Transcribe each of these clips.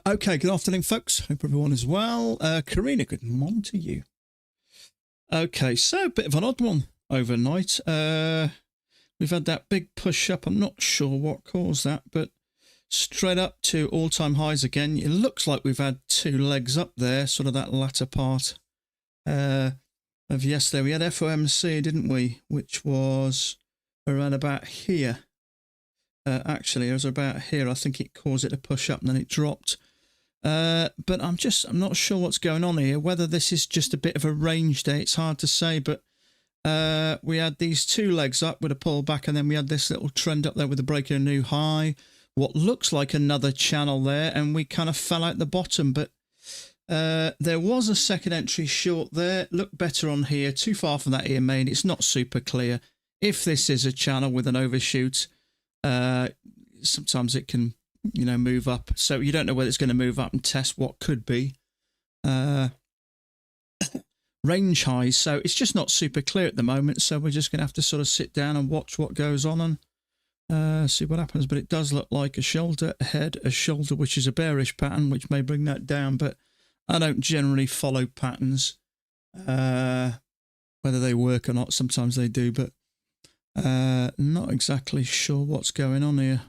Okay, good afternoon, folks. Hope everyone is well. Karina, good morning to you. Okay, so a bit of an odd one overnight. We've had that big push up. I'm not sure what caused that, but straight up to all-time highs again. It looks like we've had two legs up there, sort of that latter part of yesterday. We had FOMC, didn't we? Which was around about here. Actually, it was about here. I think it caused it to push up and then it dropped. But I'm not sure what's going on here. Whether this is just a bit of a range day, it's hard to say. But we had these two legs up with a pullback, and then we had this little trend up there with a break of a new high. What looks like another channel there, and we kind of fell out the bottom. But there was a second entry short there. Looked better on here. Too far from that EMA, and it's not super clear. If this is a channel with an overshoot, sometimes it can, move up. So you don't know whether it's going to move up and test what could be range highs. So it's just not super clear at the moment. So we're just going to have to sort of sit down and watch what goes on and see what happens. But it does look like a shoulder ahead, a shoulder, which is a bearish pattern, which may bring that down. But I don't generally follow patterns, whether they work or not. Sometimes they do, but not exactly sure what's going on here.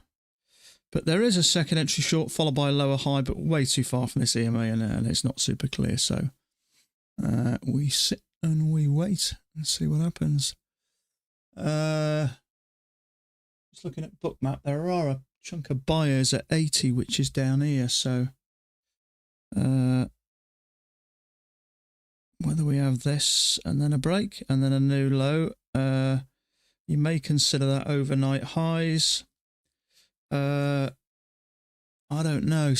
But there is a second entry short followed by a lower high, but way too far from this EMA, and it's not super clear. So we sit and we wait and see what happens. Just looking at Bookmap, there are a chunk of buyers at 80, which is down here. So whether we have this and then a break and then a new low, you may consider that overnight highs. I don't know.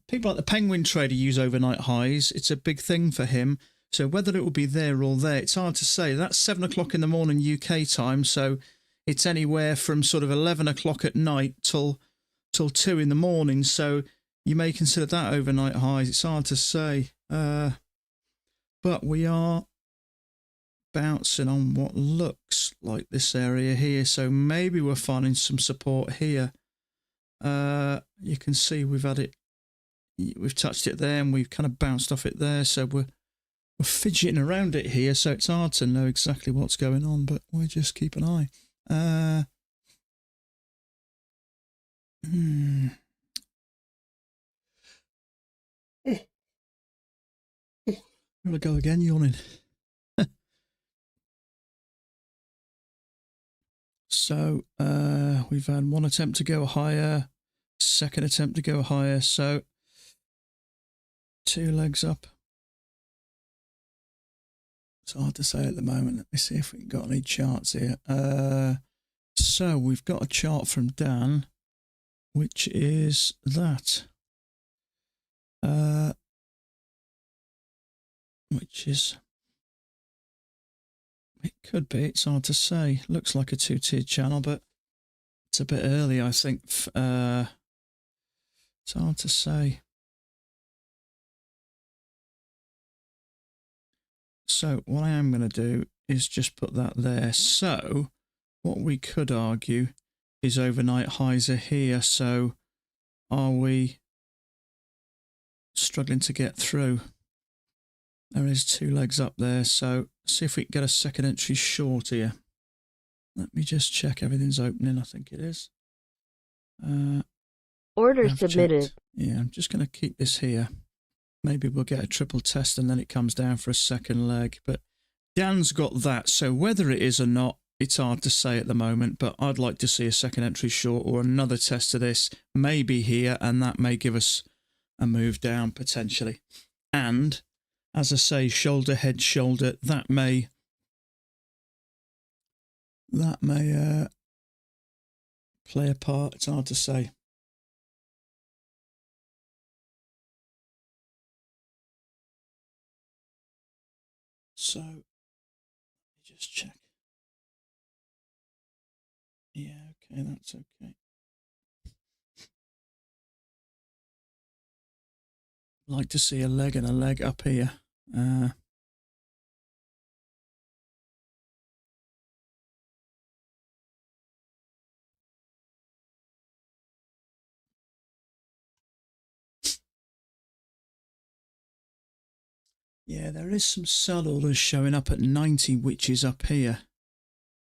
People like the Penguin Trader use overnight highs. It's a big thing for him. So whether it will be there or there, it's hard to say. That's 7 o'clock in the morning UK time. So it's anywhere from sort of 11 o'clock at night till 2 in the morning. So you may consider that overnight highs. It's hard to say. But we are bouncing on what looks like this area here, so maybe we're finding some support here. You can see we've touched it there and we've kind of bounced off it there, so we're fidgeting around it here, so it's hard to know exactly what's going on, but we'll just keep an eye. Here we go again, yawning. So we've had one attempt to go higher, second attempt to go higher, so two legs up. It's hard to say at the moment. Let me see if we've got any charts here. So we've got a chart from Dan, which is that. It could be, it's hard to say. Looks like a two-tiered channel, but it's a bit early, I think. It's hard to say. So what I am going to do is just put that there. So what we could argue is overnight highs are here. So are we struggling to get through? There is two legs up there. So see if we can get a second entry short here. Let me just check everything's opening. I think it is. Order submitted. Checked. Yeah, I'm just going to keep this here. Maybe we'll get a triple test and then it comes down for a second leg. But Dan's got that. So whether it is or not, it's hard to say at the moment. But I'd like to see a second entry short or another test of this. Maybe here, and that may give us a move down potentially. And as I say, shoulder, head, shoulder, that may play a part. It's hard to say. So let me just check. Yeah, okay, that's okay. I'd like to see a leg and a leg up here. Yeah, there is some sell orders showing up at 90, which is up here.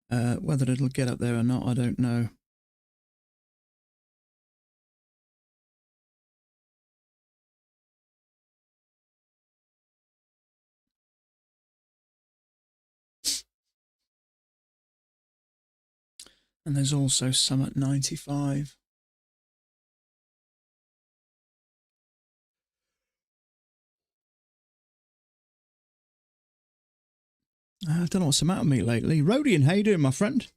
Whether it'll get up there or not, I don't know. And there's also some at 95. I don't know what's the matter with me lately. Rodian, how you doing, my friend? I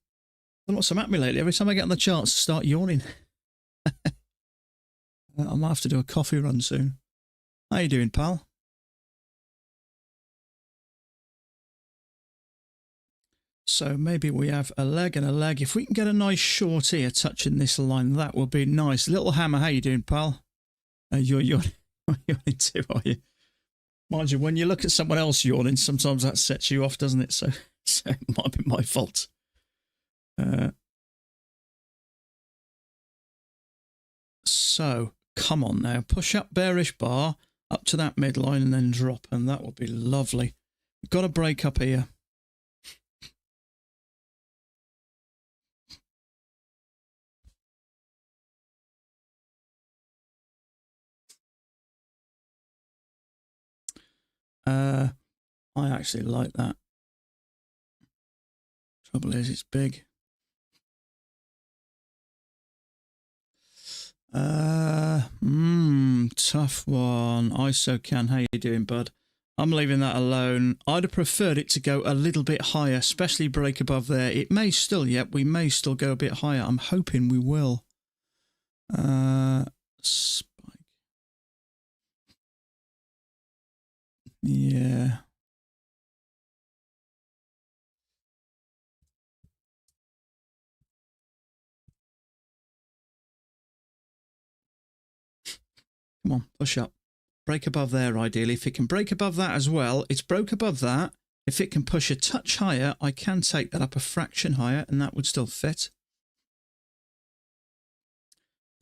don't know what's the matter with me lately. Every time I get on the charts, I start yawning. I might have to do a coffee run soon. How you doing, pal? So maybe we have a leg and a leg. If we can get a nice short ear touching this line, that will be nice. Little Hammer, how you doing, pal? You're yawning too, are you? Mind you, when you look at someone else yawning, sometimes that sets you off, doesn't it? So it might be my fault. So come on now, push up bearish bar up to that midline and then drop, and that would be lovely. We've got to break up here. I actually like that. Trouble is, it's big. Tough one. ISOCAN, how you doing, bud? I'm leaving that alone. I'd have preferred it to go a little bit higher, especially break above there. It may still, yep, we may still go a bit higher. I'm hoping we will. Spike. Yeah. Come on, push up. Break above there, ideally. If it can break above that as well, it's broke above that. If it can push a touch higher, I can take that up a fraction higher, and that would still fit.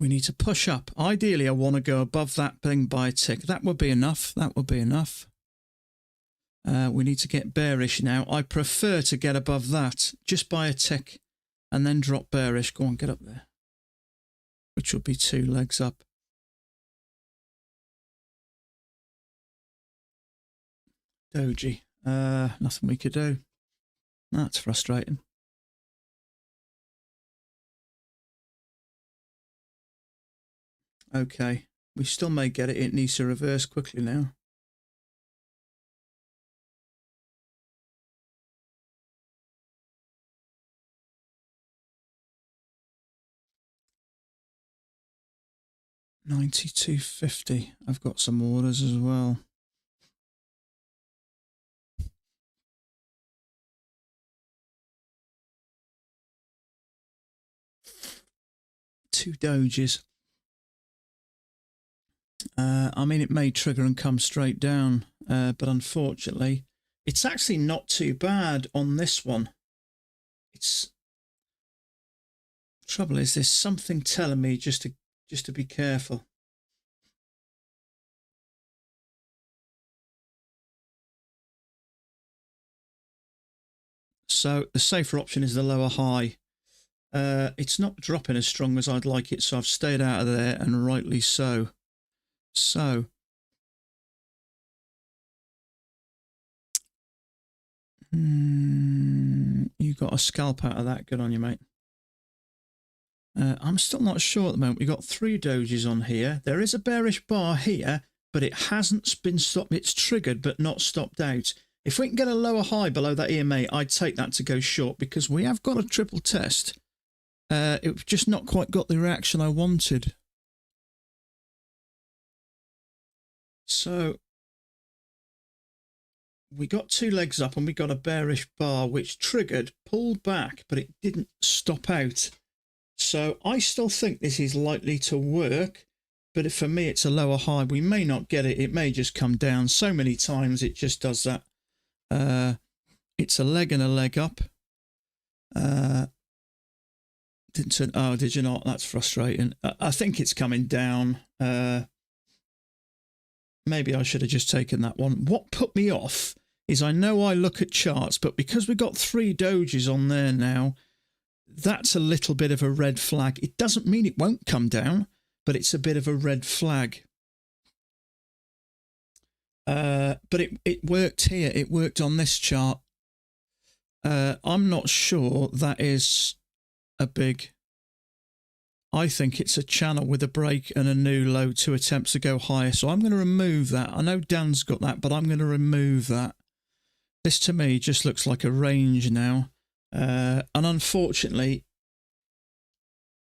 We need to push up. Ideally, I want to go above that thing by a tick. That would be enough. That would be enough. We need to get bearish now. I prefer to get above that just by a tick and then drop bearish. Go on, get up there. Which would be 2 legs up. Doji. Nothing we could do. That's frustrating. Okay. We still may get it. It needs to reverse quickly now. $92.50. I've got some orders as well. Two dojis. I mean, it may trigger and come straight down, but unfortunately, it's actually not too bad on this one. It's trouble is there's something telling me just to be careful. So the safer option is the lower high. It's not dropping as strong as I'd like it, so I've stayed out of there, and rightly so. So you got a scalp out of that. Good on you, mate. I'm still not sure at the moment. We've got 3 dojis on here. There is a bearish bar here, but it hasn't been stopped. It's triggered, but not stopped out. If we can get a lower high below that EMA, I'd take that to go short because we have got a triple test. It's just not quite got the reaction I wanted. So we got 2 legs up and we got a bearish bar which triggered, pulled back, but it didn't stop out. So I still think this is likely to work, but for me it's a lower high. We may not get it. It may just come down. So many times it just does that. It's a leg and a leg up. Didn't turn. Oh, did you not? That's frustrating. I think it's coming down. maybe I should have just taken that one. What put me off is I know I look at charts, but because we've got 3 dojis on there now, that's a little bit of a red flag. It doesn't mean it won't come down, but it's a bit of a red flag. But it worked here. It worked on this chart. I'm not sure that is a big... I think it's a channel with a break and a new low to attempt to go higher. So I'm going to remove that. I know Dan's got that, but I'm going to remove that. This to me just looks like a range now. And unfortunately,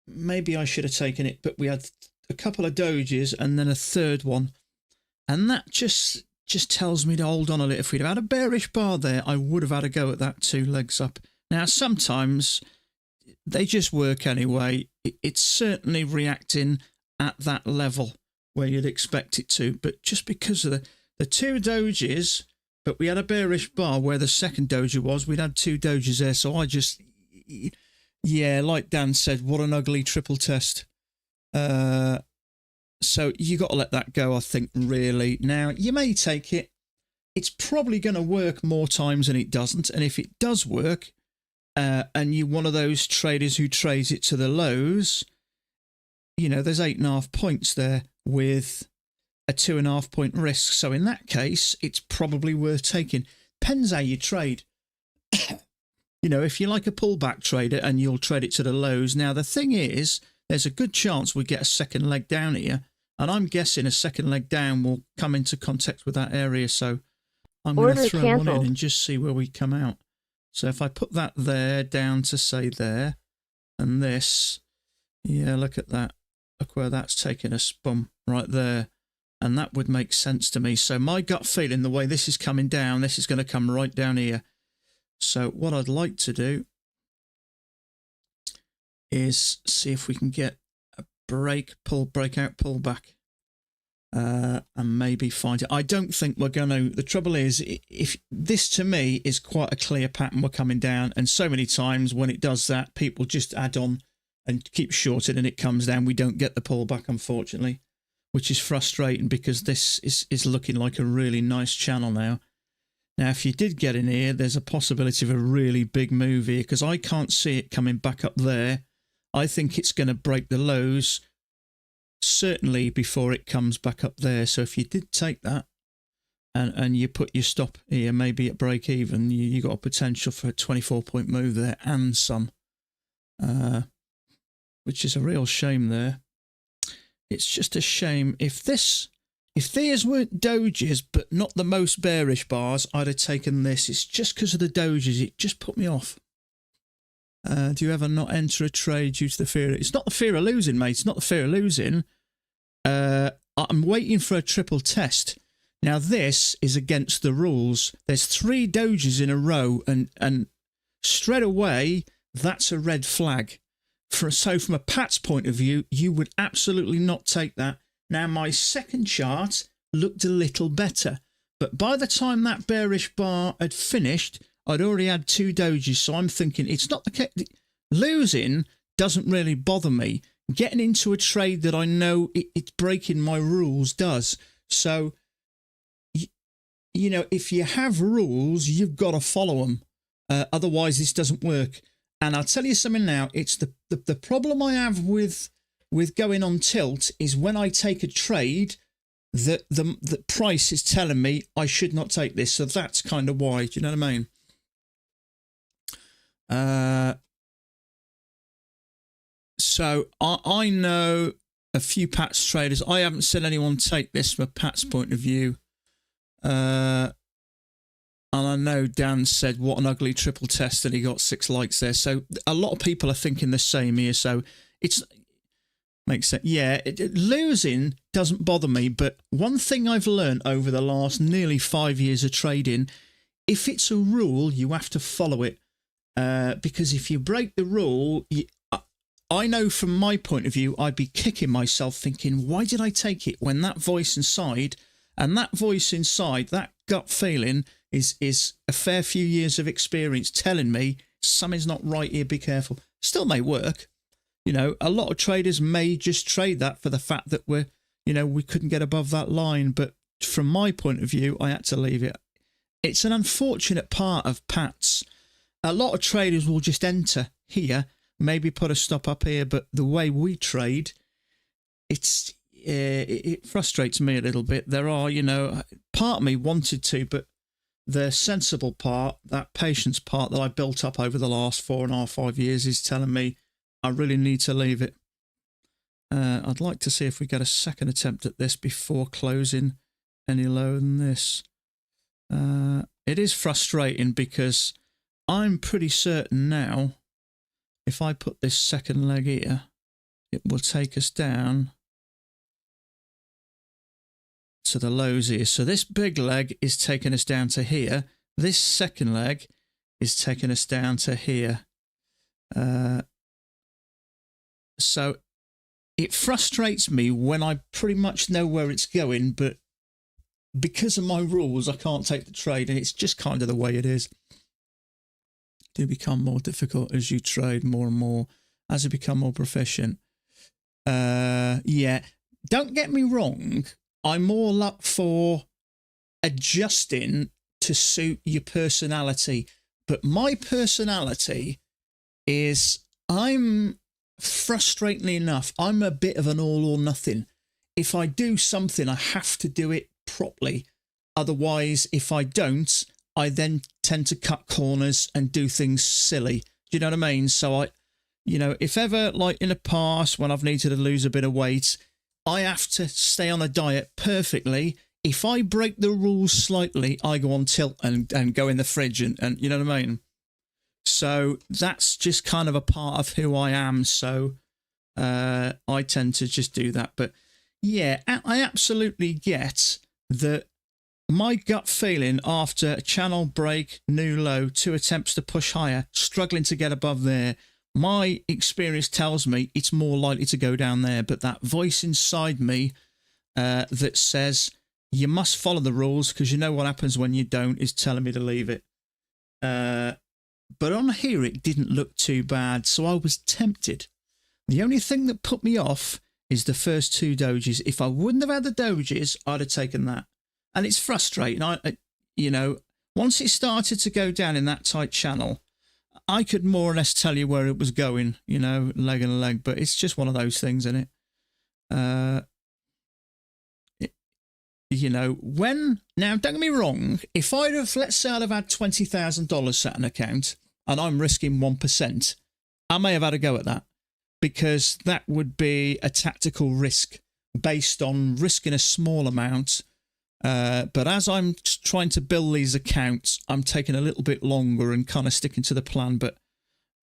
maybe I should have taken it, but we had a couple of dojis and then a third one. And that just tells me to hold on a little. If we'd have had a bearish bar there, I would have had a go at that 2 legs up. Now, sometimes they just work anyway. It's certainly reacting at that level where you'd expect it to. But just because of the 2 dojis, but we had a bearish bar where the second doji was, we'd had 2 dojis there. So I just, yeah, like Dan said, what an ugly triple test. So you got to let that go, I think, really. Now, you may take it. It's probably going to work more times than it doesn't. And if it does work, and you're one of those traders who trades it to the lows, you know, there's 8.5 points there with a 2.5 point risk. So in that case, it's probably worth taking. Depends how you trade. You know, if you're like a pullback trader and you'll trade it to the lows. Now, the thing is, there's a good chance we get a second leg down here. And I'm guessing a second leg down will come into contact with that area. So I'm going to throw one in and just see where we come out. So if I put that there down to say there, and this, yeah, look at that. Look where that's taken us, boom, right there. And that would make sense to me. So my gut feeling, the way this is coming down, this is going to come right down here. So what I'd like to do is see if we can get a breakout, pull back, and maybe find it. I don't think we're going to. The trouble is, if this to me is quite a clear pattern, we're coming down, and so many times when it does that, people just add on and keep shorting, and it comes down. We don't get the pullback, unfortunately, which is frustrating because this is looking like a really nice channel now. Now, if you did get in here, there's a possibility of a really big move here because I can't see it coming back up there. I think it's going to break the lows certainly before it comes back up there. So if you did take that and you put your stop here, maybe at break even, you got a potential for a 24-point move there and some, which is a real shame there. It's just a shame. If these weren't dojis, but not the most bearish bars, I'd have taken this. It's just because of the dojis. It just put me off. Do you ever not enter a trade due to the fear? It's not the fear of losing, mate. It's not the fear of losing. I'm waiting for a triple test. Now, this is against the rules. There's 3 dojis in a row, and straight away, that's a red flag. So from a Pat's point of view, you would absolutely not take that. Now, my second chart looked a little better, but by the time that bearish bar had finished, I'd already had 2 dojis, so I'm thinking it's not the case. Losing doesn't really bother me. Getting into a trade that I know it's breaking my rules does. So, you know, if you have rules, you've got to follow them. Otherwise, this doesn't work. And I'll tell you something now. It's the problem I have with going on tilt is when I take a trade, the price is telling me I should not take this. So that's kind of why. Do you know what I mean? So I know a few Pat's traders. I haven't seen anyone take this from a Pat's point of view. And I know Dan said, what an ugly triple test, and he got 6 likes there. So a lot of people are thinking the same here. So it's makes sense. Yeah, losing doesn't bother me. But one thing I've learned over the last nearly 5 years of trading, if it's a rule, you have to follow it. Because if you break the rule, I know from my point of view, I'd be kicking myself thinking, why did I take it when that voice inside, and that voice inside, that gut feeling is a fair few years of experience telling me something's not right here, be careful. Still may work. You know, a lot of traders may just trade that for the fact that we couldn't get above that line, but from my point of view, I had to leave it. It's an unfortunate part of Pat's. A lot of traders will just enter here, maybe put a stop up here, but the way we trade, it frustrates me a little bit. There are, you know, part of me wanted to, but the sensible part, that patience part that I built up over the last 4.5, 5 years is telling me I really need to leave it. I'd like to see if we get a second attempt at this before closing any lower than this. It is frustrating because I'm pretty certain now if I put this second leg here, it will take us down to the lows here. So this big leg is taking us down to here. This second leg is taking us down to here. So it frustrates me when I pretty much know where it's going, but because of my rules, I can't take the trade, and it's just kind of the way it is. Do become more difficult as you trade more and more, as you become more proficient. Yeah, don't get me wrong. I'm all up for adjusting to suit your personality, but my personality is, I'm frustratingly enough, I'm a bit of an all or nothing. If I do something, I have to do it properly. Otherwise, if I don't, I then tend to cut corners and do things silly. Do you know what I mean? So you know, if ever, like in the past when I've needed to lose a bit of weight, I have to stay on a diet perfectly. If I break the rules slightly, I go on tilt and go in the fridge and you know what I mean? So that's just kind of a part of who I am. So I tend to just do that. But yeah, I absolutely get that. My gut feeling after a channel break, new low, 2 attempts to push higher, struggling to get above there, my experience tells me it's more likely to go down there. But that voice inside me that says you must follow the rules because you know what happens when you don't is telling me to leave it. But on here, it didn't look too bad, so I was tempted. The only thing that put me off is the first 2 dojis. If I wouldn't have had the dojis, I'd have taken that. And it's frustrating. You know, once it started to go down in that tight channel, I could more or less tell you where it was going, you know, leg and leg, but it's just one of those things, isn't it? You know, now don't get me wrong, if I'd have, let's say I'd have had $20,000 sat in an account and I'm risking 1%, I may have had a go at that because that would be a tactical risk based on risking a small amount. But as I'm trying to build these accounts, I'm taking a little bit longer and kind of sticking to the plan. But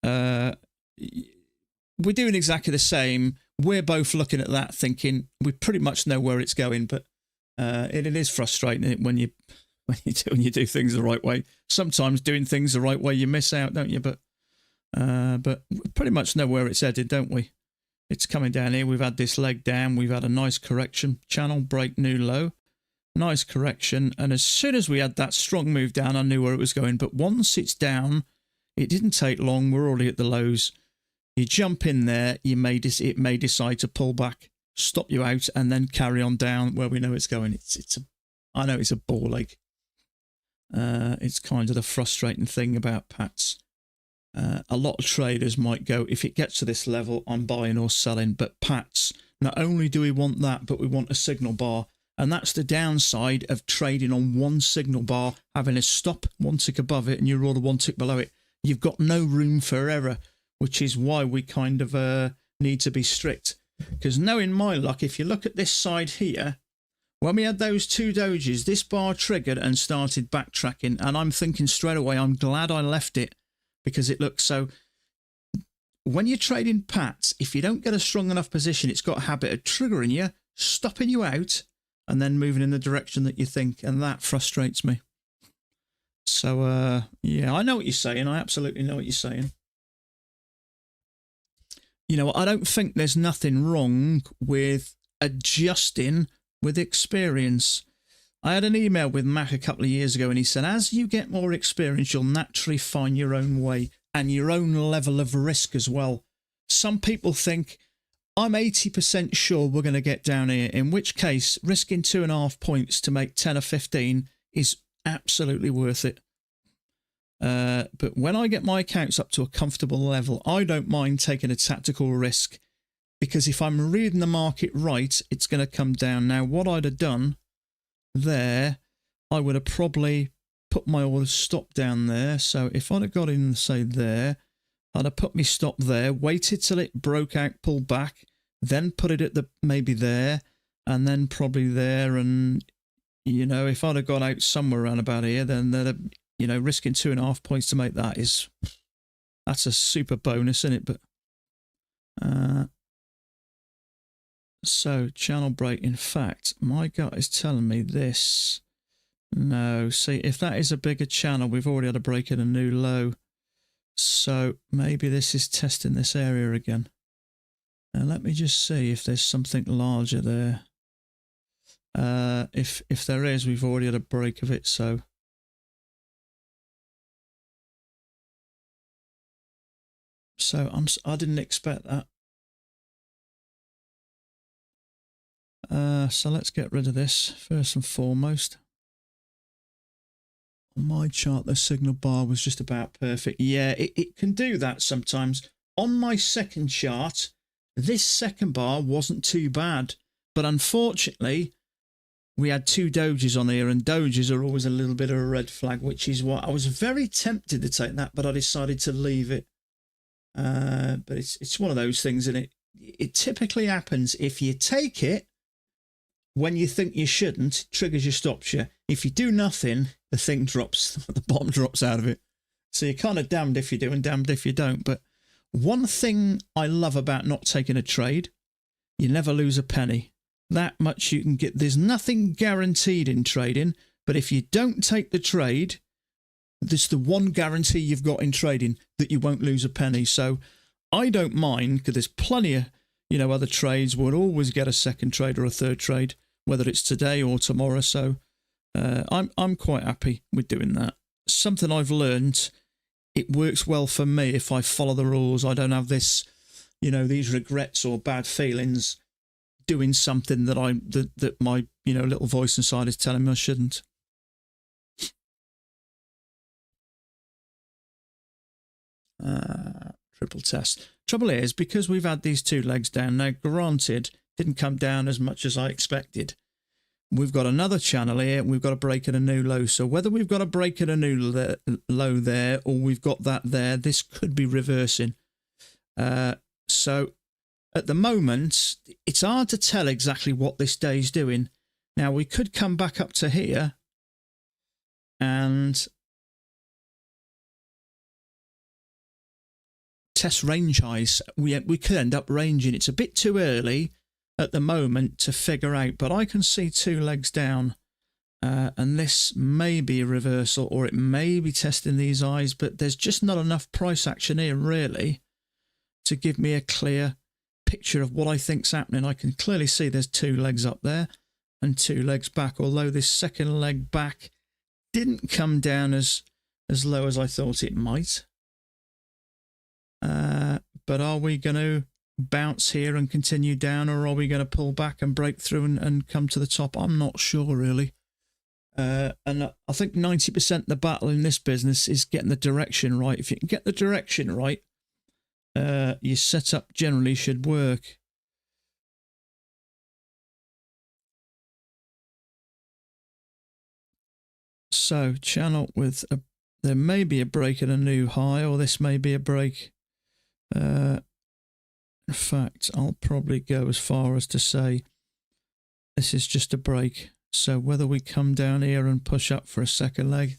we're doing exactly the same. We're both looking at that thinking we pretty much know where it's going. But it is frustrating when you do things the right way. Sometimes doing things the right way, you miss out, don't you? But we pretty much know where it's headed, don't we? It's coming down here. We've had this leg down. We've had a nice correction. Channel break, new low. Nice correction, and as soon as we had that strong move down, I knew where it was going. But once it's down, it didn't take long. We're already at the lows. You jump in there, it may decide to pull back, stop you out, and then carry on down where we know it's going. I know it's a ball ache. It's kind of the frustrating thing about Pats. A lot of traders might go, if it gets to this level, I'm buying or selling. But Pats, not only do we want that, but we want a signal bar. And that's the downside of trading on one signal bar, having a stop 1 tick above it and your order 1 tick below it. You've got no room for error, which is why we kind of need to be strict. Because knowing my luck, if you look at this side here, when we had those 2 dojis, this bar triggered and started backtracking. And I'm thinking straight away, I'm glad I left it because it looks so... When you're trading Pats, if you don't get a strong enough position, it's got a habit of triggering you, stopping you out, and then moving in the direction that you think, and that frustrates me. So, yeah, I know what you're saying. I absolutely know what you're saying. You know, I don't think there's nothing wrong with adjusting with experience. I had an email with Mac a couple of years ago, and he said, as you get more experience, you'll naturally find your own way and your own level of risk as well. Some people think, I'm 80% sure we're going to get down here, in which case risking 2.5 points to make 10 or 15 is absolutely worth it. But when I get my accounts up to a comfortable level, I don't mind taking a tactical risk, because if I'm reading the market right, it's going to come down. Now, what I'd have done there, I would have probably put my order stop down there. So if I'd have got in, say, there, I'd have put my stop there, waited till it broke out, pulled back, then put it at the maybe there, and then probably there. And, you know, if I'd have got out somewhere around about here, then they'd have, you know, risking 2.5 points to make that that's a super bonus, isn't it? But so channel break. In fact, my gut is telling me this. No, see, if that is a bigger channel, we've already had a break in a new low. So maybe this is testing this area again. Now let me just see if there's something larger there. If there is, we've already had a break of it. So I didn't expect that. So let's get rid of this first and foremost. On my chart, the signal bar was just about perfect. Yeah, it can do that sometimes. On my second chart, this second bar wasn't too bad, but unfortunately, we had 2 dojis on here, and dojis are always a little bit of a red flag, which is what I was very tempted to take that, but I decided to leave it. But it's one of those things, and it typically happens if you take it when you think you shouldn't, triggers you, stops you. If you do nothing, the thing drops, the bottom drops out of it. So you're kind of damned if you do and damned if you don't. But one thing I love about not taking a trade, you never lose a penny. That much you can get. There's nothing guaranteed in trading, but if you don't take the trade, there's the one guarantee you've got in trading, that you won't lose a penny. So I don't mind, because there's plenty of, you know, other trades. We'll always get a second trade or a third trade, whether it's today or tomorrow. So I'm quite happy with doing that. Something I've learned, it works well for me if I follow the rules. I don't have this, you know, these regrets or bad feelings doing something that my, you know, little voice inside is telling me I shouldn't. Triple test. Trouble is, because we've had these 2 legs down now, granted, didn't come down as much as I expected. We've got another channel here, and we've got a break at a new low. So whether we've got a break at a new low there, or we've got that there, this could be reversing. So at the moment, it's hard to tell exactly what this day's doing. Now, we could come back up to here and test range highs. We could end up ranging. It's a bit too early at the moment to figure out, but I can see 2 legs down, and this may be a reversal, or it may be testing these highs, but there's just not enough price action here really to give me a clear picture of what I think's happening. I can clearly see there's 2 legs up there and 2 legs back, although this second leg back didn't come down as low as I thought it might. But are we going to bounce here and continue down, or are we going to pull back and break through and come to the top? I'm not sure really. And I think 90% of the battle in this business is getting the direction right. If you can get the direction right, your setup generally should work. So channel with there may be a break at a new high, or this may be a break. In fact, I'll probably go as far as to say this is just a break. So whether we come down here and push up for a second leg,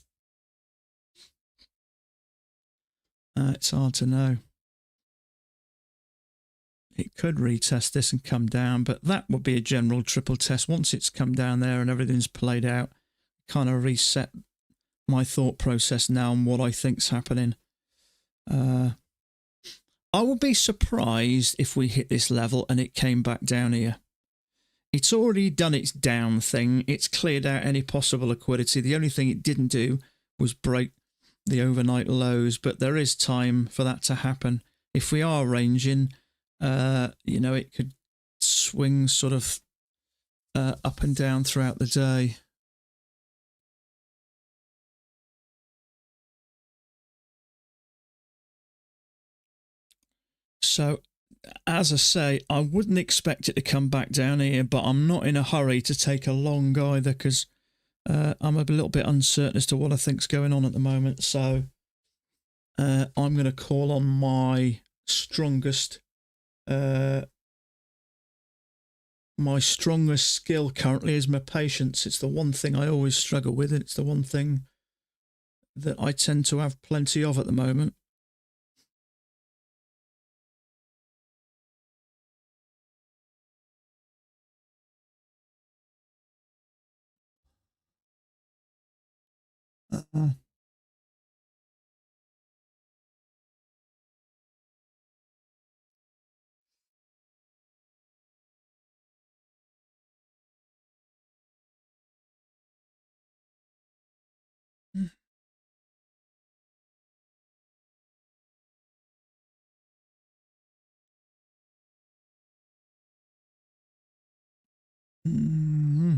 it's hard to know. It could retest this and come down, but that would be a general triple test. Once it's come down there and everything's played out, kind of reset my thought process now on what I think's happening. I would be surprised if we hit this level and it came back down here. It's already done its down thing. It's cleared out any possible liquidity. The only thing it didn't do was break the overnight lows, but there is time for that to happen. If we are ranging, You know, it could swing sort of up and down throughout the day. So, as I say, I wouldn't expect it to come back down here, but I'm not in a hurry to take a long either because I'm a little bit uncertain as to what I think's going on at the moment. So I'm going to call on my strongest skill currently is my patience. It's the one thing I always struggle with, and it's the one thing that I tend to have plenty of at the moment. Mm-hmm.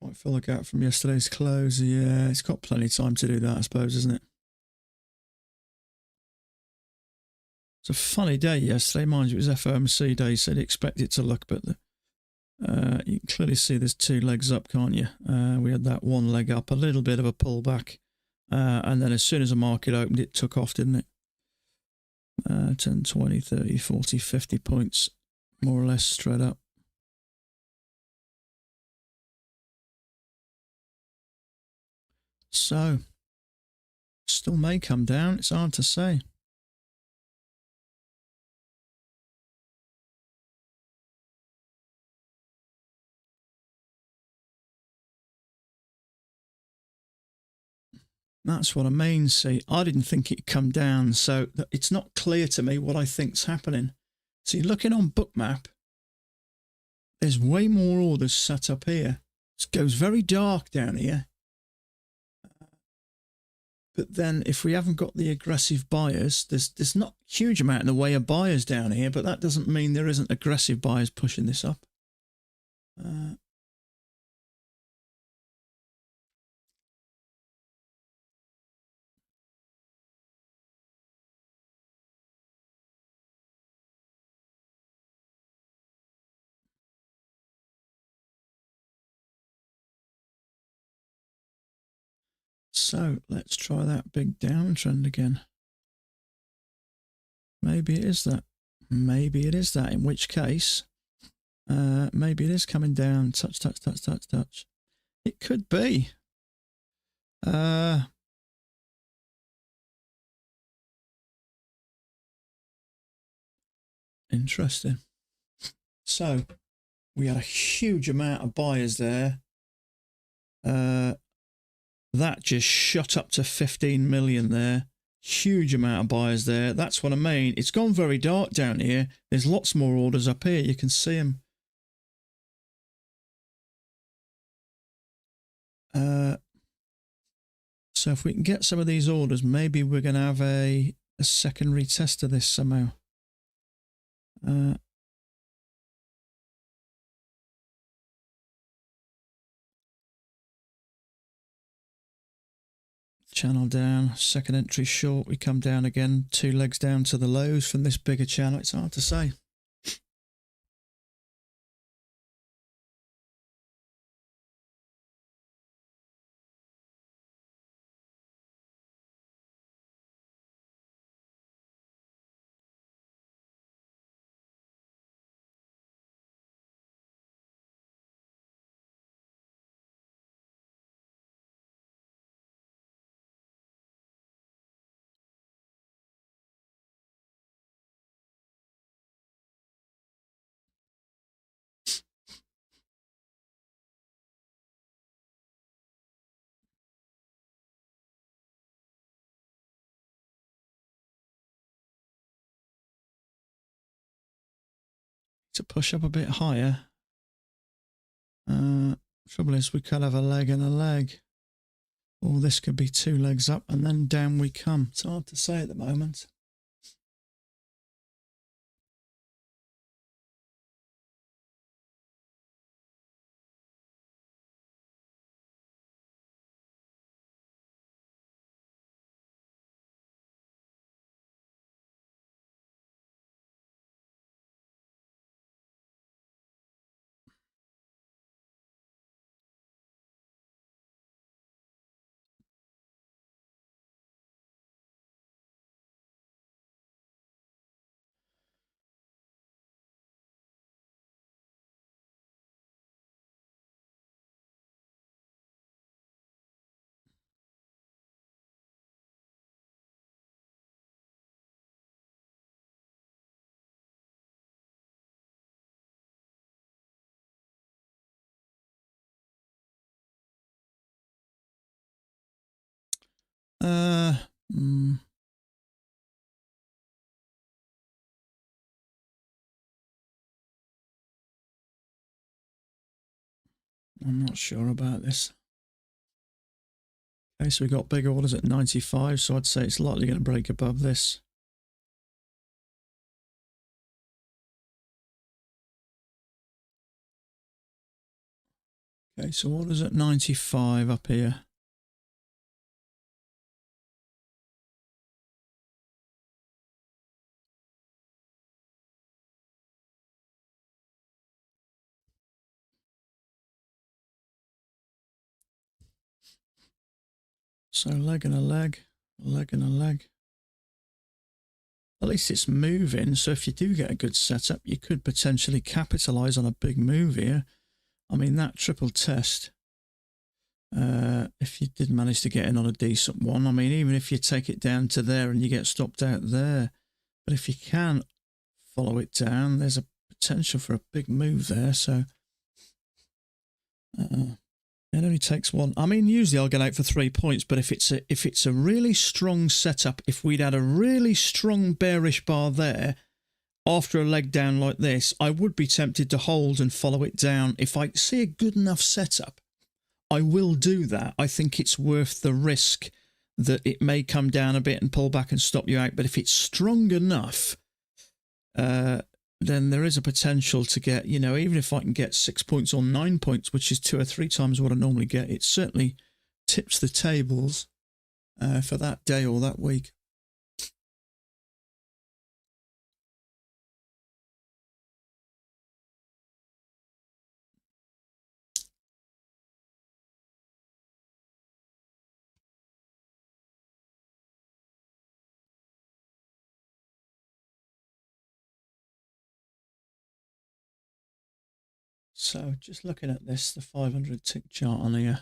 Quite fill the gap from yesterday's close. Yeah, it's got plenty of time to do that, I suppose, isn't it? It's a funny day yesterday. Mind you, it was FOMC day, so you'd expect it to look, but you can clearly see there's two legs up, can't you? We had that one leg up, a little bit of a pullback, and then as soon as the market opened, it took off, didn't it? 10, 20, 30, 40, 50 points, more or less straight up. So, still may come down. It's hard to say. That's what I mean. See, I didn't think it'd come down, so it's not clear to me what I think's happening. See, looking on Bookmap, there's way more orders set up here. It goes very dark down here. But then if we haven't got the aggressive buyers, there's not a huge amount in the way of buyers down here, but that doesn't mean there isn't aggressive buyers pushing this up. So let's try that big downtrend again. Maybe it is that. Maybe it is that, in which case, maybe it is coming down. Touch, touch, touch, touch, touch. It could be. Interesting. So we had a huge amount of buyers there. That just shot up to 15 million there. Huge amount of buyers there. That's what I mean. It's gone very dark down here. There's lots more orders up here. You can see them. So if we can get some of these orders, maybe we're going to have a secondary test of this somehow. Channel down, second entry short. We come down again, two legs down to the lows from this bigger channel. It's hard to say. to push up a bit higher. Trouble is we could have a leg and a leg. Or this could be 2 legs up and then down we come. It's hard to say at the moment. I'm not sure about this. Okay, so we got big orders at 95, so I'd say it's likely going to break above this. Okay, so orders at 95 up here. So leg and a leg, a leg and a leg. At least it's moving, so if you do get a good setup, you could potentially capitalise on a big move here. I mean, that triple test, if you did manage to get in on a decent one, I mean, even if you take it down to there and you get stopped out there, but if you can follow it down, there's a potential for a big move there, so it only takes one. I mean, usually I'll get out for 3 points, but if it's a really strong setup, if we'd had a really strong bearish bar there after a leg down like this, I would be tempted to hold and follow it down. If I see a good enough setup, I will do that. I think it's worth the risk that it may come down a bit and pull back and stop you out. But if it's strong enough, then there is a potential to get, you know, even if I can get 6 points or 9 points, which is 2 or 3 times what I normally get, it certainly tips the tables for that day or that week. So just looking at this, the 500 tick chart on here,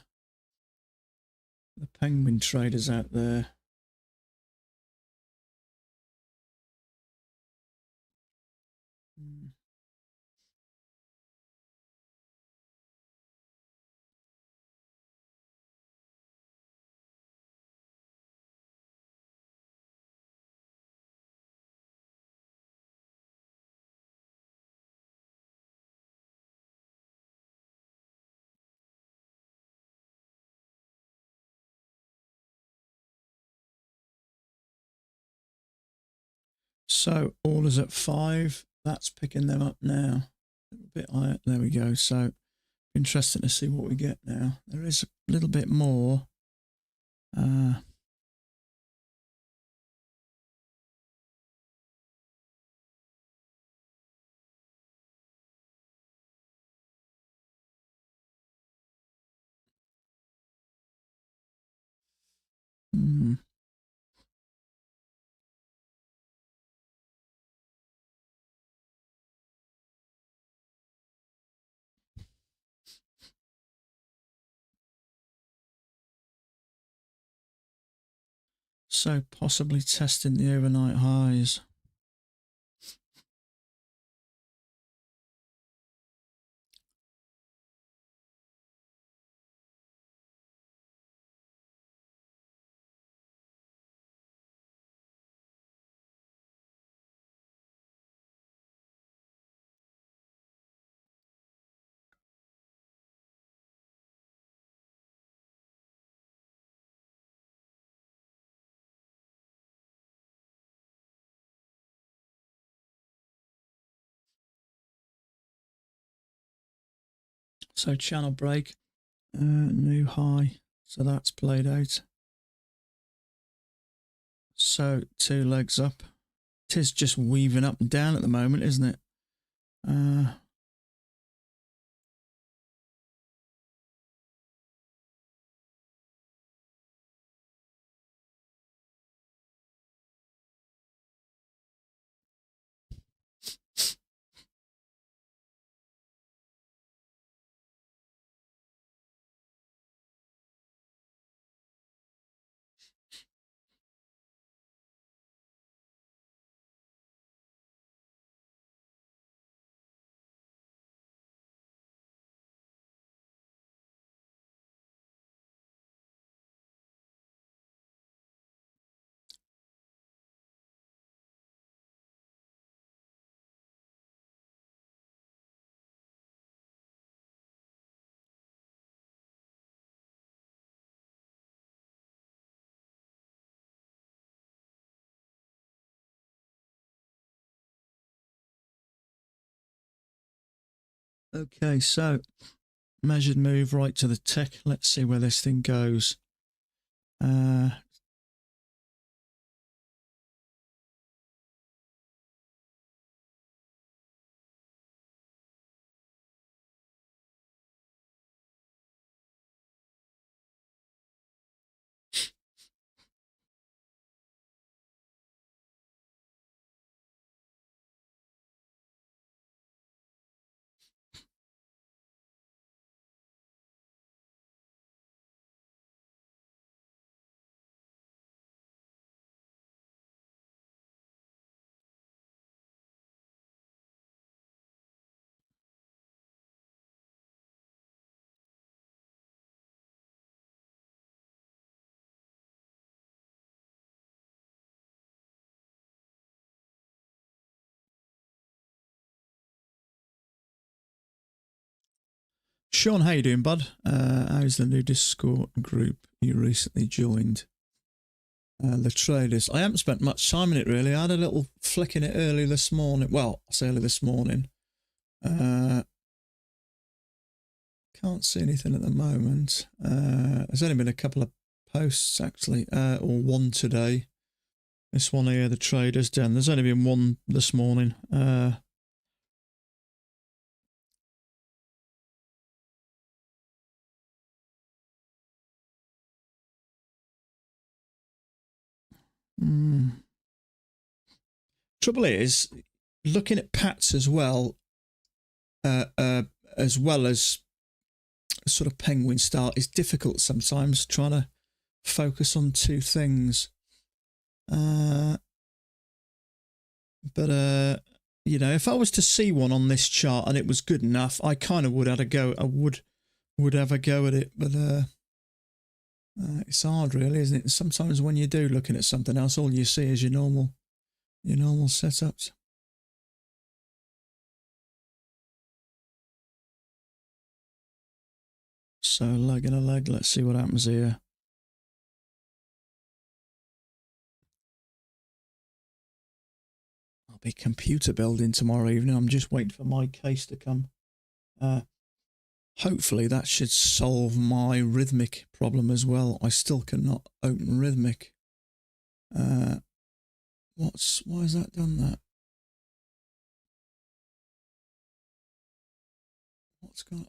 the penguin traders out there. So orders at 5, that's picking them up now. A little bit higher. There we go. So interesting to see what we get now. There is a little bit more. So possibly testing the overnight highs. So channel break, new high. So that's played out. So 2 legs up. It is just weaving up and down at the moment, isn't it? Okay, so measured move right to the tick. Let's see where this thing goes. Sean, how you doing, bud? How's the new Discord group you recently joined? The traders. I haven't spent much time in it, really. I had a little flick in it early this morning. Well, I say early this morning. Can't see anything at the moment. There's only been a couple of posts, actually, or one today. This one here, the traders den. There's only been one this morning. Trouble is, looking at Pats as well as sort of penguin style, is difficult sometimes, trying to focus on two things. But you know, if I was to see one on this chart and it was good enough, I kind of would have a go. I would have a go at it, but it's hard, really, isn't it? Sometimes when you do looking at something else, all you see is your normal setups. So leg and a leg. Let's see what happens here. I'll be computer building tomorrow evening. I'm just waiting for my case to come. Hopefully that should solve my rhythmic problem as well. I still cannot open rhythmic. Why has that done that? What's gone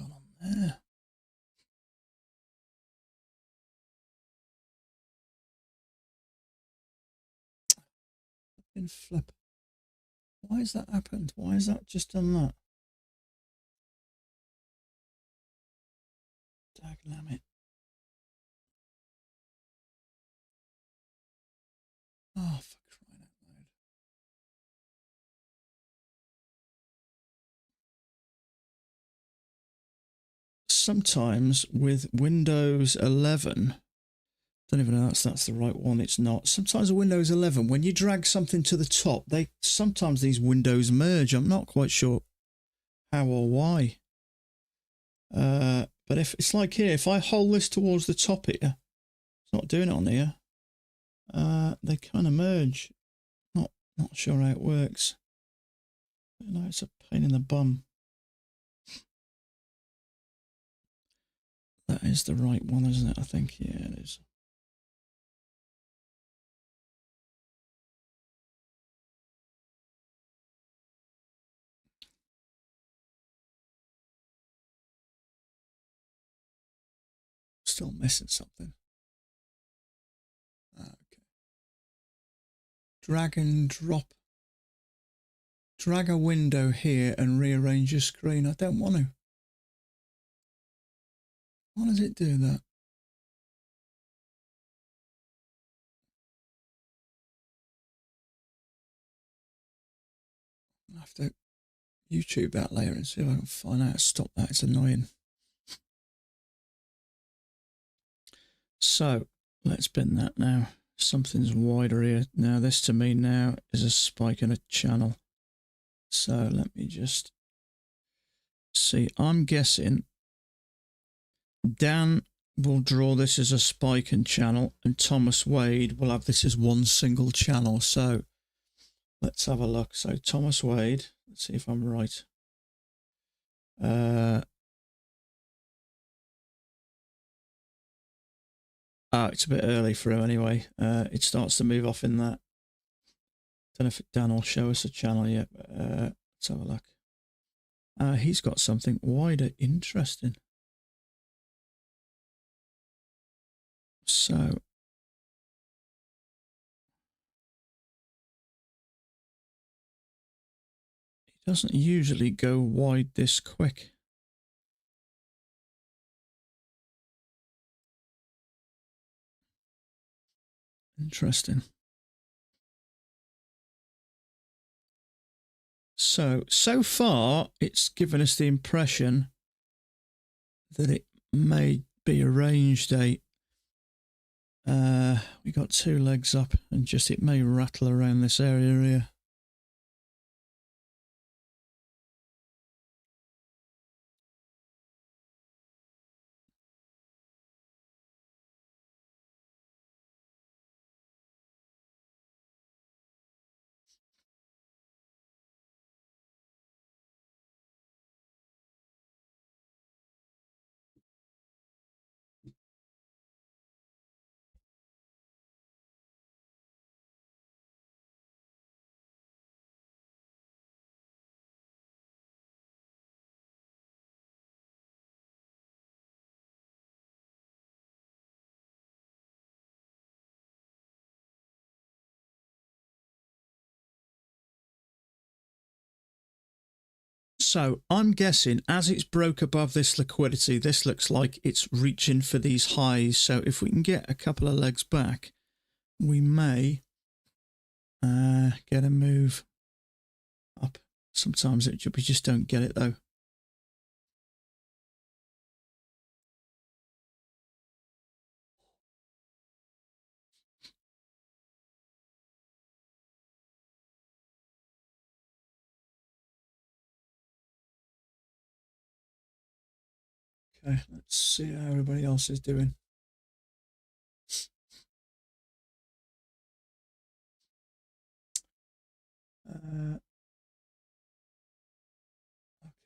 on there? In flip. Why has that happened? Why has that just done that? Dagnammit. Oh, for crying out loud. Sometimes with Windows 11, don't even know if that's the right one. It's not. Sometimes with Windows 11, when you drag something to the top, sometimes these windows merge. I'm not quite sure how or why. But if it's like here, if I hold this towards the top here, it's not doing it on here. They kind of merge. Not sure how it works. But no, it's a pain in the bum. That is the right one, isn't it? I think, yeah, it is. Still missing something. Okay. Drag and drop. Drag a window here and rearrange your screen. I don't want to. Why does it do that? I have to YouTube that later and see if I can find out how to stop that. It's annoying. So let's bin that now. Something's wider here. Now this to me now is a spike in a channel. So let me just see. I'm guessing Dan will draw this as a spike and channel, and Thomas Wade will have this as one single channel. So let's have a look. So Thomas Wade, let's see if I'm right. Oh, it's a bit early for him anyway. It starts to move off in that. Don't know if Dan will show us a channel yet, but let's have a look. He's got something wider. Interesting. So he doesn't usually go wide this quick. Interesting. So far, it's given us the impression that it may be a range date. We got 2 legs up, and just it may rattle around this area here. So I'm guessing as it's broke above this liquidity, this looks like it's reaching for these highs. So if we can get a couple of legs back, we may get a move up. Sometimes we just don't get it though. Okay, let's see how everybody else is doing.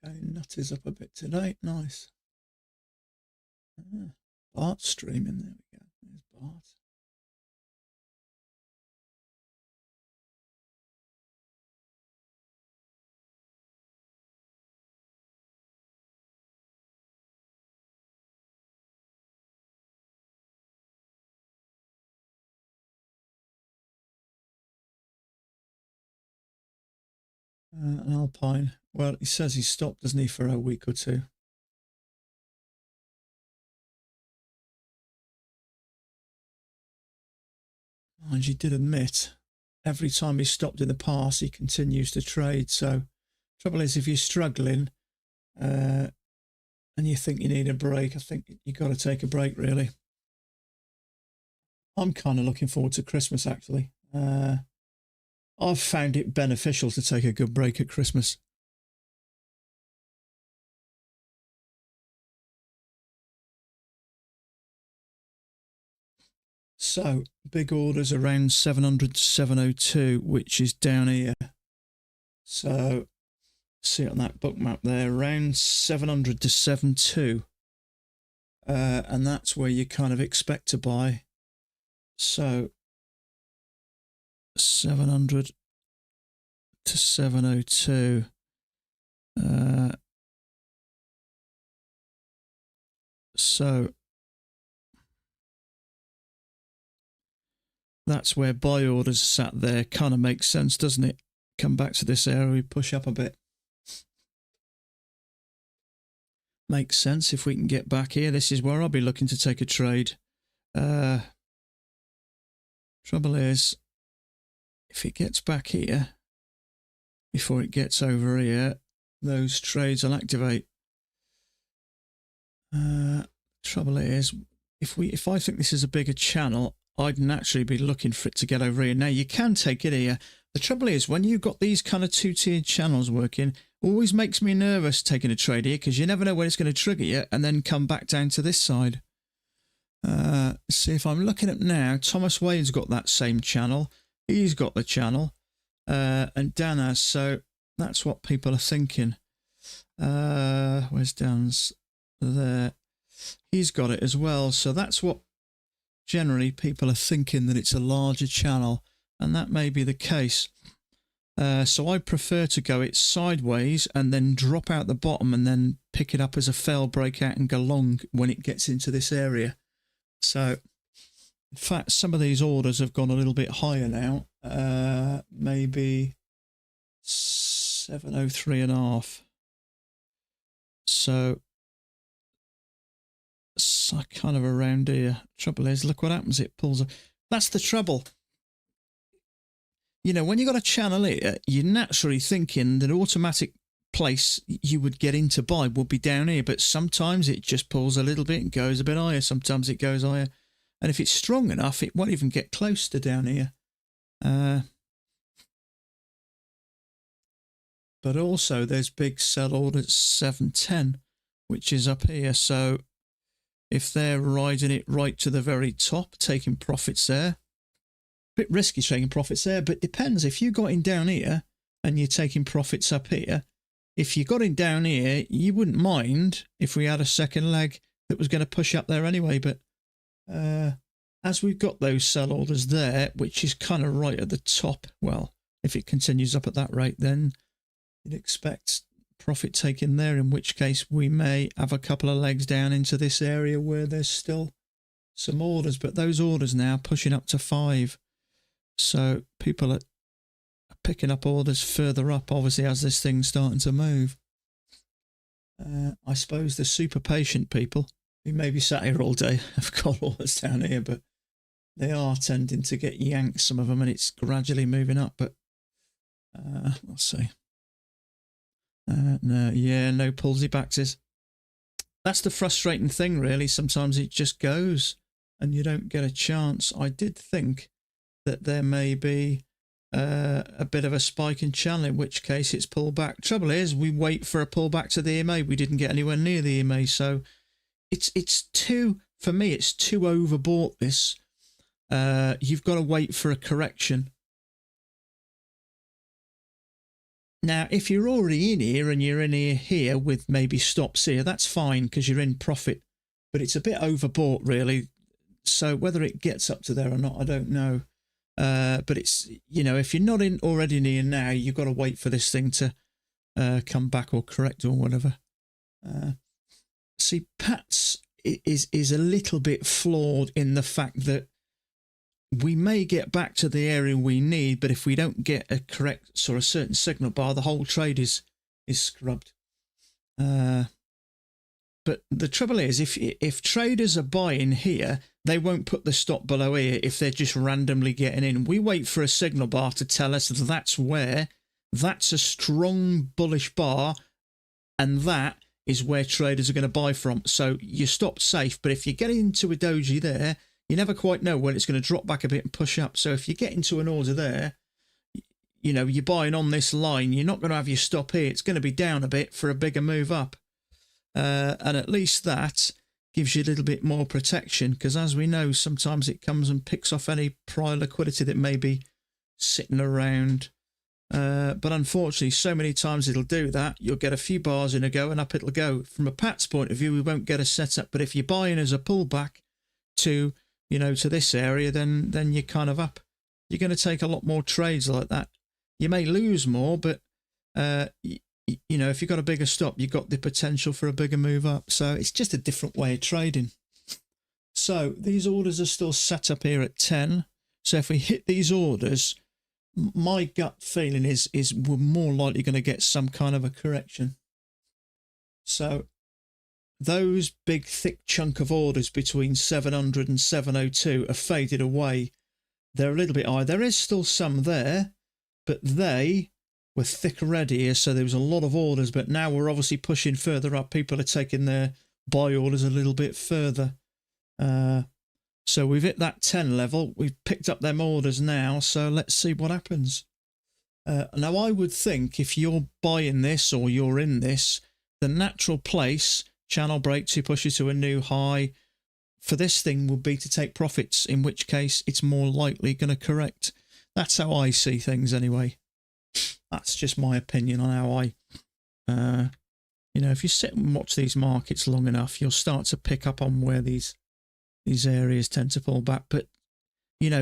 Okay, Nut is up a bit today. Nice. Bart streaming. There we go. There's Bart. An Alpine. Well, he says he stopped, doesn't he, for a week or two. And he did admit every time he stopped in the past, he continues to trade. So, trouble is, if you're struggling and you think you need a break, I think you've got to take a break, really. I'm kind of looking forward to Christmas, actually. I've found it beneficial to take a good break at Christmas. So, big orders around 700 to 702, which is down here. So, see it on that book map there, around 700 to 72. and that's where you kind of expect to buy. So 700 to 702. So that's where buy orders sat there. Kind of makes sense, doesn't it? Come back to this area, we push up a bit. Makes sense if we can get back here. This is where I'll be looking to take a trade. Trouble is, if it gets back here, before it gets over here, those trades will activate. Trouble is, if I think this is a bigger channel, I'd naturally be looking for it to get over here. Now, you can take it here. The trouble is, when you've got these kind of two-tiered channels working, always makes me nervous taking a trade here, because you never know when it's going to trigger you and then come back down to this side. See, if I'm looking at now, Thomas Wade's got that same channel. He's got the channel. And Dan has, so that's what people are thinking. Where's Dan's? There. He's got it as well. So that's what generally people are thinking, that it's a larger channel, and that may be the case. So I prefer to go it sideways and then drop out the bottom and then pick it up as a fail breakout and go long when it gets into this area. So, in fact, some of these orders have gone a little bit higher now. Maybe 703.5. So kind of around here. Trouble is, look what happens. It pulls. That's the trouble. You know, when you got a channel here, you're naturally thinking that automatic place you would get into buy would be down here, but sometimes it just pulls a little bit and goes a bit higher. Sometimes it goes higher, and if it's strong enough, it won't even get close to down here. But also there's big sell order at 710, which is up here. So if they're riding it right to the very top, taking profits there, bit risky taking profits there, but depends. If you got in down here and you're taking profits up here, if you got in down here, you wouldn't mind if we had a second leg that was going to push up there anyway. But as we've got those sell orders there, which is kind of right at the top, well, if it continues up at that rate, then you'd expect profit taken there, in which case we may have a couple of legs down into this area where there's still some orders, but those orders now pushing up to 5. So people are picking up orders further up, obviously, as this thing's starting to move. I suppose the super patient people who maybe sat here all day have got orders down here, but they are tending to get yanked, some of them, and it's gradually moving up. But let's see. No, yeah, no pulsy backs. That's the frustrating thing, really. Sometimes it just goes and you don't get a chance. I did think that there may be a bit of a spike in channel, in which case it's pulled back. Trouble is, we wait for a pullback to the EMA. We didn't get anywhere near the EMA, so it's too, for me, it's too overbought, this. You've got to wait for a correction. Now, if you're already in here and you're in here with maybe stops here, that's fine because you're in profit. But it's a bit overbought, really. So whether it gets up to there or not, I don't know. But it's, you know, if you're not in already near now, you've got to wait for this thing to come back or correct or whatever. See, Pat's is a little bit flawed in the fact that we may get back to the area we need, but if we don't get a correct or a certain signal bar, the whole trade is scrubbed. But the trouble is, if traders are buying here, they won't put the stop below here if they're just randomly getting in. We wait for a signal bar to tell us that's where, that's a strong bullish bar, and that is where traders are going to buy from. So you stop safe, but if you get into a doji there, you never quite know when it's going to drop back a bit and push up. So if you get into an order there, you know, you're buying on this line, you're not going to have your stop here. It's going to be down a bit for a bigger move up. And at least that gives you a little bit more protection, because as we know, sometimes it comes and picks off any prior liquidity that may be sitting around But unfortunately, so many times it'll do that. You'll get a few bars in a go and up it'll go. From a Pat's point of view, we won't get a setup. But if you're buying as a pullback to, to this area, then you're kind of up. You're going to take a lot more trades like that. You may lose more, but if you've got a bigger stop, you've got the potential for a bigger move up. So it's just a different way of trading. So these orders are still set up here at 10. So if we hit these orders, my gut feeling is we're more likely going to get some kind of a correction. So those big thick chunk of orders between 700 and 702 are faded away. They're a little bit high. There is still some there, but they were thick already here, so there was a lot of orders. But now we're obviously pushing further up. People are taking their buy orders a little bit further. So we've hit that 10 level. We've picked up them orders now. So let's see what happens. Now, I would think if you're buying this or you're in this, the natural place, channel break to push you to a new high, for this thing would be to take profits, in which case it's more likely going to correct. That's how I see things anyway. That's just my opinion on how I, if you sit and watch these markets long enough, you'll start to pick up on where these areas tend to pull back. But,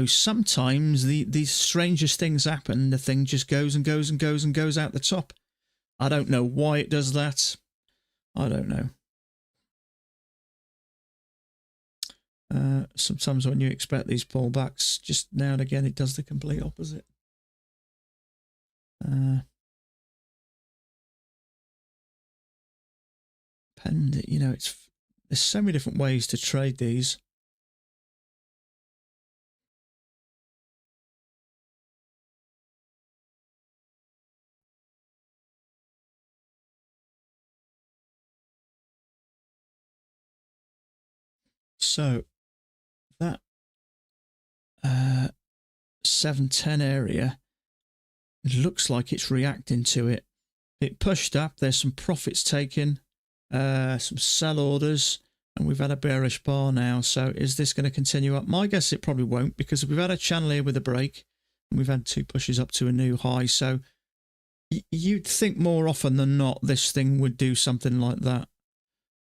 sometimes these strangest things happen. The thing just goes and goes and goes and goes out the top. I don't know why it does that. I don't know. Sometimes when you expect these pullbacks, just now and again, it does the complete opposite. There's so many different ways to trade these. So that 710 area, it looks like it's reacting to it. It pushed up. There's some profits taken, some sell orders, and we've had a bearish bar now. So is this going to continue up? My guess it probably won't, because we've had a channel here with a break, and we've had 2 pushes up to a new high. So you'd think more often than not this thing would do something like that.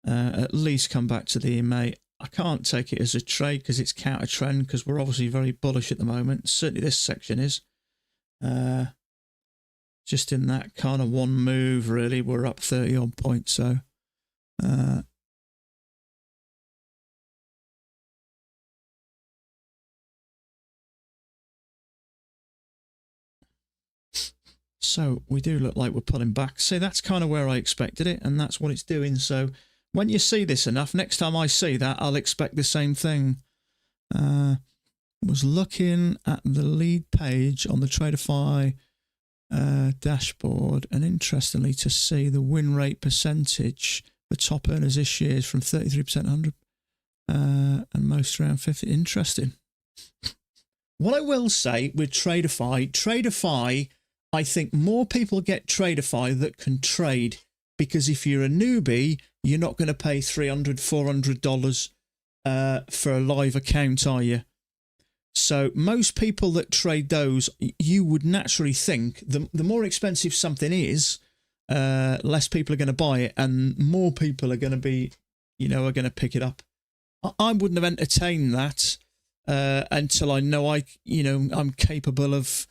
At least come back to the EMA. I can't take it as a trade because it's counter trend, because we're obviously very bullish at the moment. Certainly this section is. Just in that kind of one move, really, we're up 30 odd points. So so we do look like we're pulling back. See, that's kind of where I expected it, and that's what it's doing. So when you see this enough, next time I see that, I'll expect the same thing. Was looking at the lead page on the TraderFi dashboard, and interestingly to see the win rate percentage, the top earners this year is from 33% 100 and most around 50. Interesting. What I will say with TraderFi, I think more people get TraderFi that can trade, because if you're a newbie, you're not going to pay $300, $400 for a live account, are you? So most people that trade those, you would naturally think the more expensive something is, less people are going to buy it, and more people are going to be, are going to pick it up. I wouldn't have entertained that until I know I'm capable of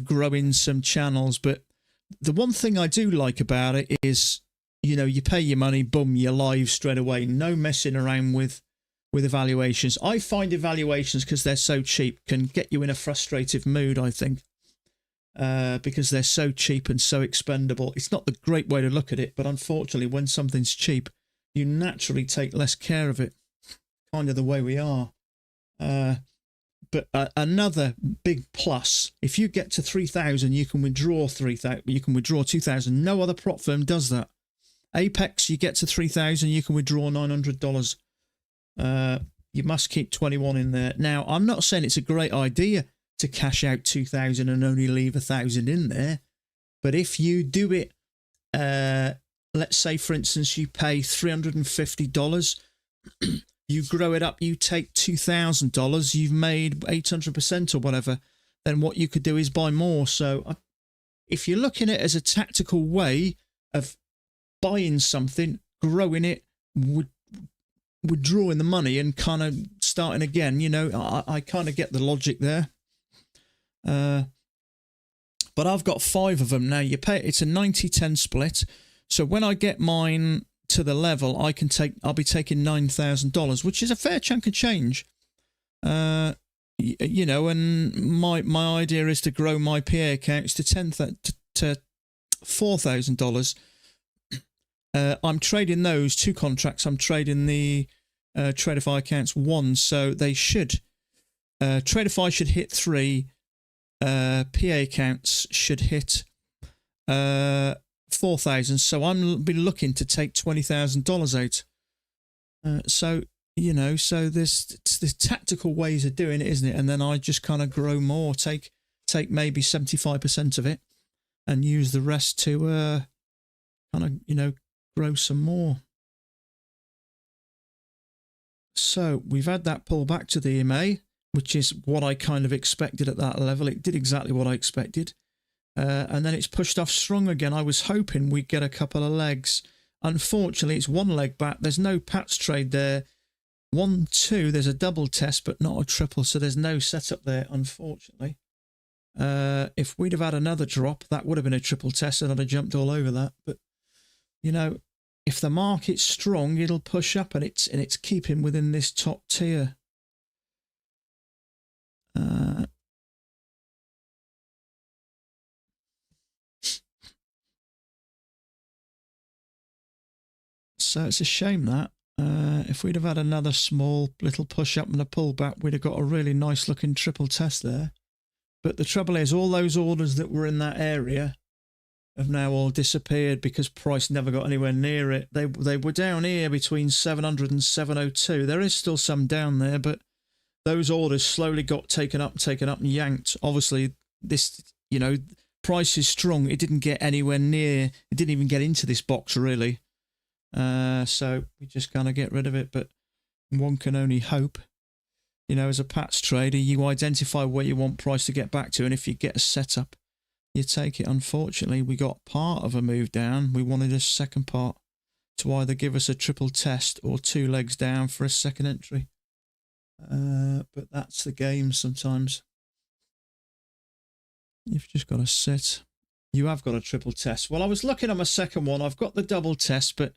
growing some channels. But the one thing I do like about it is, you pay your money, boom, you're live straight away. No messing around with evaluations. I find evaluations, because they're so cheap, can get you in a frustrated mood, I think, because they're so cheap and so expendable. It's not the great way to look at it, but unfortunately, when something's cheap, you naturally take less care of it, kind of the way we are. But another big plus, if you get to 3,000, you can withdraw 3,000, you can withdraw 2,000. No other prop firm does that. Apex, you get to 3,000, you can withdraw $900. You must keep 21 in there. Now, I'm not saying it's a great idea to cash out 2,000 and only leave 1,000 in there, but if you do it, let's say, for instance, you pay $350, you grow it up, you take $2,000, you've made 800% or whatever, then what you could do is buy more. So if you're looking at it as a tactical way of buying something, growing it, withdrawing the money and kind of starting again, you know, I kind of get the logic there. But I've got 5 of them now. You pay, it's a 90-10 split. So when I get mine to the level, I'll be taking $9,000, which is a fair chunk of change. You know, and my idea is to grow my PA accounts to $4,000. I'm trading those 2 contracts. I'm trading the Traderify accounts 1, so they should Traderify should hit 3. PA accounts should hit 4,000. So I'm be looking to take $20,000 out. So you know, so there's tactical ways of doing it, isn't it? And then I just kind of grow more, take maybe 75% of it, and use the rest to kind of, you know, grow some more. So we've had that pull back to the EMA, which is what I kind of expected at that level. It did exactly what I expected. And then it's pushed off strong again. I was hoping we'd get a couple of legs. Unfortunately, it's 1 leg back. There's no Pat's trade there. 1, 2, there's a double test, but not a triple, so there's no setup there, unfortunately. If we'd have had another drop, that would have been a triple test, and I'd have jumped all over that. But, you know, if the market's strong, it'll push up, and it's keeping within this top tier. So it's a shame that. If we'd have had another small little push up and a pullback, we'd have got a really nice looking triple test there. But the trouble is, all those orders that were in that area have now all disappeared because price never got anywhere near it. They were down here between 700 and 702. There is still some down there, but those orders slowly got taken up and yanked. Obviously, this, you know, price is strong. It didn't get anywhere near. It didn't even get into this box, really. So we just kind of get rid of it, but one can only hope. You know, as a Pat's trader, you identify where you want price to get back to, and if you get a setup, you take it. Unfortunately, we got part of a move down. We wanted a second part to either give us a triple test or 2 legs down for a second entry. But that's the game sometimes. You've just got to sit. You have got a triple test. Well, I was looking at my second one. I've got the double test, but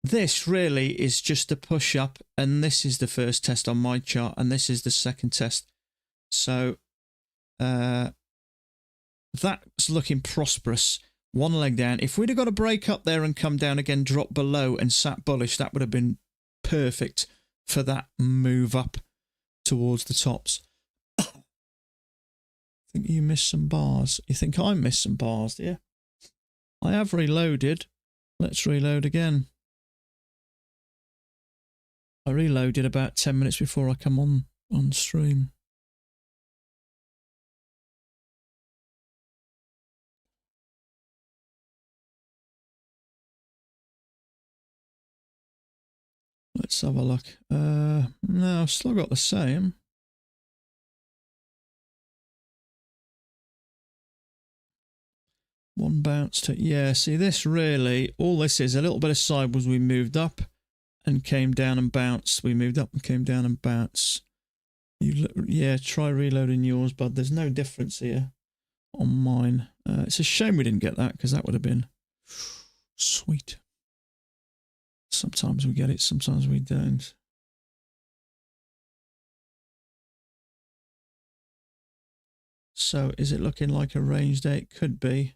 this really is just a push up, and this is the first test on my chart, and this is the second test. So that's looking prosperous. 1 leg down. If we'd have got a break up there and come down again, drop below and sat bullish, that would have been perfect for that move up towards the tops. I think you missed some bars. You think I missed some bars, do you? I have reloaded. Let's reload again. I reloaded about 10 minutes before I come on stream. Let's have a look. No, I've still got the same. One bounce to, yeah, see this really, all this is a little bit of sideways. We moved up and came down and bounced. We moved up and came down and bounced. Yeah, try reloading yours, bud. There's no difference here on mine. It's a shame we didn't get that, because that would have been sweet. Sometimes we get it, sometimes we don't. So is it looking like a range day? It could be.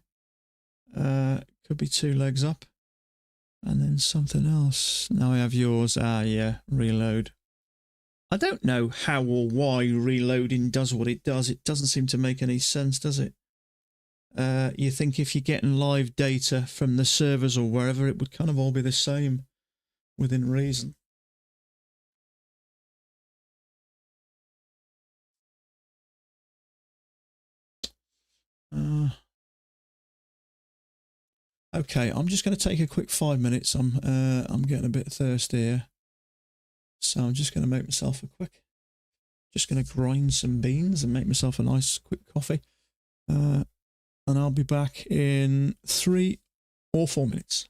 Could be 2 legs up. And then something else. Now I have yours. Ah, yeah, reload. I don't know how or why reloading does what it does. It doesn't seem to make any sense, does it? You think if you're getting live data from the servers or wherever, it would kind of all be the same within reason. Okay, I'm just going to take a quick 5 minutes. I'm getting a bit thirsty here, so I'm just going to make myself a quick. Just going to grind some beans and make myself a nice quick coffee. and I'll be back in 3 or 4 minutes.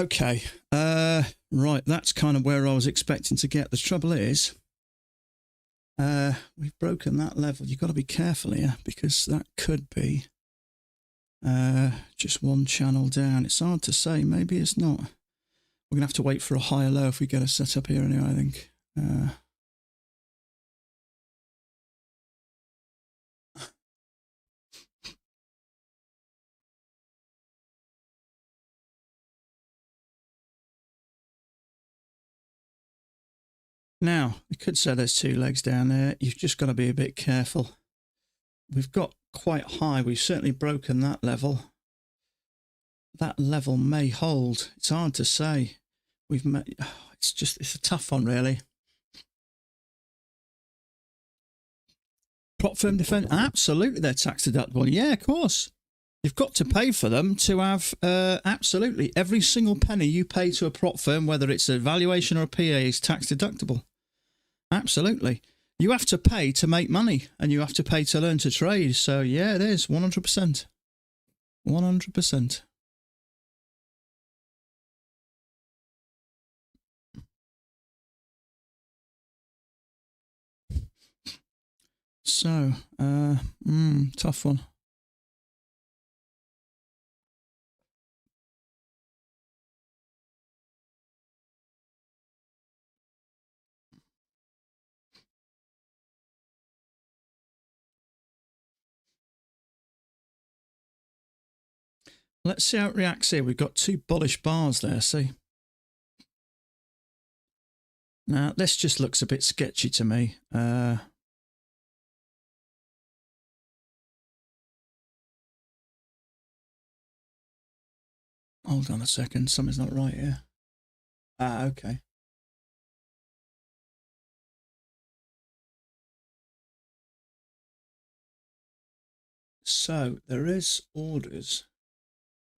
Okay, right, that's kind of where I was expecting to get. The trouble is, we've broken that level. You've got to be careful here, because that could be just one channel down. It's hard to say. Maybe it's not. We're going to have to wait for a higher low if we get a setup here anyway, I think. Now, we could say there's two legs down there. You've just got to be a bit careful. We've got quite high. We've certainly broken that level. That level may hold. It's hard to say. It's a tough one, really. Prop firm defense, absolutely, they're tax deductible. Yeah, of course. You've got to pay for them to have, absolutely, every single penny you pay to a prop firm, whether it's a valuation or a PA, is tax deductible. Absolutely. You have to pay to make money, and you have to pay to learn to trade. So, yeah, it is, 100%. 100%. So, tough one. Let's see how it reacts here. We've got two bullish bars there, see? Now, this just looks a bit sketchy to me. Hold on a second. Something's not right here. Ah, okay. So, there is orders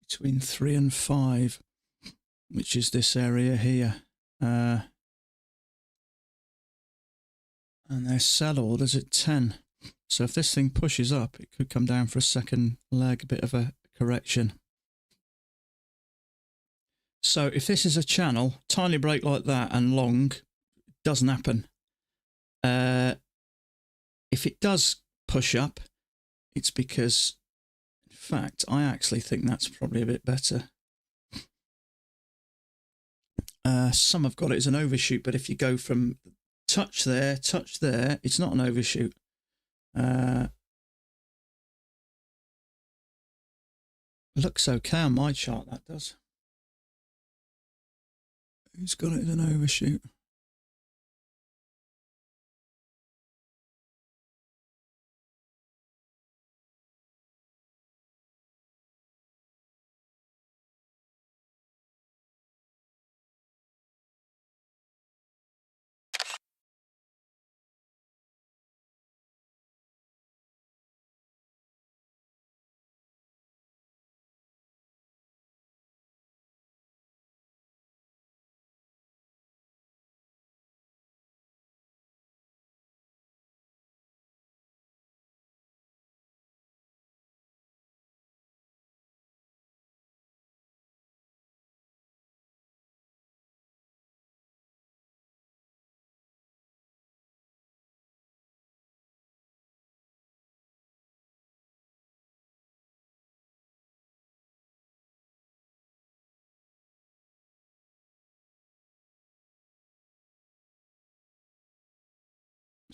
between 3 and 5, which is this area here. And there's sell orders at 10. So if this thing pushes up, it could come down for a second leg, a bit of a correction. So if this is a channel, tiny break like that and long, doesn't happen. If it does push up, it's because, in fact, I actually think that's probably a bit better. Some have got it as an overshoot, but if you go from touch there, it's not an overshoot. Looks okay on my chart, that does. Who's got it as an overshoot?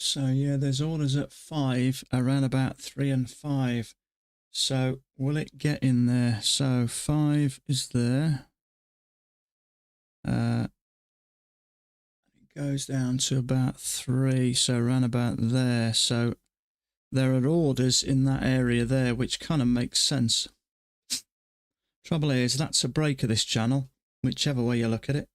So yeah, there's orders at 5, around about 3 and 5. So will it get in there? So 5 is there. It goes down to about 3, so around about there. So there are orders in that area there, which kind of makes sense. Trouble is, that's a break of this channel, whichever way you look at it.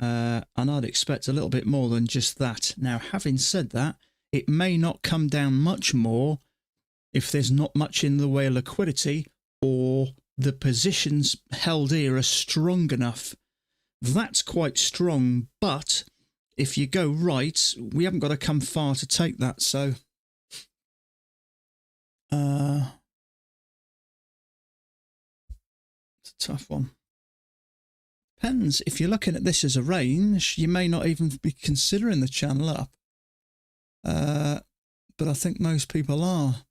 And I'd expect a little bit more than just that. Now, having said that, it may not come down much more if there's not much in the way of liquidity, or the positions held here are strong enough. That's quite strong, but if you go right, we haven't got to come far to take that. So it's a tough one. Depends. If you're looking at this as a range, you may not even be considering the channel up. But I think most people are.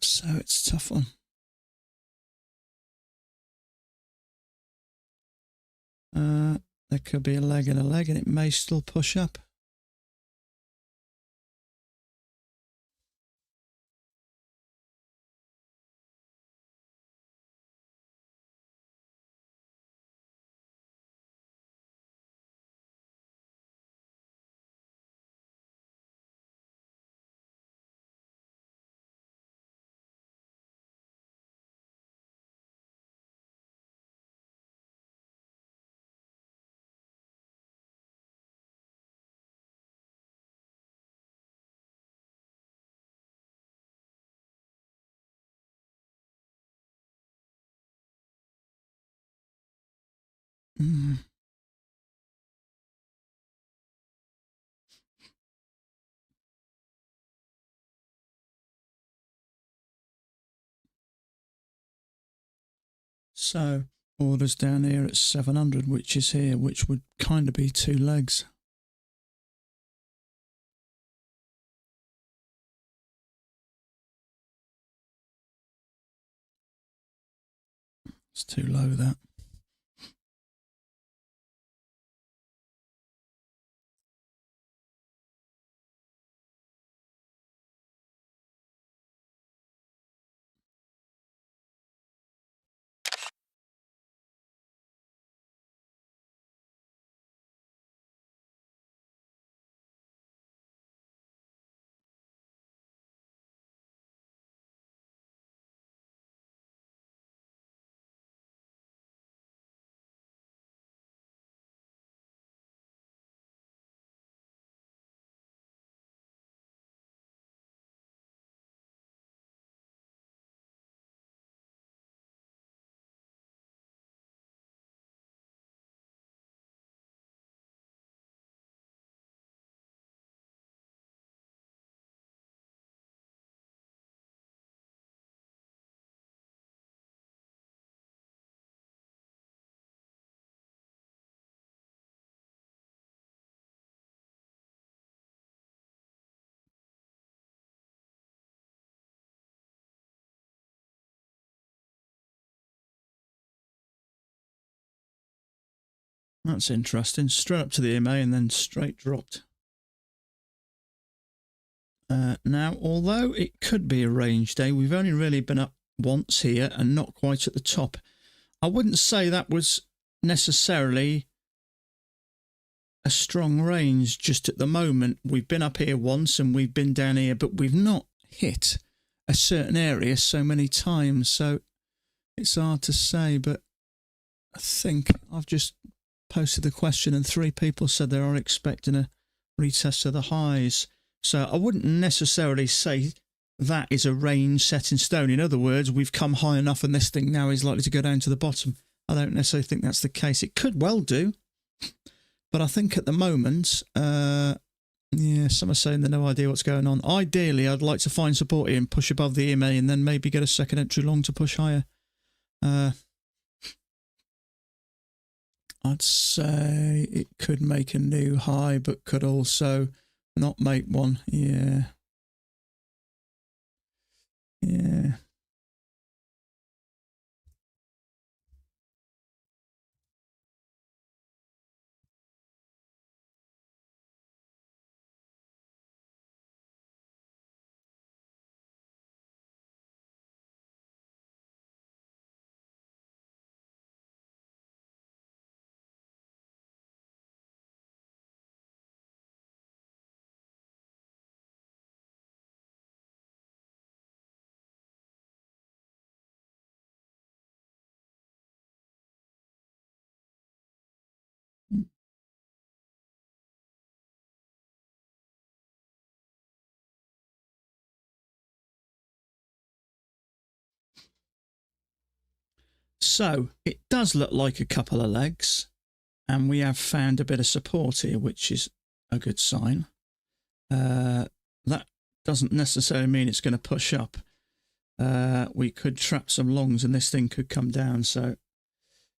So it's a tough one. There could be a leg and it may still push up. So orders down here at 700, which is here, which would kind of be 2 legs. It's too low, that. That's interesting. Straight up to the EMA and then straight dropped. Now, although it could be a range day, we've only really been up once here and not quite at the top. I wouldn't say that was necessarily a strong range just at the moment. We've been up here once and we've been down here, but we've not hit a certain area so many times. So it's hard to say, but I think I've just posted the question and 3 people said they are expecting a retest of the highs. So I wouldn't necessarily say that is a range set in stone. In other words, we've come high enough and this thing now is likely to go down to the bottom. I don't necessarily think that's the case. It could well do. But I think at the moment, yeah, some are saying they've no idea what's going on. Ideally, I'd like to find support here and push above the EMA and then maybe get a second entry long to push higher. I'd say it could make a new high, but could also not make one. Yeah. Yeah. So it does look like a couple of legs, and we have found a bit of support here, which is a good sign. That doesn't necessarily mean it's going to push up. we could trap some longs and this thing could come down. So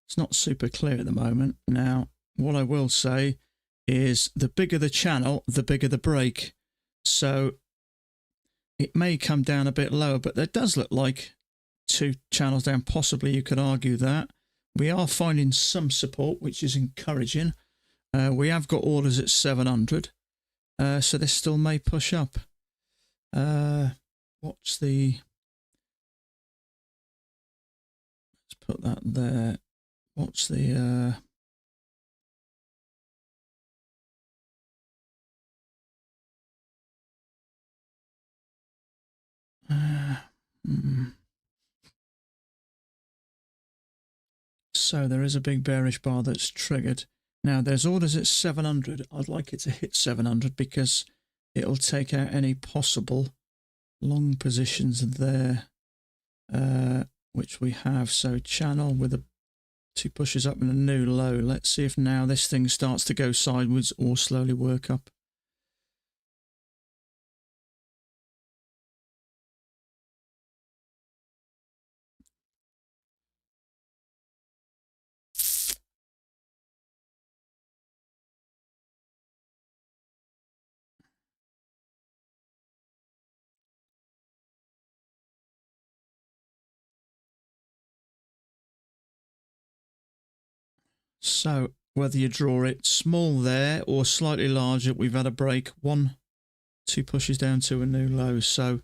it's not super clear at the moment. Now, what I will say is the bigger the channel, the bigger the break. So it may come down a bit lower, but there does look like 2 channels down. Possibly you could argue that. We are finding some support, which is encouraging. We have got orders at 700. So this still may push up. What's the... Let's put that there. What's the... So there is a big bearish bar that's triggered. Now there's orders at 700. I'd like it to hit 700 because it'll take out any possible long positions there, which we have. So channel with a 2 pushes up and a new low. Let's see if now this thing starts to go sideways or slowly work up. So whether you draw it small there or slightly larger, we've had a break. 1, 2 pushes down to a new low. So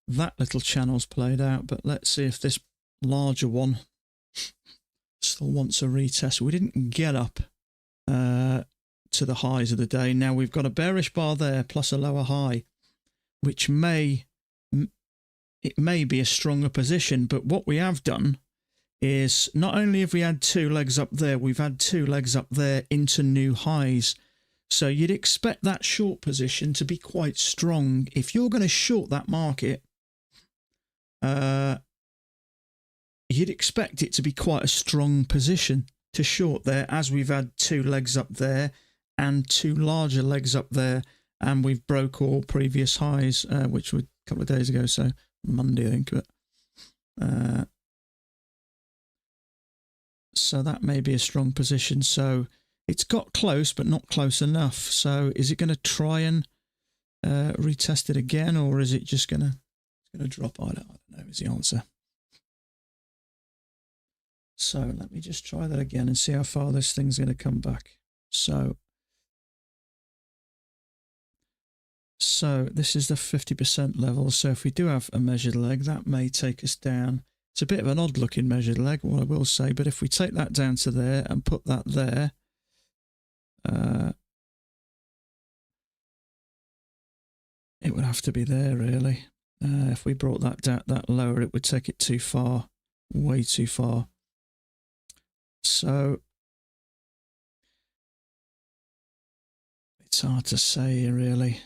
that little channel's played out, but let's see if this larger one still wants a retest. We didn't get up to the highs of the day. Now we've got a bearish bar there plus a lower high, which may be a stronger position. But what we have done is not only have we had 2 legs up there, we've had 2 legs up there into new highs. So you'd expect that short position to be quite strong. If you're going to short that market, you'd expect it to be quite a strong position to short there, as we've had 2 legs up there and 2 larger legs up there, and we've broke all previous highs, which were a couple of days ago, so Monday I think. But so that may be a strong position. So it's got close, but not close enough. So is it going to try and retest it again, or is it just going to drop? I don't know is the answer. So let me just try that again and see how far this thing's going to come back. So this is the 50% level. So if we do have a measured leg, that may take us down. It's a bit of an odd looking measured leg, what I will say, but if we take that down to there and put that there, it would have to be there really. If we brought that down, that lower, it would take it too far, way too far. So it's hard to say really.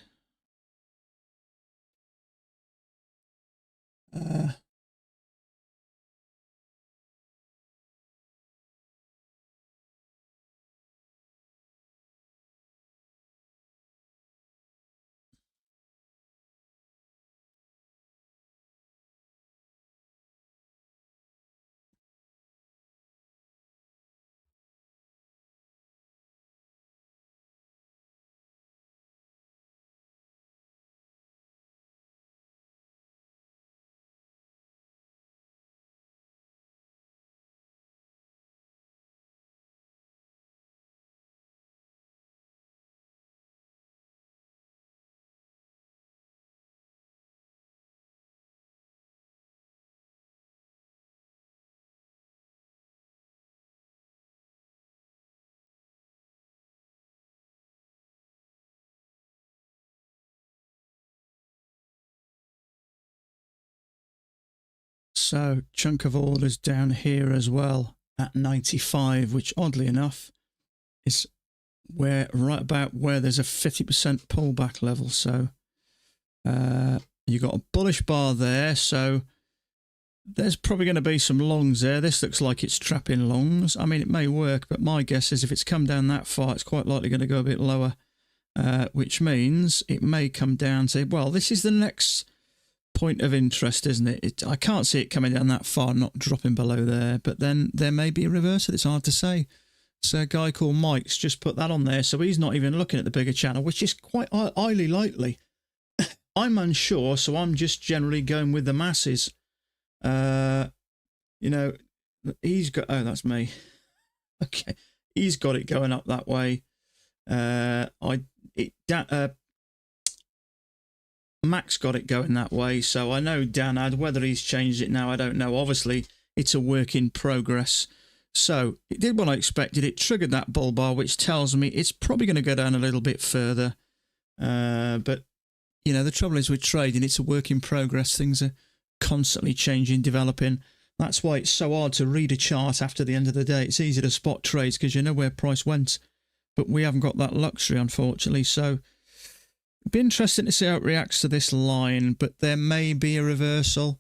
So chunk of orders down here as well at 95, which oddly enough is where right about where there's a 50% pullback level. So you got a bullish bar there. So there's probably going to be some longs there. This looks like it's trapping longs. I mean, it may work, but my guess is if it's come down that far, it's quite likely going to go a bit lower, which means it may come down to, well, this is the next point of interest, isn't it? I can't see it coming down that far, not dropping below there. But then there may be a reversal. It's hard to say. So a guy called Mike's just put that on there. So he's not even looking at the bigger channel, which is quite highly likely. I'm unsure, so I'm just generally going with the masses. You know, he's got... Oh, that's me. Okay. He's got it going up that way. Max got it going that way, so I know Dan had. Whether he's changed it now, I don't know. Obviously, it's a work in progress. So it did what I expected. It triggered that bull bar, which tells me it's probably going to go down a little bit further. But, you know, the trouble is with trading, it's a work in progress. Things are constantly changing, developing. That's why it's so hard to read a chart after the end of the day. It's easy to spot trades because you know where price went. But we haven't got that luxury, unfortunately. So it'd be interesting to see how it reacts to this line. But there may be a reversal.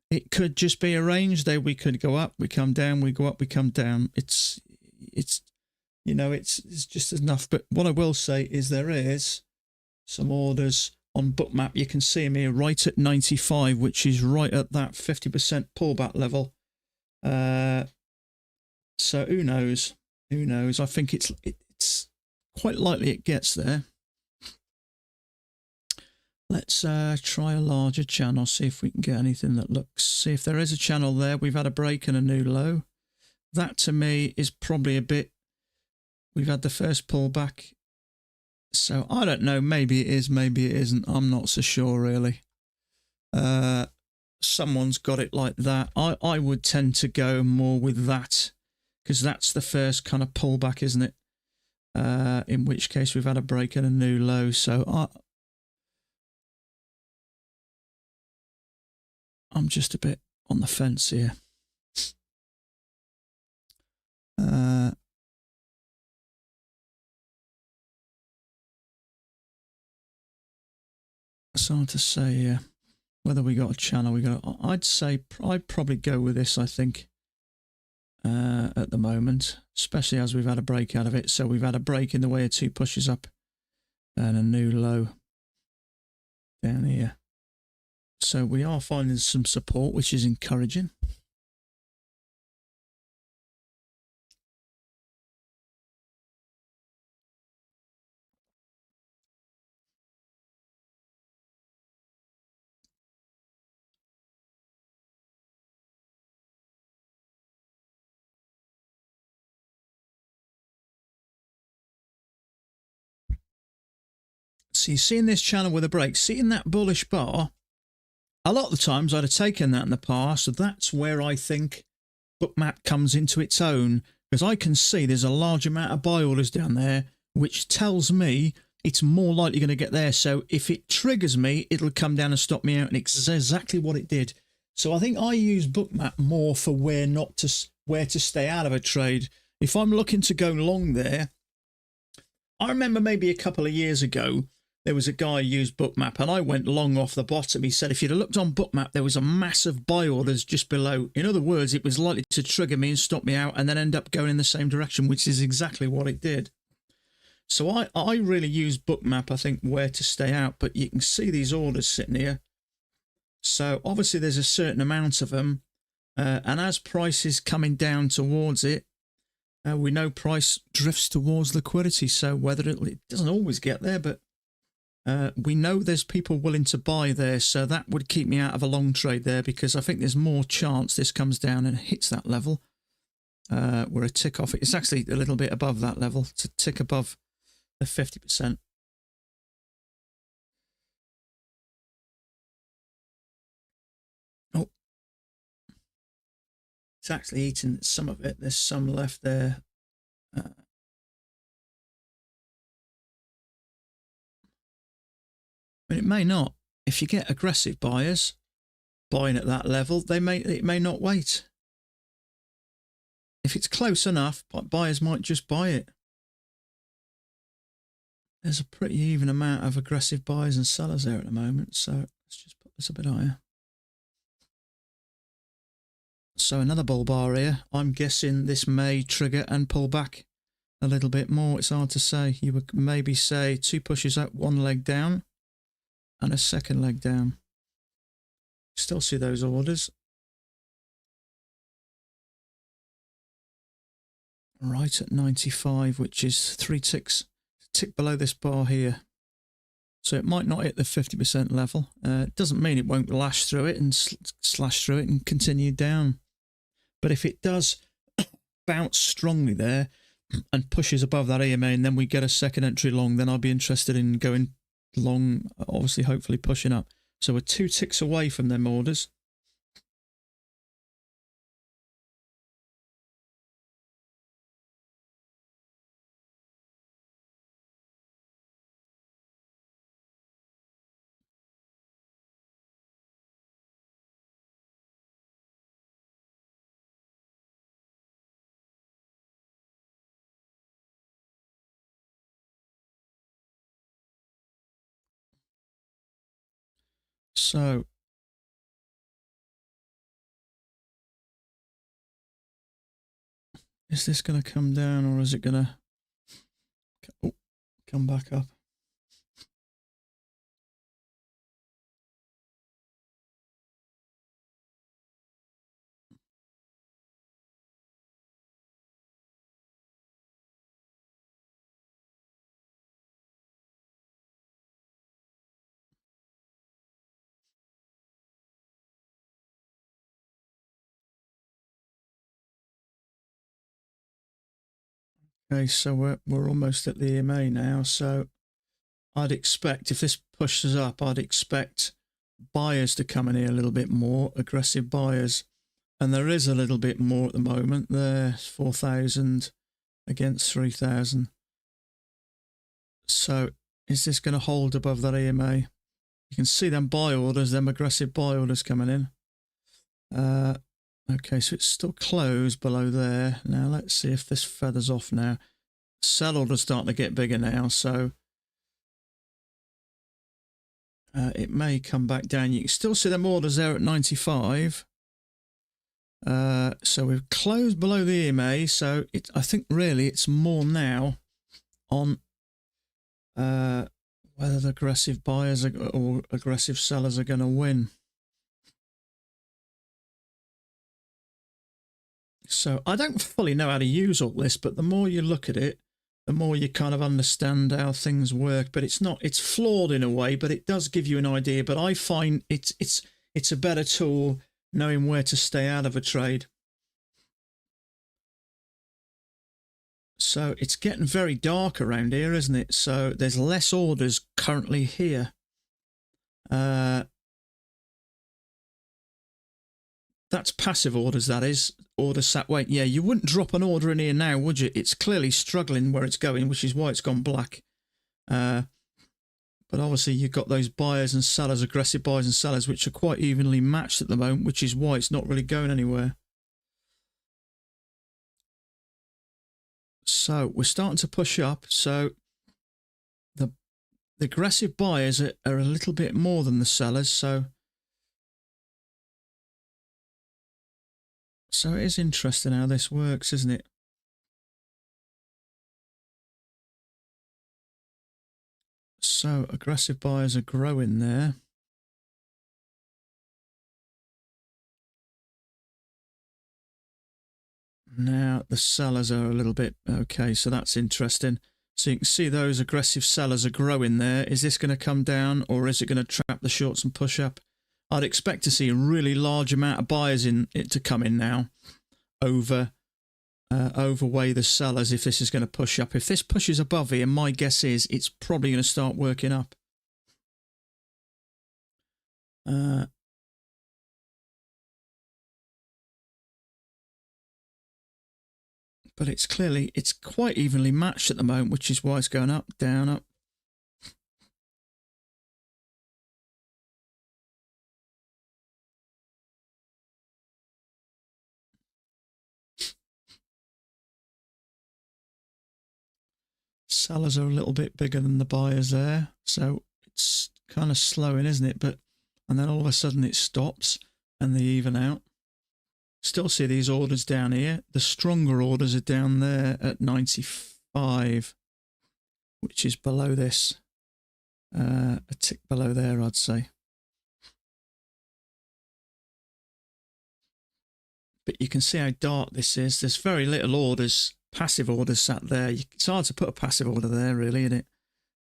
It could just be a range there. We could go up, we come down, we go up, we come down. It's you know, it's just enough. But what I will say is there is some orders on Bookmap. You can see them here right at 95, which is right at that 50% pullback level. So who knows? Who knows? I think it's quite likely it gets there. Let's try a larger channel, see if we can get anything that looks... See if there is a channel there. We've had a break and a new low. That, to me, is probably a bit... We've had the first pullback. So, I don't know. Maybe it is, maybe it isn't. I'm not so sure, really. Someone's got it like that. I would tend to go more with that, because that's the first kind of pullback, isn't it? In which case, we've had a break and a new low. So, I'm just a bit on the fence here. It's hard to say whether we got a channel. I'd say I'd probably go with this, I think, at the moment, especially as we've had a break out of it. So we've had a break in the way of two pushes up and a new low down here. So we are finding some support, which is encouraging. So you're seeing this channel with a break, seeing that bullish bar. A lot of the times I'd have taken that in the past. So that's where I think Bookmap comes into its own, because I can see there's a large amount of buy orders down there, which tells me it's more likely going to get there. So if it triggers me, it'll come down and stop me out, and it's exactly what it did. So I think I use Bookmap more for where to stay out of a trade. If I'm looking to go long there, I remember maybe a couple of years ago, there was a guy who used Bookmap and I went long off the bottom. He said, if you'd have looked on Bookmap, there was a massive buy orders just below. In other words, it was likely to trigger me and stop me out and then end up going in the same direction, which is exactly what it did. So I really use Bookmap, I think, where to stay out. But you can see these orders sitting here. So obviously there's a certain amount of them. And as price is coming down towards it, we know price drifts towards liquidity. So whether it doesn't always get there, but we know there's people willing to buy there, so that would keep me out of a long trade there, because I think there's more chance this comes down and hits that level. We're a tick off. It's actually a little bit above that level. It's a tick above the 50%. Oh, it's actually eating some of it. There's some left there. But it may not. If you get aggressive buyers buying at that level, it may not wait. If it's close enough, buyers might just buy it. There's a pretty even amount of aggressive buyers and sellers there at the moment, so let's just put this a bit higher. So another bull bar here. I'm guessing this may trigger and pull back a little bit more. It's hard to say. You would maybe say two pushes up, one leg down, and a second leg down. Still see those orders. Right at 95, which is 3 ticks, tick below this bar here. So it might not hit the 50% level. It doesn't mean it won't lash through it and slash through it and continue down. But if it does bounce strongly there and pushes above that EMA and then we get a second entry long, then I'll be interested in going long, obviously, hopefully pushing up. So we're 2 ticks away from them orders. So is this going to come down or is it going to come back up? Okay, so we're almost at the EMA now. So I'd expect if this pushes up, I'd expect buyers to come in here a little bit more, aggressive buyers. And there is a little bit more at the moment. There's 4,000 against 3,000. So is this going to hold above that EMA? You can see them buy orders, them aggressive buy orders coming in. Okay, so it's still closed below there. Now let's see if this feathers off now. Sell orders starting to get bigger now, so it may come back down. You can still see them orders there at 95. So we've closed below the EMA, so I think really it's more now on whether the aggressive buyers or aggressive sellers are going to win. So I don't fully know how to use all this, but the more you look at it, the more you kind of understand how things work. But it's flawed in a way, but it does give you an idea. But I find it's a better tool knowing where to stay out of a trade. So it's getting very dark around here, isn't it? So there's less orders currently here. That's passive orders, that is. Orders sat wait. Yeah, you wouldn't drop an order in here now, would you? It's clearly struggling where it's going, which is why it's gone black. But obviously you've got those buyers and sellers, aggressive buyers and sellers, which are quite evenly matched at the moment, which is why it's not really going anywhere. So we're starting to push up. So the aggressive buyers are a little bit more than the sellers. So it is interesting how this works, isn't it? So aggressive buyers are growing there. Now the sellers are a little bit okay, so that's interesting. So you can see those aggressive sellers are growing there. Is this going to come down or is it going to trap the shorts and push up? I'd expect to see a really large amount of buyers in it to come in now, overweigh the sellers if this is going to push up. If this pushes above here, my guess is it's probably going to start working up. But it's quite evenly matched at the moment, which is why it's going up, down, up. Sellers are a little bit bigger than the buyers there, so it's kind of slowing, isn't it? And then all of a sudden it stops and they even out. Still see these orders down here. The stronger orders are down there at 95, which is below this. A tick below there, I'd say. But you can see how dark this is. There's very little orders, passive orders sat there. It's hard to put a passive order there, really, isn't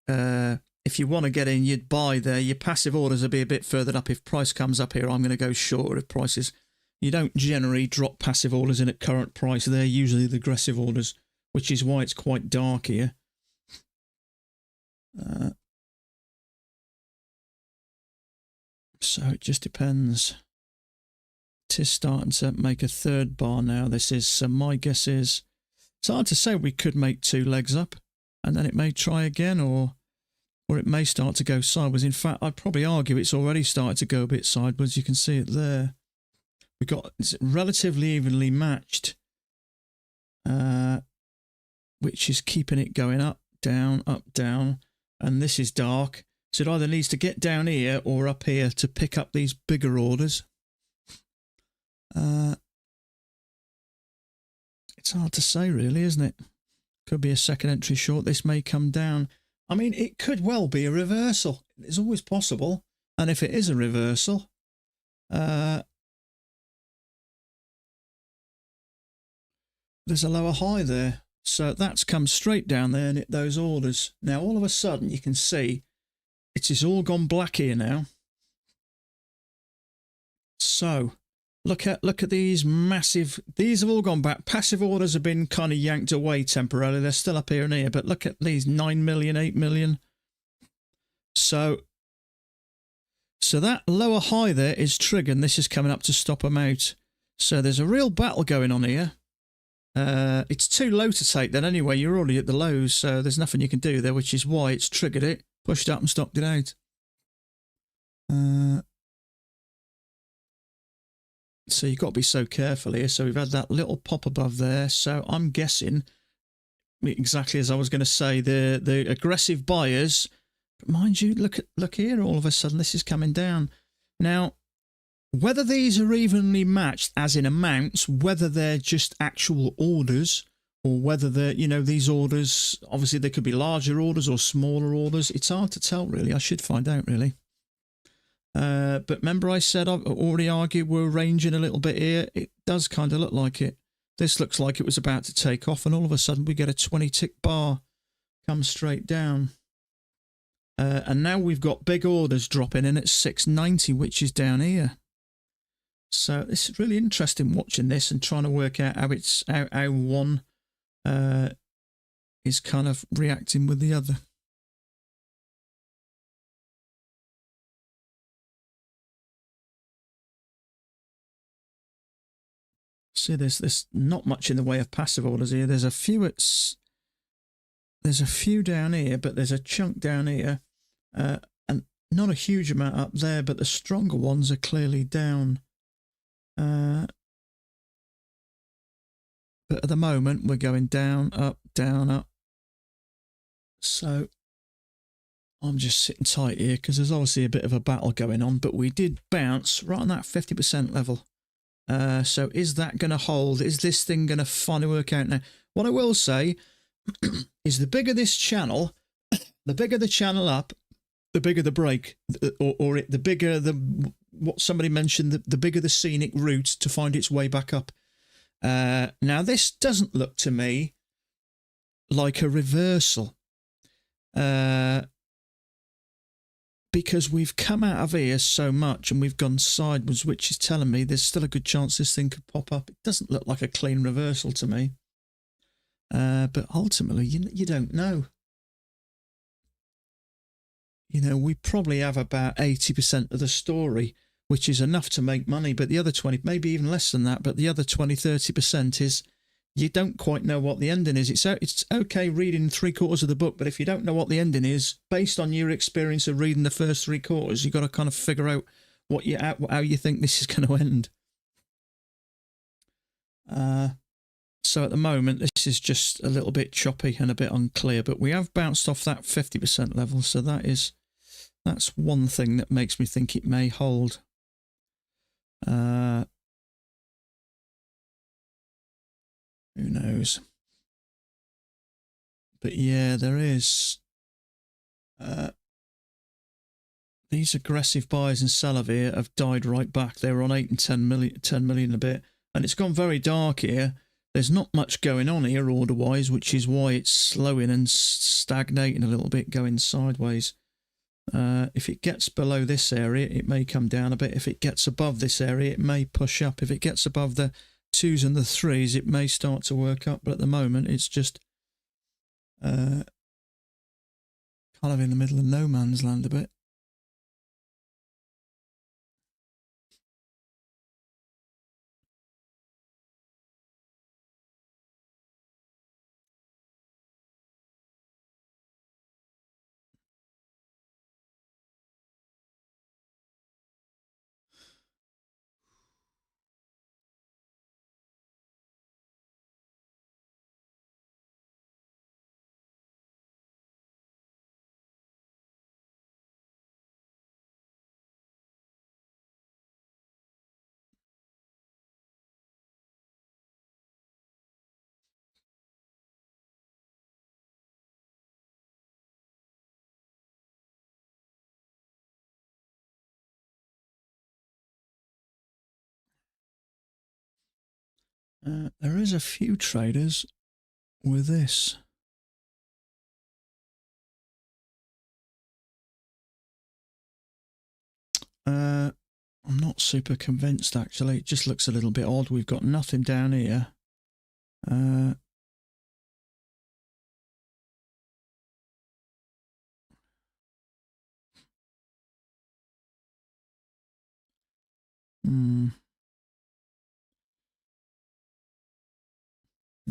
it? If you want to get in, you'd buy there. Your passive orders will be a bit further up. If price comes up here, I'm going to go short. If prices, you don't generally drop passive orders in at current price. They're usually the aggressive orders, which is why it's quite dark here. So it just depends. It is starting to make a third bar now. This is, so my guess is, it's hard to say. We could make 2 legs up and then it may try again, or it may start to go sideways. In fact, I'd probably argue it's already started to go a bit sideways. You can see it there. We've got, it's relatively evenly matched, which is keeping it going up, down, and this is dark. So it either needs to get down here or up here to pick up these bigger orders. It's hard to say, really, isn't it? Could be a second entry short. This may come down. I mean, it could well be a reversal. It's always possible. And if it is a reversal, there's a lower high there. So that's come straight down there and hit those orders. Now, all of a sudden, you can see it is all gone black here now. So look at these massive, these have all gone back. Passive orders have been kind of yanked away temporarily. They're still up here and here, but look at these 9 million, 8 million. So that lower high there is triggered, and this is coming up to stop them out. So there's a real battle going on here. It's too low to take then anyway. You're already at the lows, so there's nothing you can do there, which is why it's triggered it, pushed up and stopped it out. So you've got to be so careful here. So we've had that little pop above there. So I'm guessing, exactly as I was going to say, the aggressive buyers, but mind you, look here, all of a sudden this is coming down. Now, whether these are evenly matched as in amounts, whether they're just actual orders, or whether they're, you know, these orders, obviously they could be larger orders or smaller orders. It's hard to tell, really. I should find out, really. But remember I said I've already argued we're ranging a little bit here. It does kind of look like it. This looks like it was about to take off, and all of a sudden we get a 20-tick bar come straight down. And now we've got big orders dropping in at 690, which is down here. So it's really interesting watching this and trying to work out how it's how one is kind of reacting with the other. See, there's not much in the way of passive orders here. There's a few down here, but there's a chunk down here, and not a huge amount up there. But the stronger ones are clearly down. But at the moment we're going down, up, down, up. So I'm just sitting tight here because there's obviously a bit of a battle going on. But we did bounce right on that 50% level. So is that going to hold? Is this thing going to finally work out now? What I will say is the bigger this channel, the bigger the channel up, the bigger the break, the bigger what somebody mentioned, the bigger the scenic route to find its way back up. Now this doesn't look to me like a reversal. Because we've come out of here so much and we've gone sideways, which is telling me there's still a good chance this thing could pop up. It doesn't look like a clean reversal to me. But ultimately, you don't know. You know, we probably have about 80% of the story, which is enough to make money. But the other 20, maybe even less than that, but the other 20, 30% is you don't quite know what the ending is. It's okay reading 3/4 of the book, but if you don't know what the ending is, based on your experience of reading the first 3/4, you've got to kind of figure out how you think this is going to end. So at the moment, this is just a little bit choppy and a bit unclear, but we have bounced off that 50% level, so that's one thing that makes me think it may hold. Who knows? But yeah, there is. These aggressive buyers and sellers here have died right back. They were on 8 and 10 million a bit. and it's gone very dark here. There's not much going on here order-wise, which is why it's slowing and stagnating a little bit, going sideways. If it gets below this area, it may come down a bit. If it gets above this area, it may push up. If it gets above the 2s and the 3s, it may start to work up. But at the moment, it's just kind of in the middle of no man's land a bit. There is a few traders with this. I'm not super convinced, actually. It just looks a little bit odd. We've got nothing down here.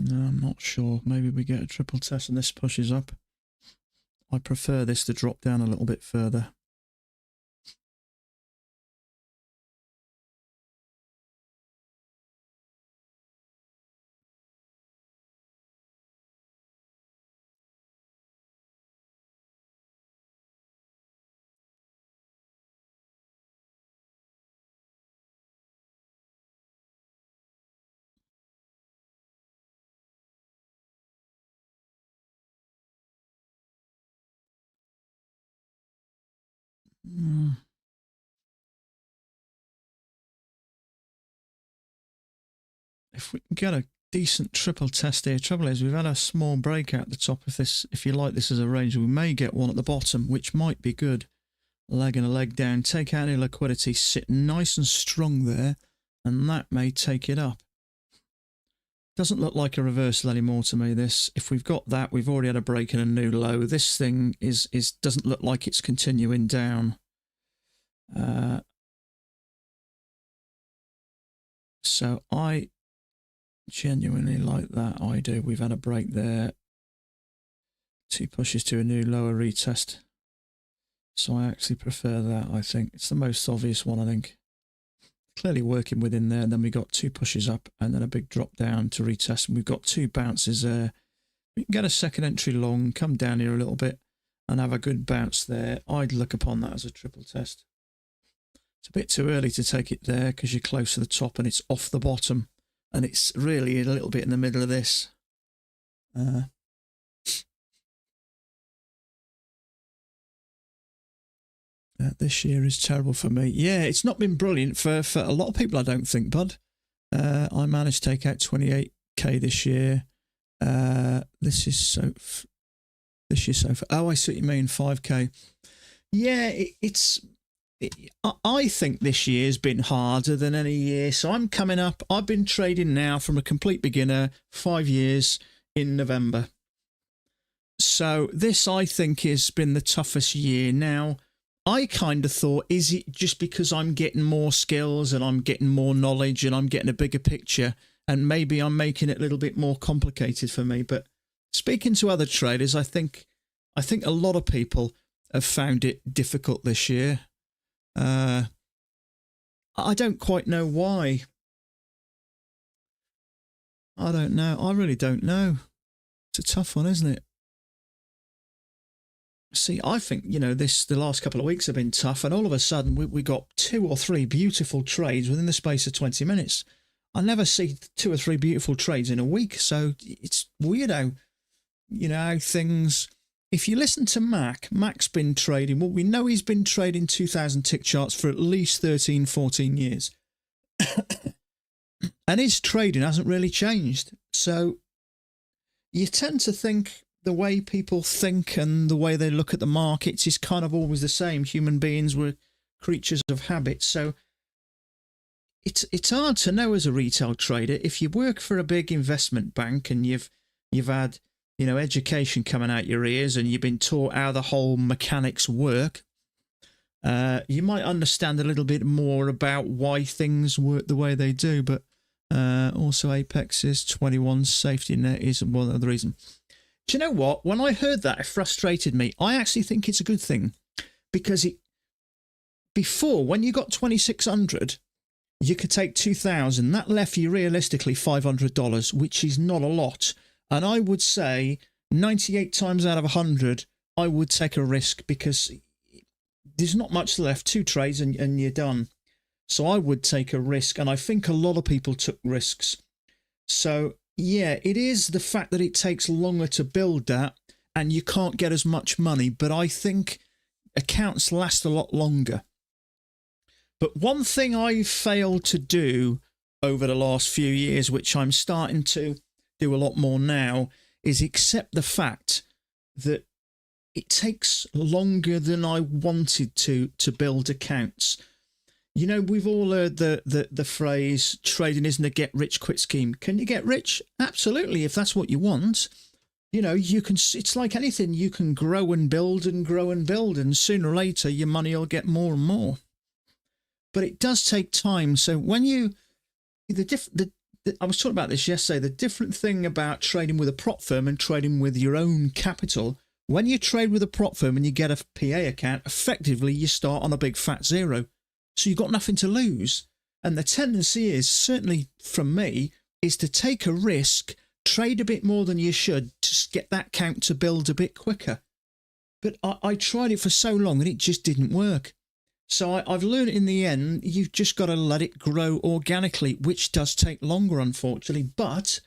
No, I'm not sure. Maybe we get a triple test and this pushes up. I prefer this to drop down a little bit further. If we can get a decent triple test here, trouble is we've had a small break out the top. If you like this as a range, we may get one at the bottom, which might be good. A leg and a leg down, take out any liquidity, sit nice and strong there, and that may take it up. Doesn't look like a reversal anymore to me, this. If we've got that, we've already had a break and a new low. This thing doesn't look like it's continuing down. So I genuinely like that. I do. We've had a break there. 2 pushes to a new lower retest. So I actually prefer that, I think. It's the most obvious one, I think. Clearly working within there. And then we got 2 pushes up and then a big drop down to retest. And we've got 2 bounces there. We can get a second entry long, come down here a little bit and have a good bounce there. I'd look upon that as a triple test. It's a bit too early to take it there because you're close to the top and it's off the bottom. And it's really a little bit in the middle of this. This year is terrible for me. Yeah, it's not been brilliant for a lot of people, I don't think, bud. I managed to take out 28k this year. This is so... Oh, I see what you mean, 5k. Yeah, I think this year's been harder than any year. So I'm coming up. I've been trading now from a complete beginner, 5 years in November. So this, I think, has been the toughest year. Now, I kind of thought, is it just because I'm getting more skills and I'm getting more knowledge and I'm getting a bigger picture and maybe I'm making it a little bit more complicated for me? But speaking to other traders, I think a lot of people have found it difficult this year. I don't quite know why. I don't know. I really don't know. It's a tough one, isn't it? See, I think, you know, the last couple of weeks have been tough, and all of a sudden we got 2 or 3 beautiful trades within the space of 20 minutes. I never see 2 or 3 beautiful trades in a week, so it's weird how, you know, how things... If you listen to Mac's been trading, well, we know he's been trading 2,000 tick charts for at least 13, 14 years. and his trading hasn't really changed. So you tend to think the way people think and the way they look at the markets is kind of always the same. Human beings were creatures of habit. So it's hard to know as a retail trader. If you work for a big investment bank and you've had, you know, education coming out your ears and you've been taught how the whole mechanics work, you might understand a little bit more about why things work the way they do. But also Apex's 21 safety net is one of the reasons. Do you know what? When I heard that, it frustrated me. I actually think it's a good thing, because before, when you got 2,600, you could take 2,000. That left you realistically $500, which is not a lot. And I would say 98 times out of 100, I would take a risk, because there's not much left. 2 trades and you're done. So I would take a risk, and I think a lot of people took risks. So yeah, it is the fact that it takes longer to build that and you can't get as much money, but I think accounts last a lot longer. But one thing I've failed to do over the last few years, which I'm starting to do a lot more now, is accept the fact that it takes longer than I wanted to build accounts. You know, we've all heard the phrase, trading isn't a get-rich-quick scheme. Can you get rich? Absolutely, if that's what you want. You know, you can. It's like anything. You can grow and build and grow and build, and sooner or later your money will get more and more. But it does take time. So when you... I was talking about this yesterday. The different thing about trading with a prop firm and trading with your own capital, when you trade with a prop firm and you get a PA account, effectively you start on a big fat zero. So you've got nothing to lose. And the tendency is, certainly from me, is to take a risk, trade a bit more than you should to get that account to build a bit quicker. But I tried it for so long and it just didn't work. So I've learned in the end, you've just got to let it grow organically, which does take longer, unfortunately. But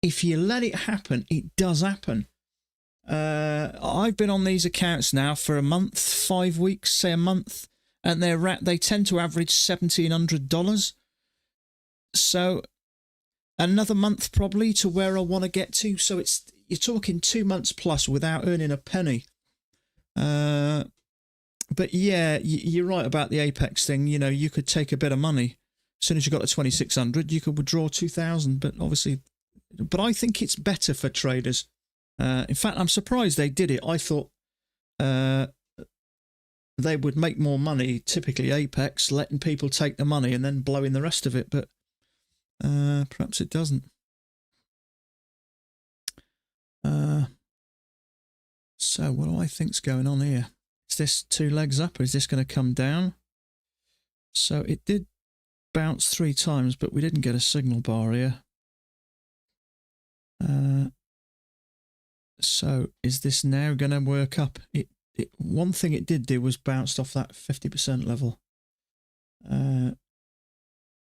if you let it happen, it does happen. I've been on these accounts now for a month, 5 weeks, say a month. And they tend to average $1,700. So another month probably to where I want to get to. So you're talking 2 months plus without earning a penny. But yeah, you're right about the Apex thing. You know, you could take a bit of money. As soon as you got to 2,600, you could withdraw 2,000. But obviously, I think it's better for traders. In fact, I'm surprised they did it. I thought they would make more money, typically Apex, letting people take the money and then blowing the rest of it, but perhaps it doesn't. So what do I think's going on here? Is this 2 legs up, or is this going to come down? So it did bounce 3 times, but we didn't get a signal bar here. So is this now going to work up? One thing it did do was bounced off that 50% level.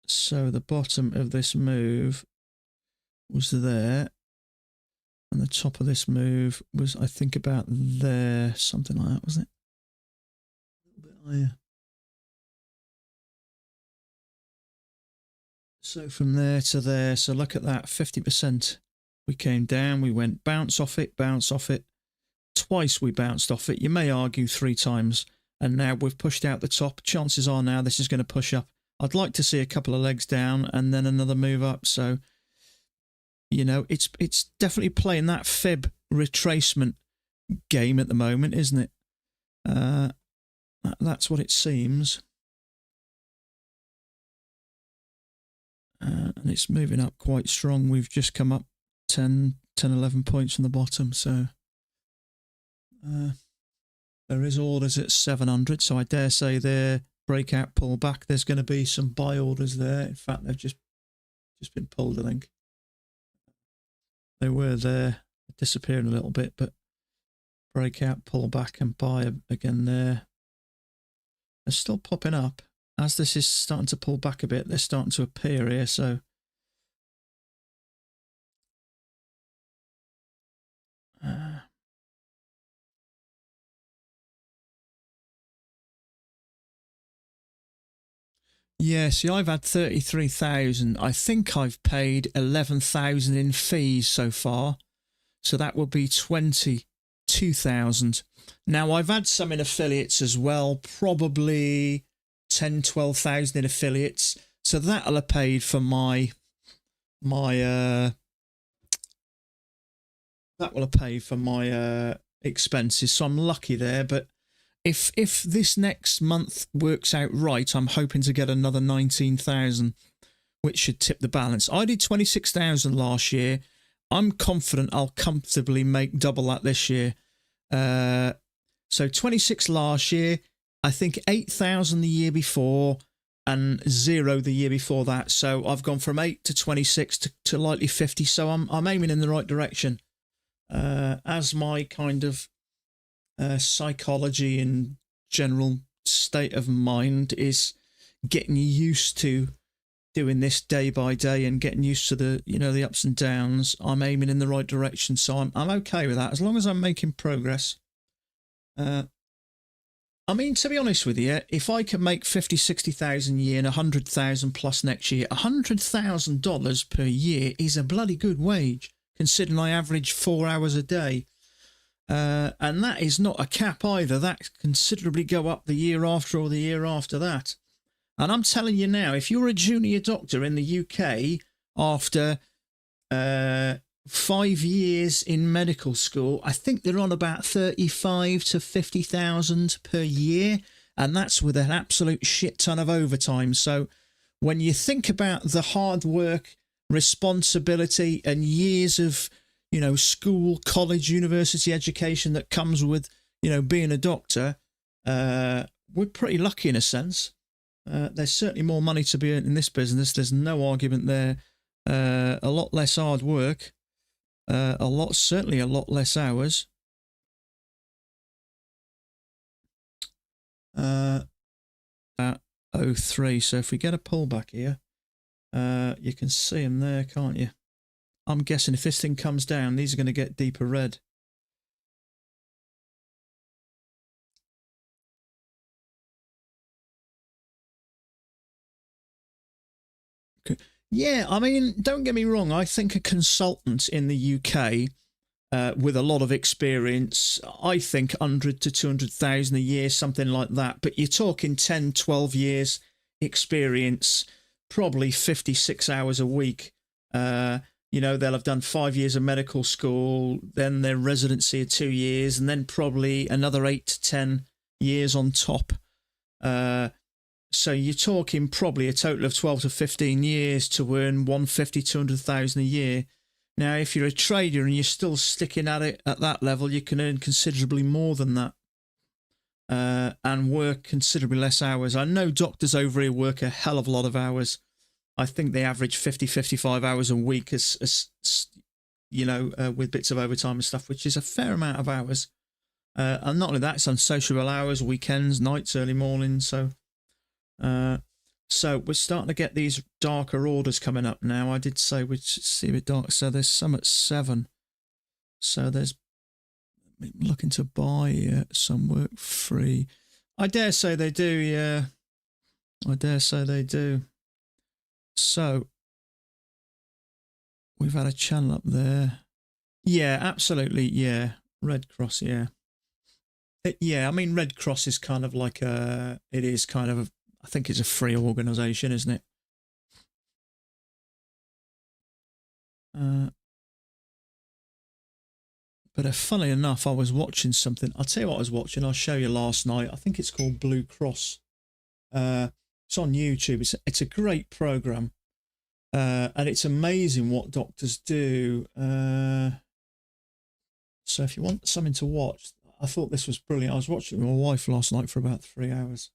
So the bottom of this move was there, and the top of this move was, I think, about there, something like that, wasn't it? A little bit higher. So from there to there, so look at that, 50%. We came down, we went bounce off it, bounce off it. Twice we bounced off it. You may argue 3 times. And now we've pushed out the top. Chances are now this is going to push up. I'd like to see a couple of legs down and then another move up. So, you know, it's definitely playing that fib retracement game at the moment, isn't it? That's what it seems. And it's moving up quite strong. We've just come up 10, 11 points from the bottom. So there is orders at 700. So I dare say there, breakout pullback. There's going to be some buy orders there. In fact, they've just been pulled, I think. They were there, disappearing a little bit, but breakout, pullback, and buy again there. They're still popping up. As this is starting to pull back a bit, they're starting to appear here, so Yeah, see, I've had 33,000. I think I've paid 11,000 in fees so far. So that would be 22,000. Now, I've had some in affiliates as well, probably 10, 12,000 in affiliates. So that'll have paid for that will have paid for my expenses. So I'm lucky there. But if this next month works out right, I'm hoping to get another 19,000, which should tip the balance. I did 26,000 last year. I'm confident I'll comfortably make double that this year. So 26 last year, I think 8,000 the year before, and 0 the year before that. So I've gone from 8 to 26 to lightly 50. So I'm aiming in the right direction. As my kind of psychology and general state of mind is getting used to doing this day by day and getting used to the ups and downs, I'm aiming in the right direction. So I'm okay with that as long as I'm making progress. I mean, to be honest with you, if I can make 50, 60,000 a year and 100,000 plus next year, $100,000 per year is a bloody good wage, considering I average 4 hours a day. And that is not a cap either. That considerably go up the year after or the year after that. And I'm telling you now, if you're a junior doctor in the UK after 5 years in medical school, I think they're on about 35 to 50,000 per year, and that's with an absolute shit ton of overtime. So when you think about the hard work, responsibility, and years of school, college, university education that comes with being a doctor, we're pretty lucky in a sense. There's certainly more money to be earned in this business. There's no argument there. A lot less hard work. Certainly a lot less hours. At 03. So if we get a pullback here, you can see them there, can't you? I'm guessing if this thing comes down, these are going to get deeper red. Yeah, I mean, don't get me wrong. I think a consultant in the UK with a lot of experience, I think 100 to 200,000 a year, something like that. But you're talking 10, 12 years experience, probably 56 hours a week. They'll have done 5 years of medical school, then their residency of 2 years, and then probably another 8 to 10 years on top. So you're talking probably a total of 12 to 15 years to earn 150, 200,000 a year. Now, if you're a trader and you're still sticking at it at that level, you can earn considerably more than that and work considerably less hours. I know doctors over here work a hell of a lot of hours. I think they average 50, 55 hours a week with bits of overtime and stuff, which is a fair amount of hours. And not only that, it's unsociable hours, weekends, nights, early mornings. So we're starting to get these darker orders coming up now. I did say we'd see a bit dark. So there's some at 7. So there's looking to buy some work free. I dare say they do, yeah. I dare say they do. So we've had a channel up there. Yeah, absolutely. Yeah. Red Cross. Yeah. I mean, Red Cross is kind of like I think it's a free organisation, isn't it? But funnily enough, I was watching something. I'll tell you what I was watching. I'll show you last night. I think it's called Blue Cross. It's on YouTube. It's a great program, and it's amazing what doctors do. So if you want something to watch, I thought this was brilliant. I was watching it with my wife last night for about 3 hours.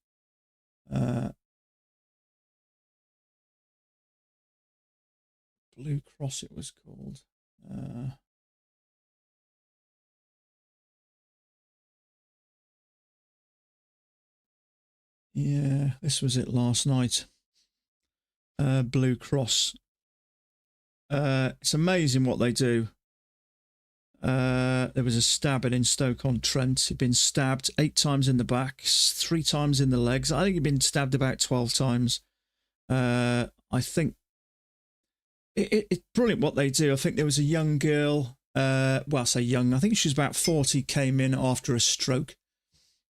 Blue Cross it was called. Yeah, this was it last night. Blue Cross. It's amazing what they do. There was a stabbing in Stoke-on-Trent. He'd been stabbed 8 times in the back, 3 times in the legs. I think he'd been stabbed about 12 times. I think it's brilliant what they do. I think there was a young girl, well, I say young, I think she was about 40, came in after a stroke.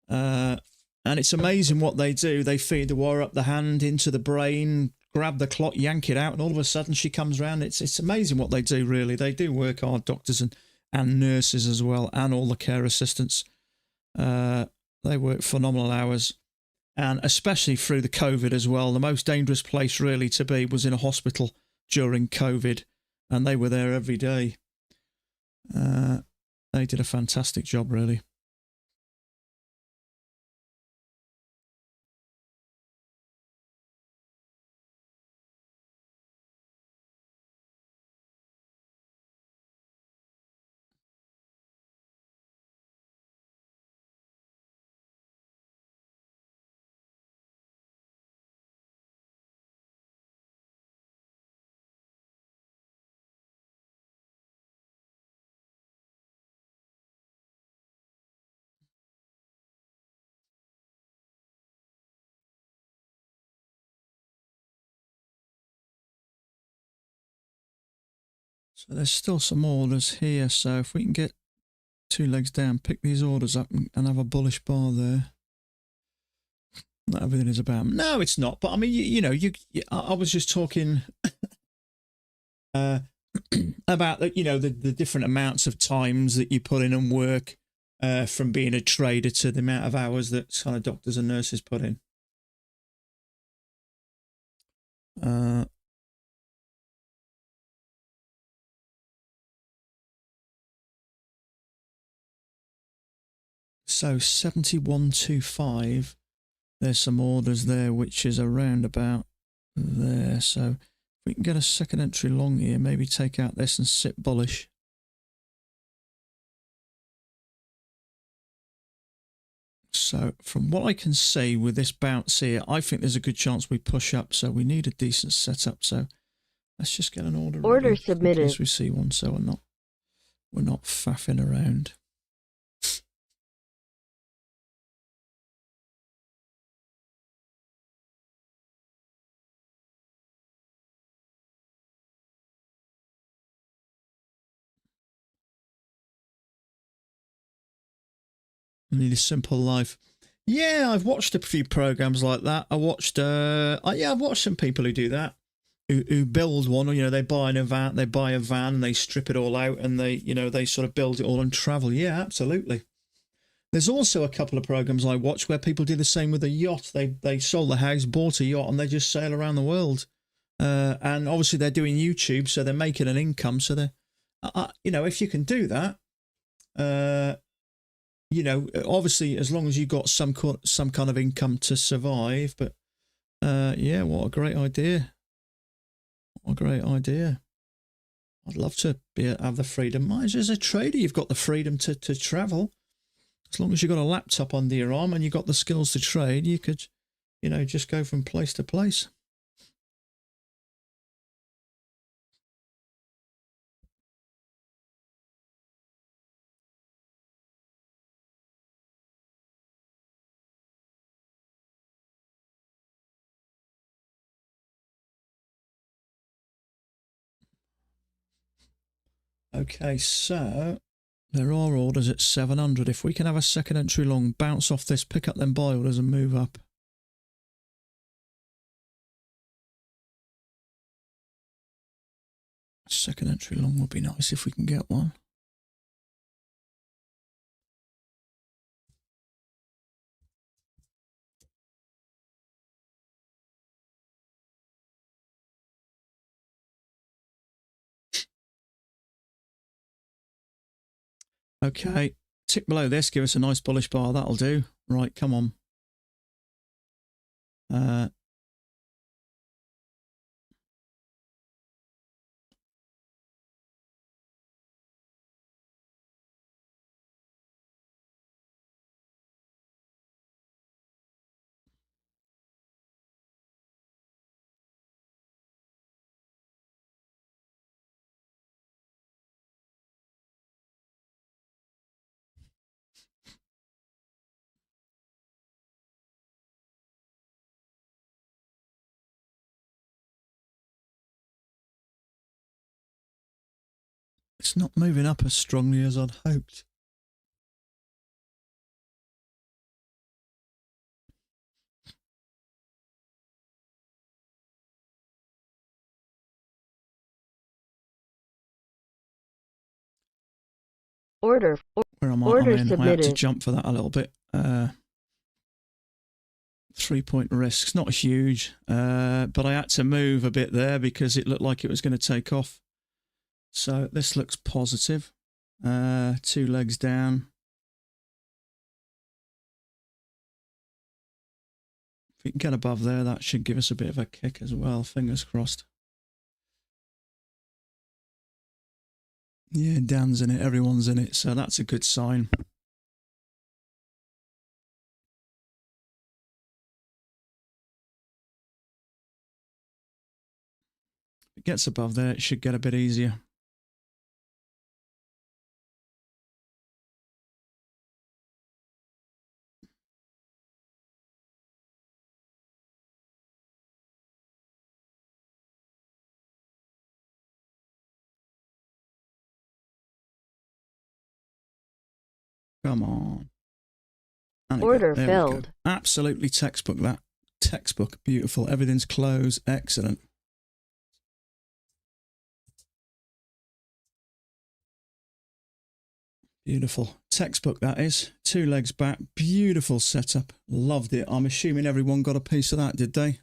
And it's amazing what they do. They feed the wire up the hand into the brain, grab the clot, yank it out, and all of a sudden she comes around. It's amazing what they do, really. They do work hard, doctors and nurses as well, and all the care assistants. They work phenomenal hours. And especially through the COVID as well. The most dangerous place really to be was in a hospital during COVID, and they were there every day. They did a fantastic job, really. So there's still some orders here. So if we can get 2 legs down, pick these orders up and have a bullish bar there. Not everything is about. No, it's not. But I mean, I was just talking about the different amounts of times that you put in and work from being a trader to the amount of hours that kind of doctors and nurses put in. So 7125, there's some orders there, which is around about there. So if we can get a second entry long here, maybe take out this and sit bullish. So from what I can see with this bounce here, I think there's a good chance we push up. So we need a decent setup. So let's just get an order. Order submitted. In case we see one, so we're not faffing around. I need a simple life. Yeah, I've watched a few programs like that. I've watched some people who do that, who build one. Or, they buy a van, and they strip it all out, and they sort of build it all and travel. Yeah, absolutely. There's also a couple of programs I watch where people do the same with a yacht. They sold the house, bought a yacht, and they just sail around the world. And obviously they're doing YouTube, so they're making an income. So they're, if you can do that, obviously as long as you've got some kind of income to survive. But yeah, what a great idea! What a great idea! I'd love to have the freedom. As a trader, you've got the freedom to travel. As long as you've got a laptop under your arm and you've got the skills to trade, you could, just go from place to place. Okay, so there are orders at 700. If we can have a second entry long, bounce off this, pick up them buy orders and move up. Second entry long would be nice if we can get one. Okay, tick below this, give us a nice bullish bar. That'll do. Right, come on. It's not moving up as strongly as I'd hoped. Where I might have to jump for that a little bit. 3-point risks, not huge, but I had to move a bit there because it looked like it was going to take off. So this looks positive. 2 legs down. If we can get above there, that should give us a bit of a kick as well. Fingers crossed. Yeah, Dan's in it. Everyone's in it. So that's a good sign. If it gets above there, it should get a bit easier. Come on. Order filled. Absolutely textbook that. Textbook. Beautiful. Everything's closed. Excellent. Beautiful. Textbook that is. 2 legs back. Beautiful setup. Loved it. I'm assuming everyone got a piece of that, did they?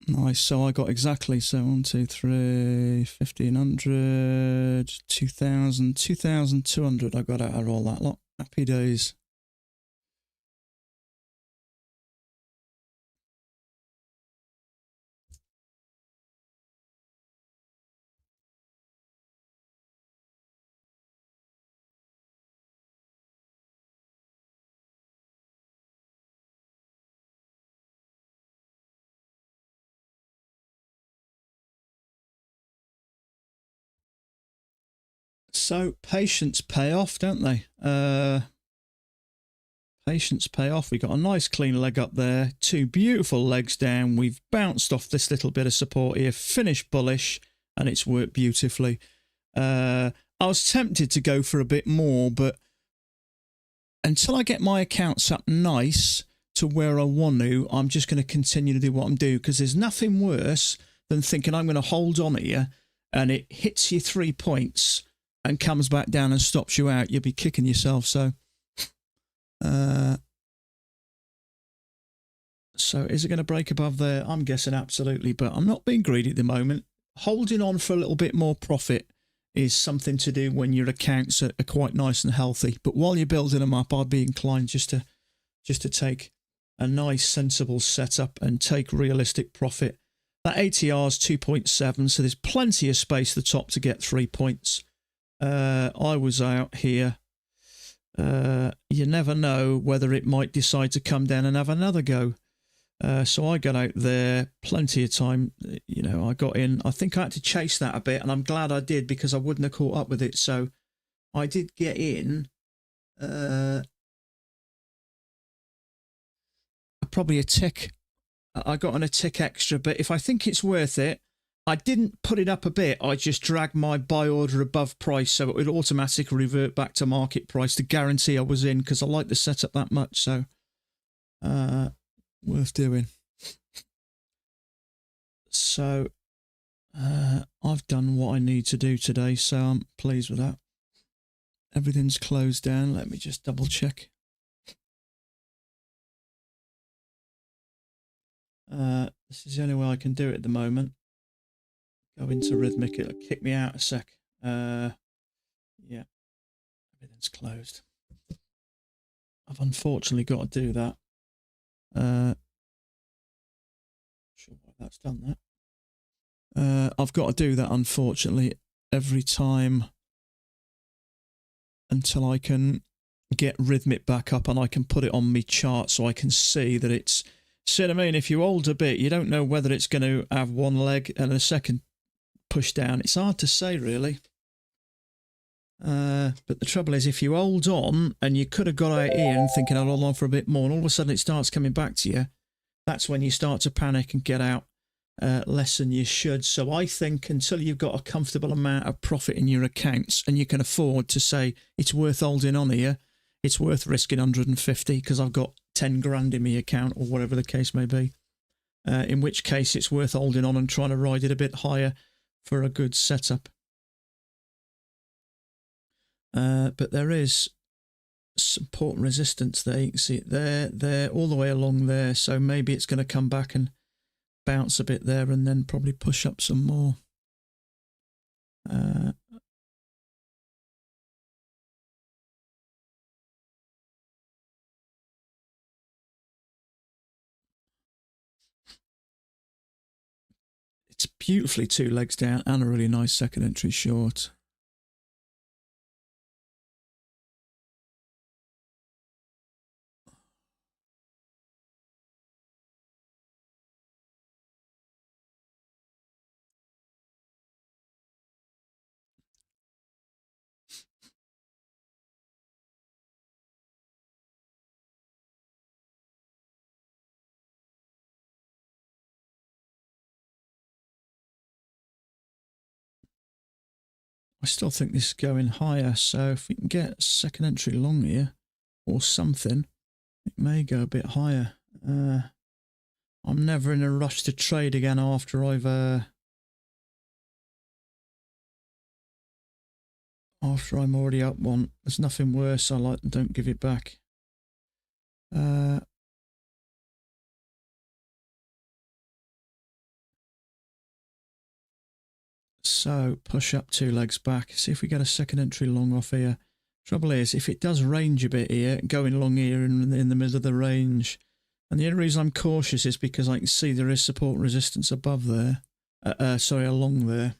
Nice. So I got exactly, so 1, 2, 3, 1,500, 2,000, 2,200. I got out of all that lot. Happy days. So patience pay off, don't they? Patience pay off. We got a nice clean leg up there, 2 beautiful legs down. We've bounced off this little bit of support here, finished bullish, and it's worked beautifully. I was tempted to go for a bit more, but until I get my accounts up nice to where I want to, I'm just going to continue to do what I'm doing, because there's nothing worse than thinking I'm going to hold on here and it hits you 3 points and comes back down and stops you out. You'll be kicking yourself. So is it going to break above there? I'm guessing absolutely, but I'm not being greedy at the moment. Holding on for a little bit more profit is something to do when your accounts are quite nice and healthy. But while you're building them up, I'd be inclined just to take a nice, sensible setup and take realistic profit. That ATR is 2.7, so there's plenty of space at the top to get 3 points. I was out here. You never know whether it might decide to come down and have another go. So I got out there, plenty of time. You know, I got in. I think I had to chase that a bit, and I'm glad I did, because I wouldn't have caught up with it. So I did get in. Probably a tick. I got on a tick extra, but if I think it's worth it, I didn't put it up a bit. I just dragged my buy order above price, so it would automatically revert back to market price to guarantee I was in, because I like the setup that much. So worth doing. So I've done what I need to do today, so I'm pleased with that. Everything's closed down. Let me just double check. This is the only way I can do it at the moment. Go into Rhythmic, it'll kick me out a sec. Yeah, everything's closed. I've unfortunately got to do that. Not sure why that's done that. I've got to do that, unfortunately, every time until I can get Rhythmic back up and I can put it on my chart so I can see that it's... See what I mean? If you hold a bit, you don't know whether it's going to have one leg and a second push down. It's hard to say, really. But the trouble is, if you hold on and you could have got out here and thinking I'll hold on for a bit more, and all of a sudden it starts coming back to you, that's when you start to panic and get out. less than you should. So I think until you've got a comfortable amount of profit in your accounts and you can afford to say it's worth holding on here, it's worth risking 150 because I've got 10 grand in my account or whatever the case may be. In which case it's worth holding on and trying to ride it a bit higher for a good setup. But there is support and resistance there. You can see it there, all the way along there. So maybe it's going to come back and bounce a bit there and then probably push up some more. It's beautifully 2 legs down and a really nice second entry short. I still think this is going higher, so if we can get a second entry long here or something, it may go a bit higher. I'm never in a rush to trade again after I'm already up one. There's nothing worse. I like don't give it back. So push up 2 legs back. See if we get a second entry long off here. Trouble is, if it does range a bit here, going along here in the middle of the range, and the only reason I'm cautious is because I can see there is support and resistance above there. Sorry, along there.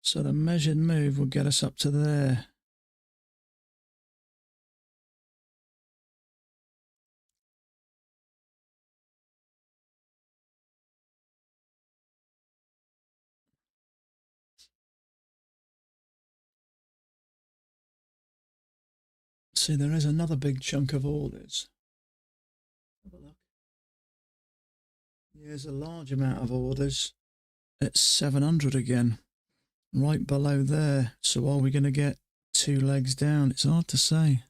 So the measured move will get us up to there. See, there is another big chunk of orders. Have a look. Here's a large amount of orders at 700 again, right below there. So are we going to get 2 legs down? It's hard to say.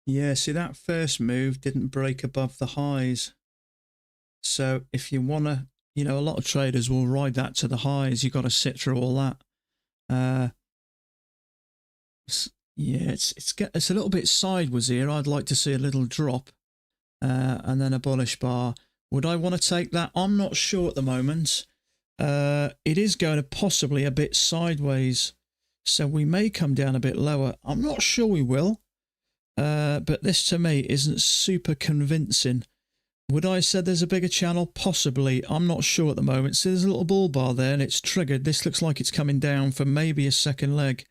Yeah, see, that first move didn't break above the highs. So if you want to, a lot of traders will ride that to the highs. You've got to sit through all that. Yeah, it's a little bit sideways here. I'd like to see a little drop, and then a bullish bar. Would I want to take that? I'm not sure at the moment. It is going to possibly a bit sideways, so we may come down a bit lower. I'm not sure we will, but this to me isn't super convincing. Would I say there's a bigger channel? Possibly. I'm not sure at the moment. So there's a little bull bar there and it's triggered. This looks like it's coming down for maybe a second leg.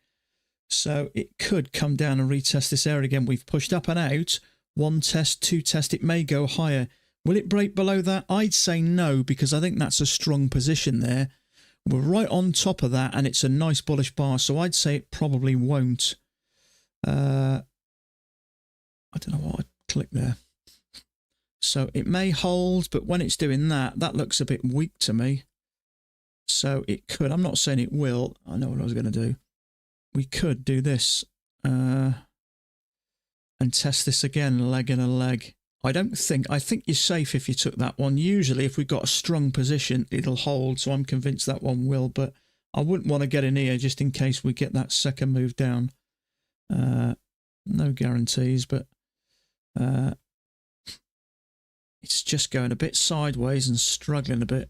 So it could come down and retest this area again. We've pushed up and out. One test, two test. It may go higher. Will it break below that? I'd say no, because I think that's a strong position there. We're right on top of that and it's a nice bullish bar. So I'd say it probably won't. I don't know what I'd click there. So it may hold, but when it's doing that, that looks a bit weak to me. So it could. I'm not saying it will. I know what I was going to do. We could do this and test this again, leg and a leg. I think you're safe if you took that one. Usually if we've got a strong position, it'll hold. So I'm convinced that one will, but I wouldn't want to get in here just in case we get that second move down. No guarantees, but it's just going a bit sideways and struggling a bit.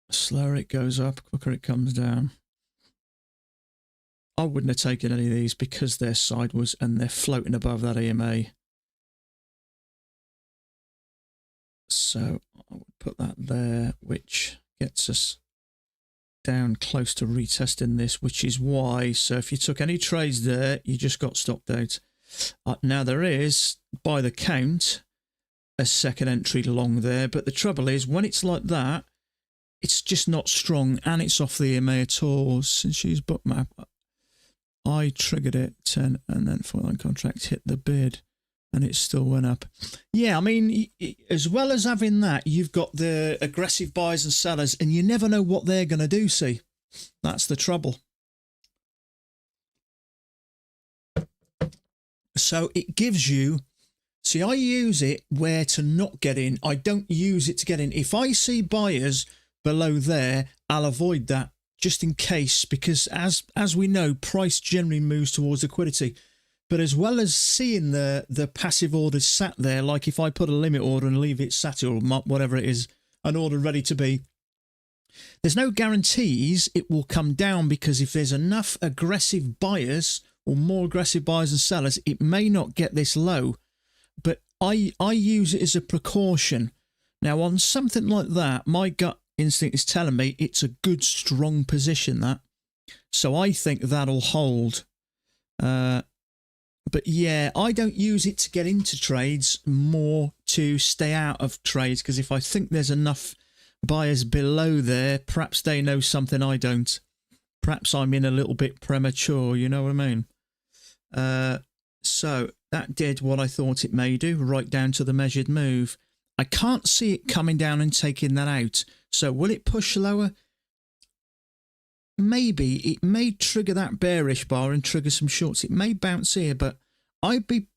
The slower it goes up, quicker it comes down. I wouldn't have taken any of these because they're sideways and they're floating above that EMA. So I would put that there, which gets us down close to retesting this, which is why. So if you took any trades there, you just got stopped out. Now there is, by the count, a second entry long there, but the trouble is when it's like that, it's just not strong and it's off the EMA at all. Since she's bookmap, I triggered it 10 and then foreign contract hit the bid and it still went up. Yeah, I mean, as well as having that, you've got the aggressive buyers and sellers and you never know what they're going to do, see. That's the trouble. So it gives you, see, I use it where to not get in. I don't use it to get in. If I see buyers below there, I'll avoid that just in case, because as we know, price generally moves towards liquidity. But as well as seeing the passive orders sat there, like if I put a limit order and leave it sat or whatever it is, an order ready to be, there's no guarantees it will come down, because if there's enough aggressive buyers or more aggressive buyers and sellers, it may not get this low. But I use it as a precaution. Now on something like that, my gut instinct is telling me it's a good strong position, that. So I think that'll hold. But yeah, I don't use it to get into trades, more to stay out of trades, because if I think there's enough buyers below there, perhaps they know something I don't. Perhaps I'm in a little bit premature, you know what I mean? So that did what I thought it may do, right down to the measured move. I can't see it coming down and taking that out. So will it push lower? Maybe. It may trigger that bearish bar and trigger some shorts. It may bounce here, but I'd be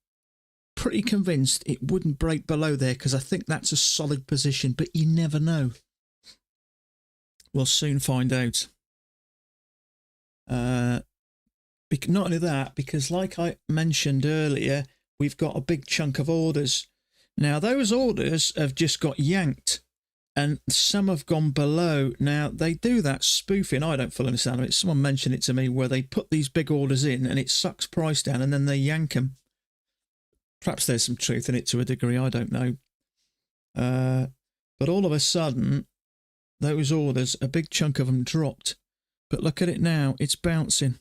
pretty convinced it wouldn't break below there, because I think that's a solid position, but you never know. We'll soon find out. Not only that, because like I mentioned earlier, we've got a big chunk of orders. Now, those orders have just got yanked, and some have gone below. Now, they do that spoofing. I don't fully understand it. Someone mentioned it to me, where they put these big orders in and it sucks price down and then they yank them. Perhaps there's some truth in it to a degree. I don't know. But all of a sudden, those orders, a big chunk of them dropped. But look at it now. It's bouncing.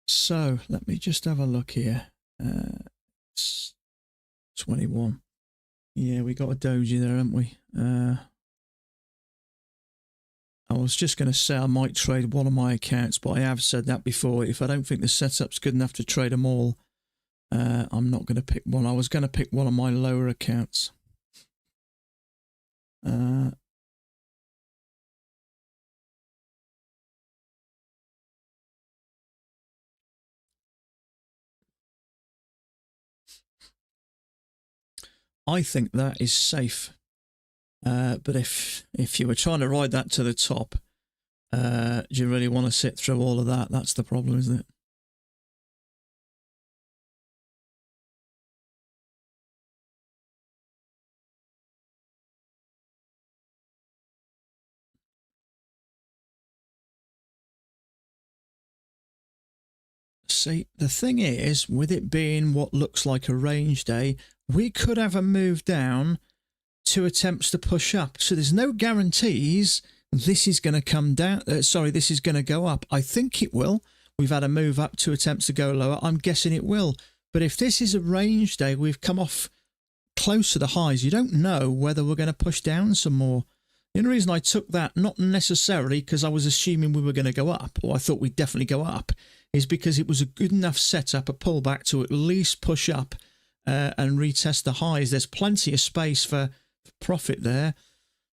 So let me just have a look here. It's 21. Yeah, we got a doji there, haven't we? I was just going to say I might trade one of my accounts, but I have said that before. If I don't think the setup's good enough to trade them all, I'm not going to pick one. I was going to pick one of my lower accounts. I think that is safe. But if you were trying to ride that to the top, do you really want to sit through all of that? That's the problem, isn't it? See, the thing is, with it being what looks like a range day, we could have a move down, 2 attempts to push up. So there's no guarantees this is going to come down. This is going to go up. I think it will. We've had a move up, 2 attempts to go lower. I'm guessing it will. But if this is a range day, we've come off close to the highs. You don't know whether we're going to push down some more. The only reason I took that, not necessarily because I was assuming we were going to go up, or I thought we'd definitely go up, is because it was a good enough setup, a pullback to at least push up and retest the highs. There's plenty of space for profit there.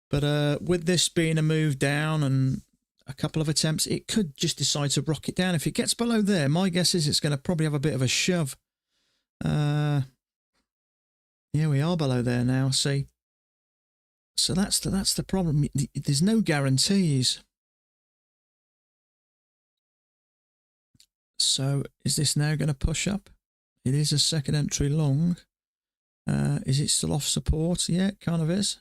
But with this being a move down and a couple of attempts, it could just decide to rocket down. If it gets below there, my guess is it's going to probably have a bit of a shove. Yeah, we are below there now, see? So that's the problem. There's no guarantees. So is this now going to push up? It is a second entry long. Is it still off support? Yeah, it kind of is.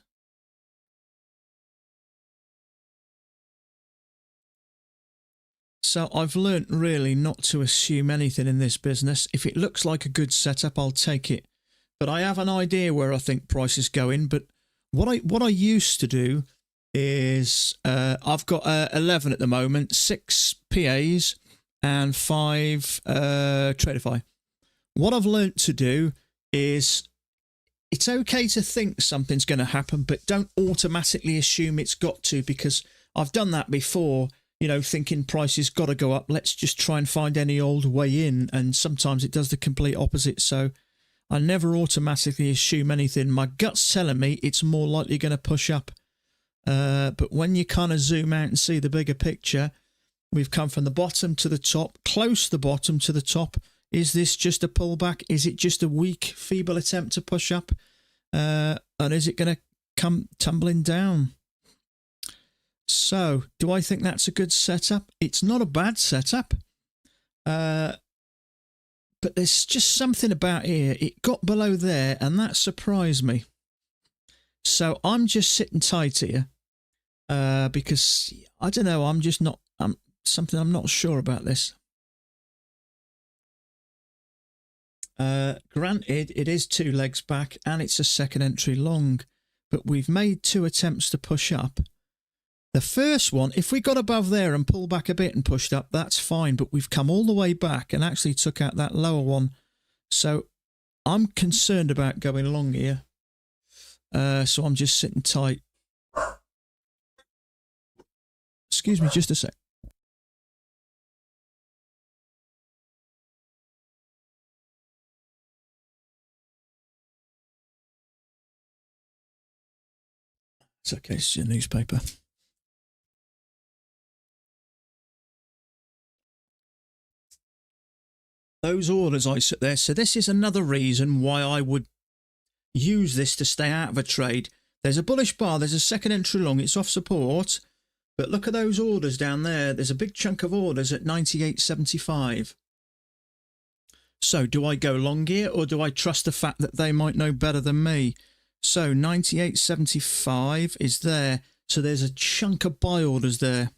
So I've learnt really not to assume anything in this business. If it looks like a good setup, I'll take it. But I have an idea where I think price is going. But what I used to do is I've got 11 at the moment, 6 PAs and 5 Traderify. What I've learnt to do is it's okay to think something's going to happen, but don't automatically assume it's got to, because I've done that before, you know, thinking prices got to go up. Let's just try and find any old way in. And sometimes it does the complete opposite. So I never automatically assume anything. My gut's telling me it's more likely going to push up. But when you kind of zoom out and see the bigger picture, we've come from the bottom to the top, close to the bottom to the top. Is this just a pullback? Is it just a weak, feeble attempt to push up? And is it going to come tumbling down? So, do I think that's a good setup? It's not a bad setup. But there's just something about here. It got below there, and that surprised me. So, I'm just sitting tight here. Because, I don't know, I'm not sure about this. Granted, it is 2 legs back and it's a second entry long, but we've made 2 attempts to push up. The first one, if we got above there and pulled back a bit and pushed up, that's fine, but we've come all the way back and actually took out that lower one. So I'm concerned about going long here. So I'm just sitting tight. Excuse me just a sec. It's okay, it's your newspaper. Those orders I sit there. So this is another reason why I would use this to stay out of a trade. There's a bullish bar, there's a second entry long, it's off support. But look at those orders down there. There's a big chunk of orders at 98.75. So do I go long here, or do I trust the fact that they might know better than me? So 98.75 is there. So there's a chunk of buy orders there.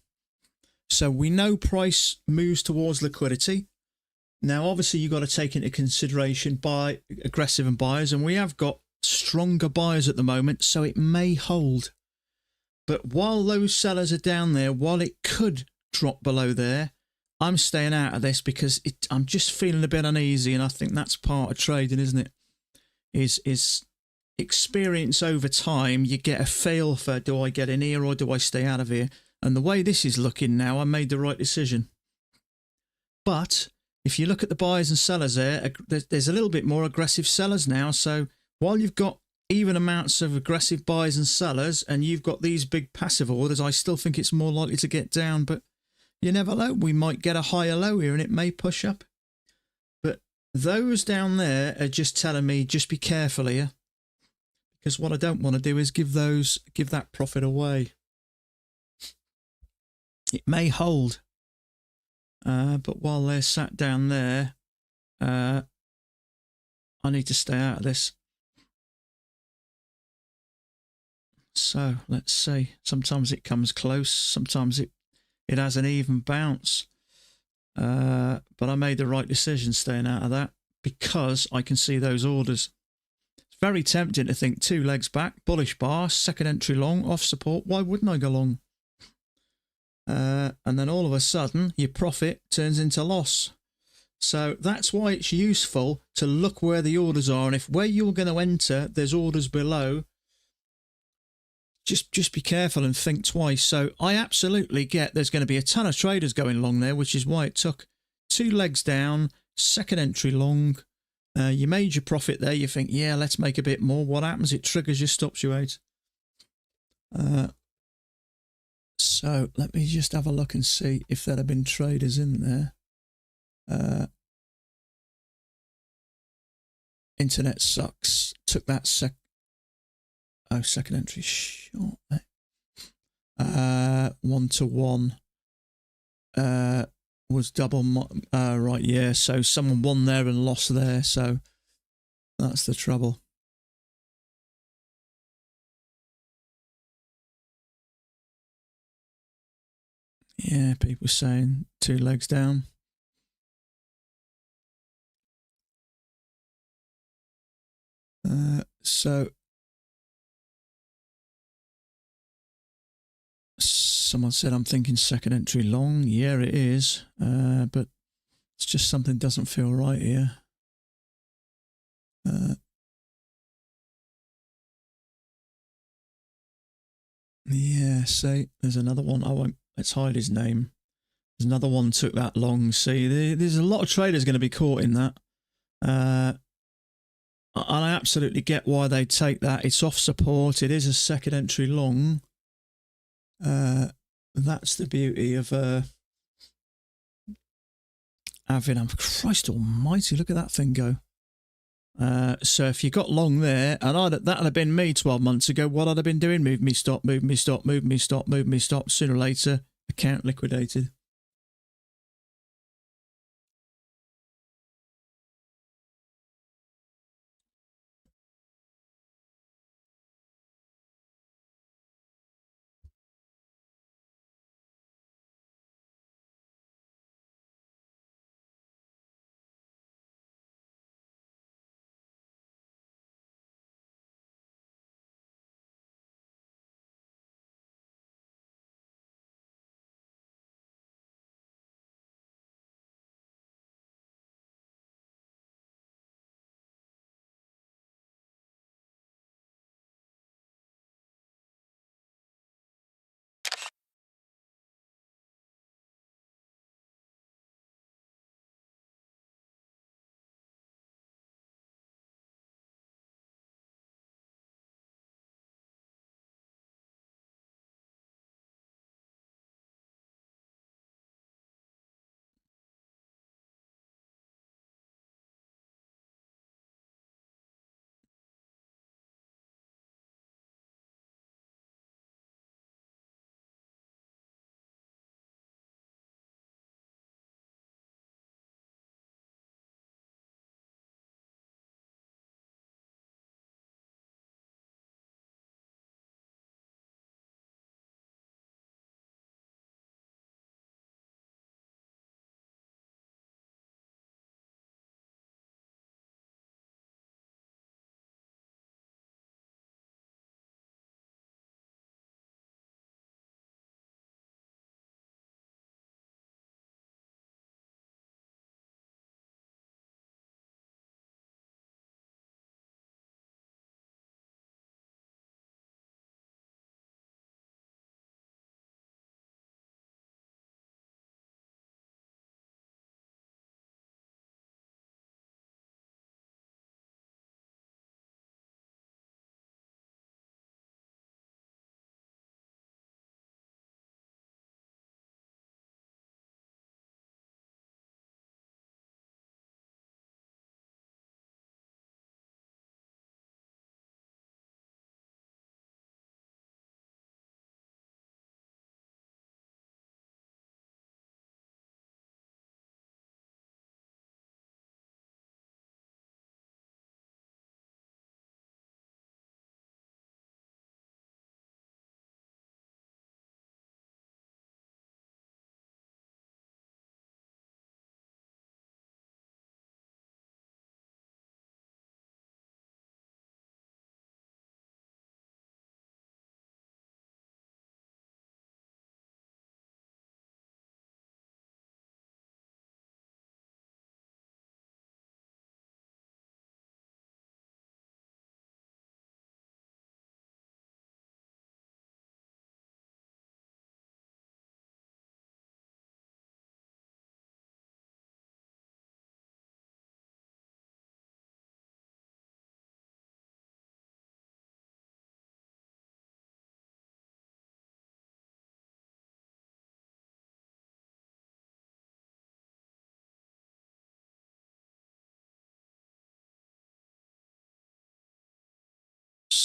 So we know price moves towards liquidity. Now, obviously, you've got to take into consideration buy aggressive and buyers, and we have got stronger buyers at the moment, so it may hold. But while those sellers are down there, while it could drop below there, I'm staying out of this because I'm just feeling a bit uneasy, and I think that's part of trading, isn't it? Is experience over time. You get a feel for, do I get in here or do I stay out of here? And the way this is looking now, I made the right decision. But if you look at the buyers and sellers there, there's a little bit more aggressive sellers now. So while you've got even amounts of aggressive buyers and sellers, and you've got these big passive orders, I still think it's more likely to get down. But you never know. We might get a higher low here and it may push up. But those down there are just telling me, just be careful here. because what I don't want to do is give that profit away. It may hold, but while they're sat down there, I need to stay out of this. So let's see. Sometimes it comes close. Sometimes it has an even bounce. But I made the right decision staying out of that because I can see those orders. It's very tempting to think 2 legs back, bullish bar, second entry long, off support. Why wouldn't I go long? And then all of a sudden, your profit turns into loss. So that's why it's useful to look where the orders are. And if where you're going to enter, there's orders below, just be careful and think twice. So I absolutely get there's going to be a ton of traders going long there, which is why it took 2 legs down, second entry long. You made your profit there. You think, yeah, let's make a bit more. What happens? It triggers you, stops you out. So let me just have a look and see if there have been traders in there. Internet sucks. Took that second entry short. 1-to-1 was double. Right, yeah. So someone won there and lost there. So that's the trouble. Yeah, people saying 2 legs down. So someone said I'm thinking second entry long. Yeah, it is. But it's just something doesn't feel right here. Yeah, see, there's another one. Let's hide his name. There's another one took that long. See, there's a lot of traders going to be caught in that. And I absolutely get why they take that. It's off support. It is a second entry long. That's the beauty of having. Christ almighty, look at that thing go. So if you got long there, and that'd have been me 12 months ago, what I'd have been doing? Move me, stop, move me, stop, move me, stop, move me, stop. Sooner or later, account liquidated.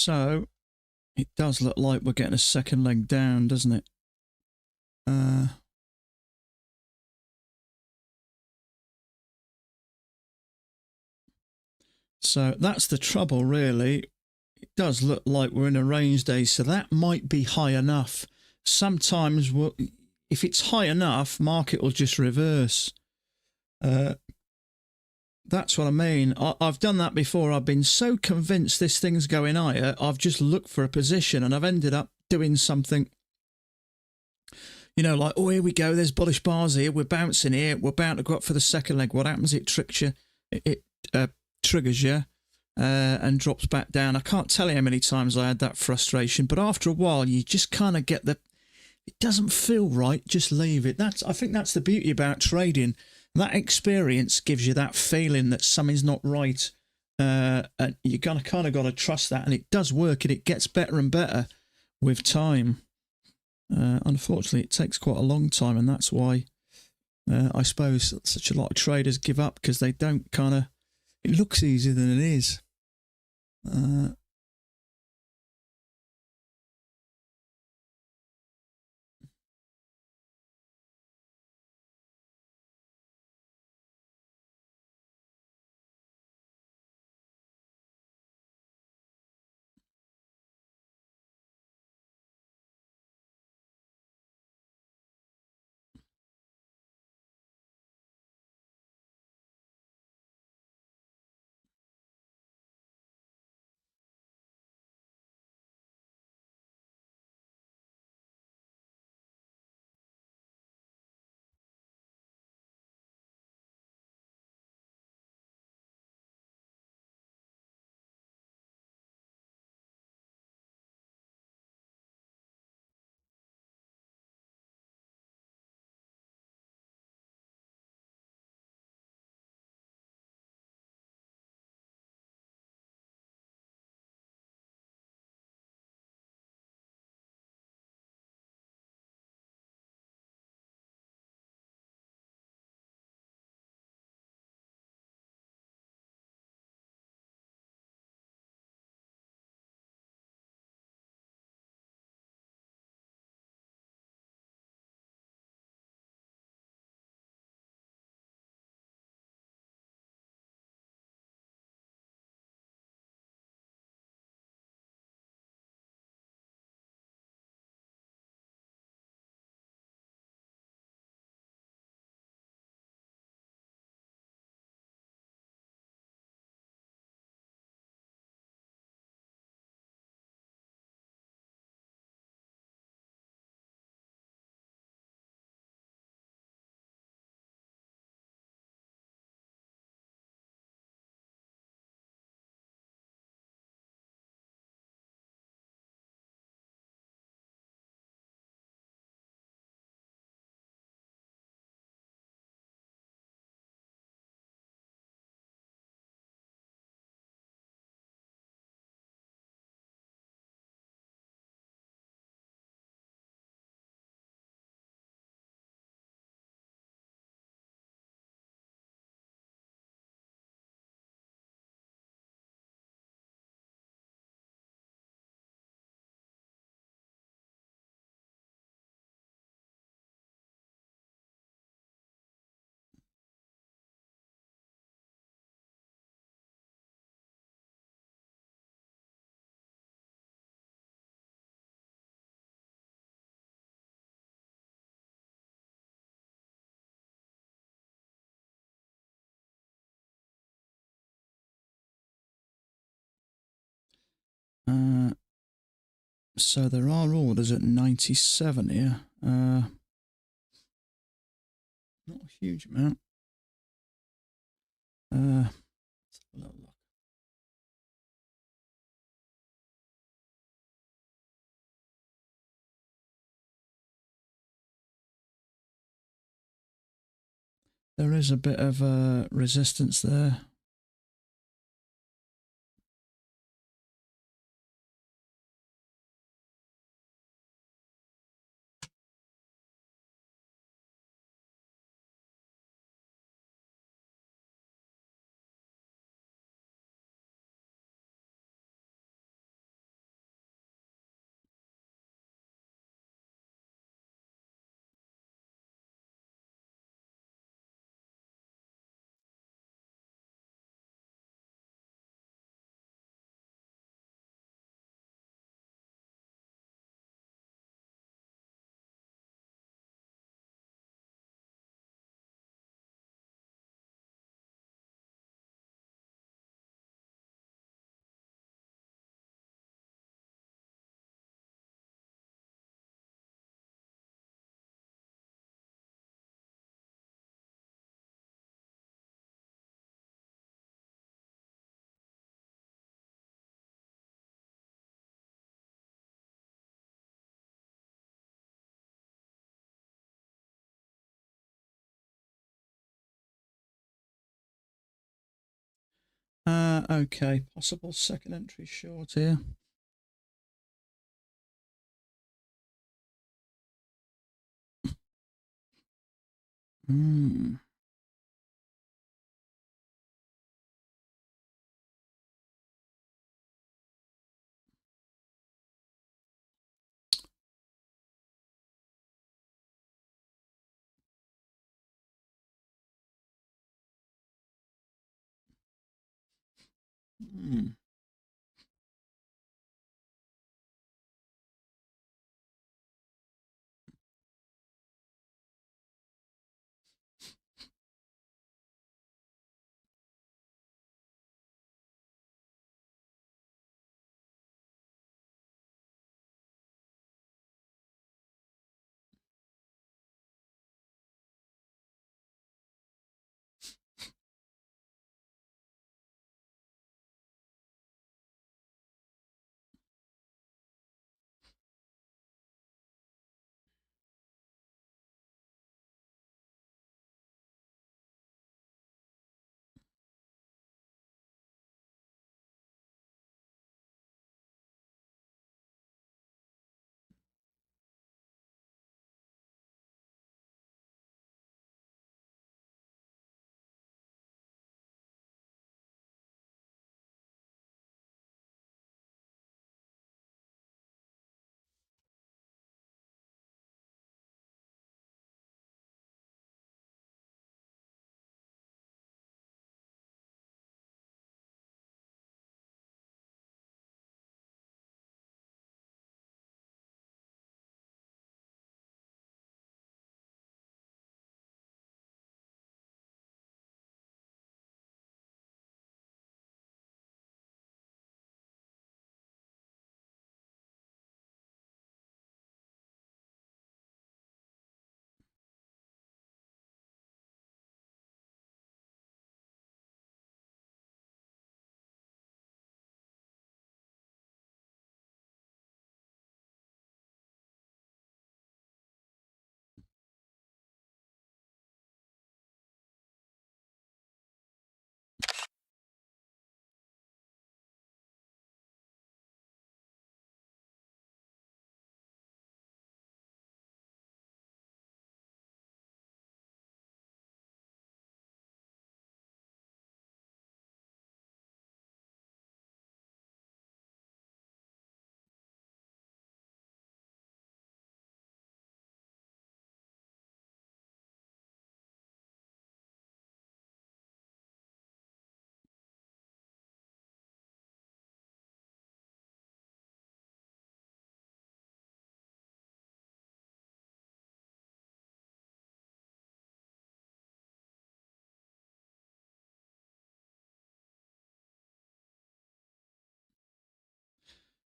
So it does look like we're getting a second leg down, doesn't it? So that's the trouble, really. It does look like we're in a range day, so that might be high enough. Sometimes, if it's high enough, market will just reverse. That's what I mean. I've done that before. I've been so convinced this thing's going higher, I've just looked for a position and I've ended up doing something, you know, like, oh, here we go, there's bullish bars here, we're bouncing here, we're about to go up for the second leg. What happens? It tricks you, it triggers you and drops back down. I can't tell you how many times I had that frustration, but after a while you just kind of get it doesn't feel right, just leave it. I think that's the beauty about trading. That experience gives you that feeling that something's not right, and you kind of got to trust that, and it does work, and it gets better and better with time. Unfortunately, it takes quite a long time, and that's why I suppose such a lot of traders give up, because they don't it looks easier than it is. So there are orders at 97 here. Not a huge amount. Let's have a little look. There is a bit of resistance there. Okay, possible second entry short here. Hmm. Hmm.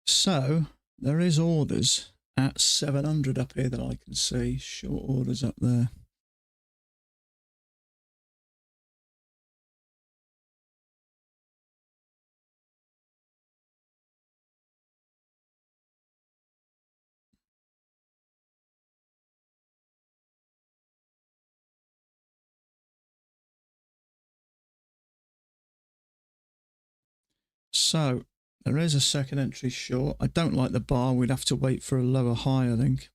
So there is orders at 700 up here that I can see. Short orders up there. So there is a second entry short. I don't like the bar. We'd have to wait for a lower high, I think.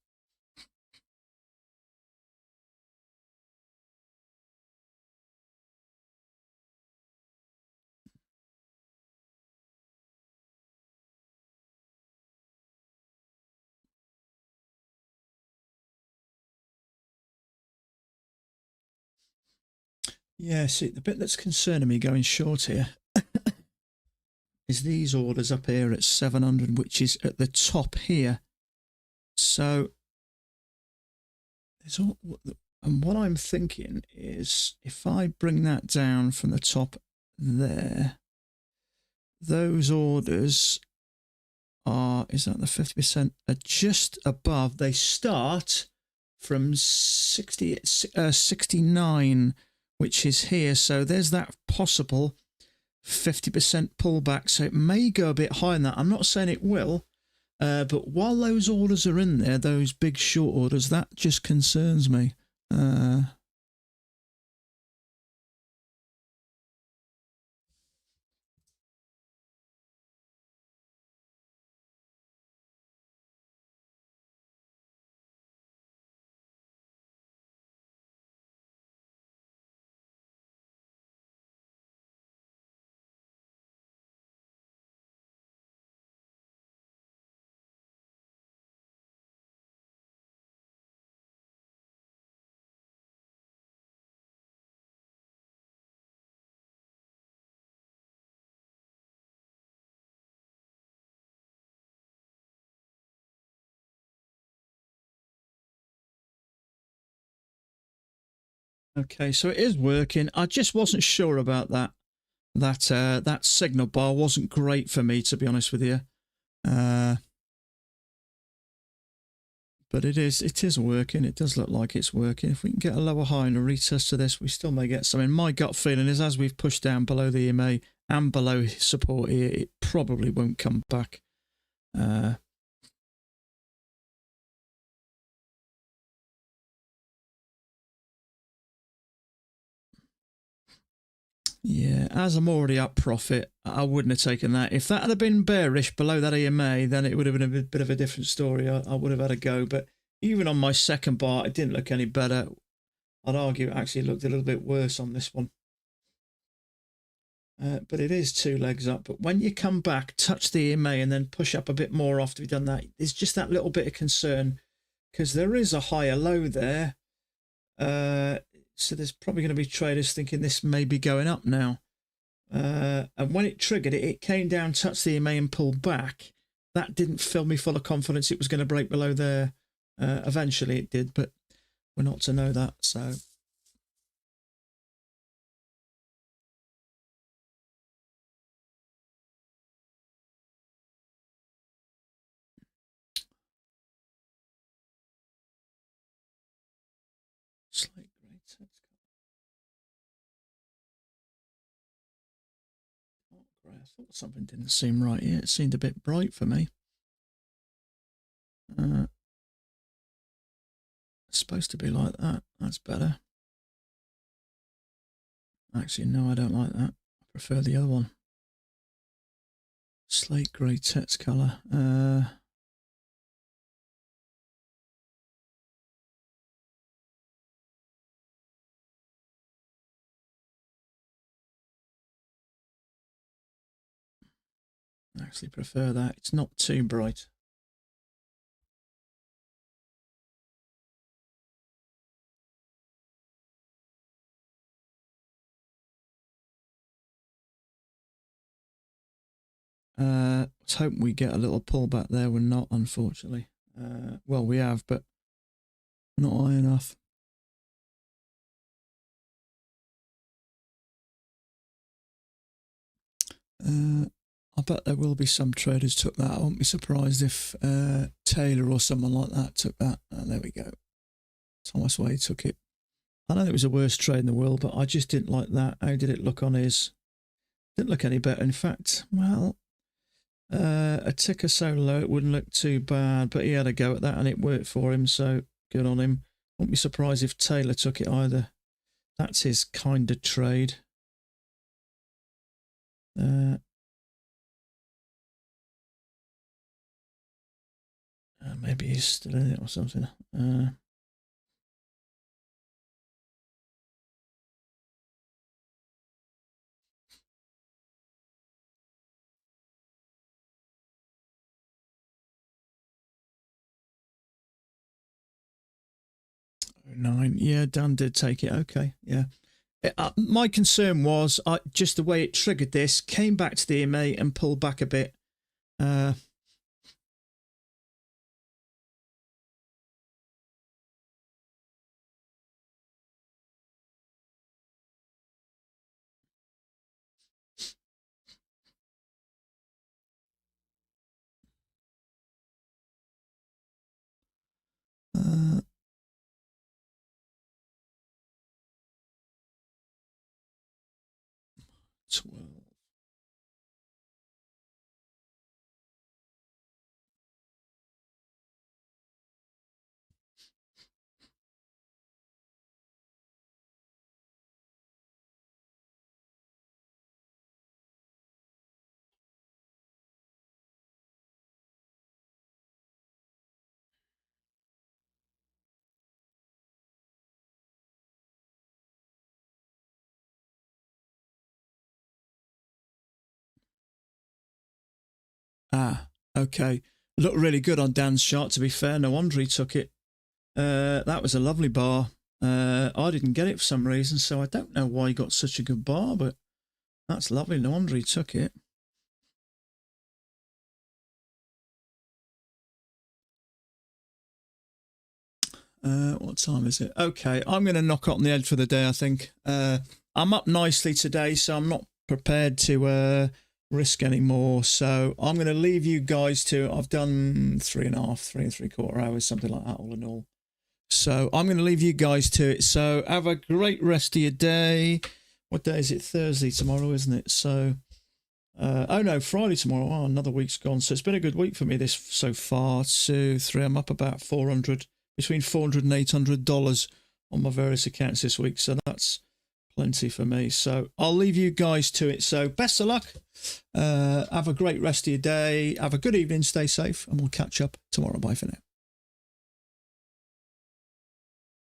Yeah, see, the bit that's concerning me going short here is these orders up here at 700, which is at the top here. So there's all, and what I'm thinking is if I bring that down from the top there, those orders are, is that the 50%, are just above. They start from 69, which is here. So there's that possible 50% pullback. So it may go a bit higher than that. I'm not saying it will, but while those orders are in there, those big short orders, that just concerns me. Okay, so it is working. I just wasn't sure about that. That signal bar wasn't great for me, to be honest with you. But it is working. It does look like it's working. If we can get a lower high and a retest to this, we still may get something. My gut feeling is as we've pushed down below the EMA and below support here, it probably won't come back. Yeah, as I'm already up profit, I wouldn't have taken that. If that had been bearish below that EMA, then it would have been a bit of a different story. I would have had a go. But even on my second bar, it didn't look any better. I'd argue it actually looked a little bit worse on this one. But it is 2 legs up. But when you come back, touch the EMA and then push up a bit more after you've done that, there's just that little bit of concern because there is a higher low there. So there's probably going to be traders thinking this may be going up now. And when it triggered it, it came down, touched the EMA and pulled back. That didn't fill me full of confidence it was going to break below there. Eventually it did, but we're not to know that. So slate grey text. I thought something didn't seem right here. It seemed a bit bright for me. It's supposed to be like that. That's better. Actually, no, I don't like that. I prefer the other one. Slate grey text colour. I actually prefer that. It's not too bright. Let's hope we get a little pullback there. We're not, unfortunately. Well, we have, but not high enough. I bet there will be some traders took that. I won't be surprised if Taylor or someone like that took that. There we go. Thomas Wade took it. I know it was the worst trade in the world, but I just didn't like that. How did it look on his? Didn't look any better. In fact, well, a ticker so low it wouldn't look too bad, but he had a go at that and it worked for him, so good on him. Won't be surprised if Taylor took it either. That's his kind of trade. Maybe he's still in it or something. 9. Yeah, Dan did take it. Okay, yeah. My concern was just the way it triggered this, came back to the EMA and pulled back a bit. Uh, 12. Okay. Looked really good on Dan's shot, to be fair. No wonder he took it. That was a lovely bar. I didn't get it for some reason, so I don't know why he got such a good bar, but that's lovely. No wonder he took it. What time is it? Okay, I'm going to knock it on the head for the day, I think. I'm up nicely today, so I'm not prepared to risk any more. So I'm going to leave you guys to, I've done 3.5 hours, something like that, all in all. So I'm going to leave you guys to it. So have a great rest of your day. What day is it? Thursday tomorrow, isn't it? So, oh no, Friday tomorrow. Oh, another week's gone. So it's been a good week for me this so far. 2, 3, I'm up about between $400 and $800 on my various accounts this week. So that's plenty for me. So I'll leave you guys to it. So best of luck. Have a great rest of your day. Have a good evening. Stay safe, and we'll catch up tomorrow. Bye for now.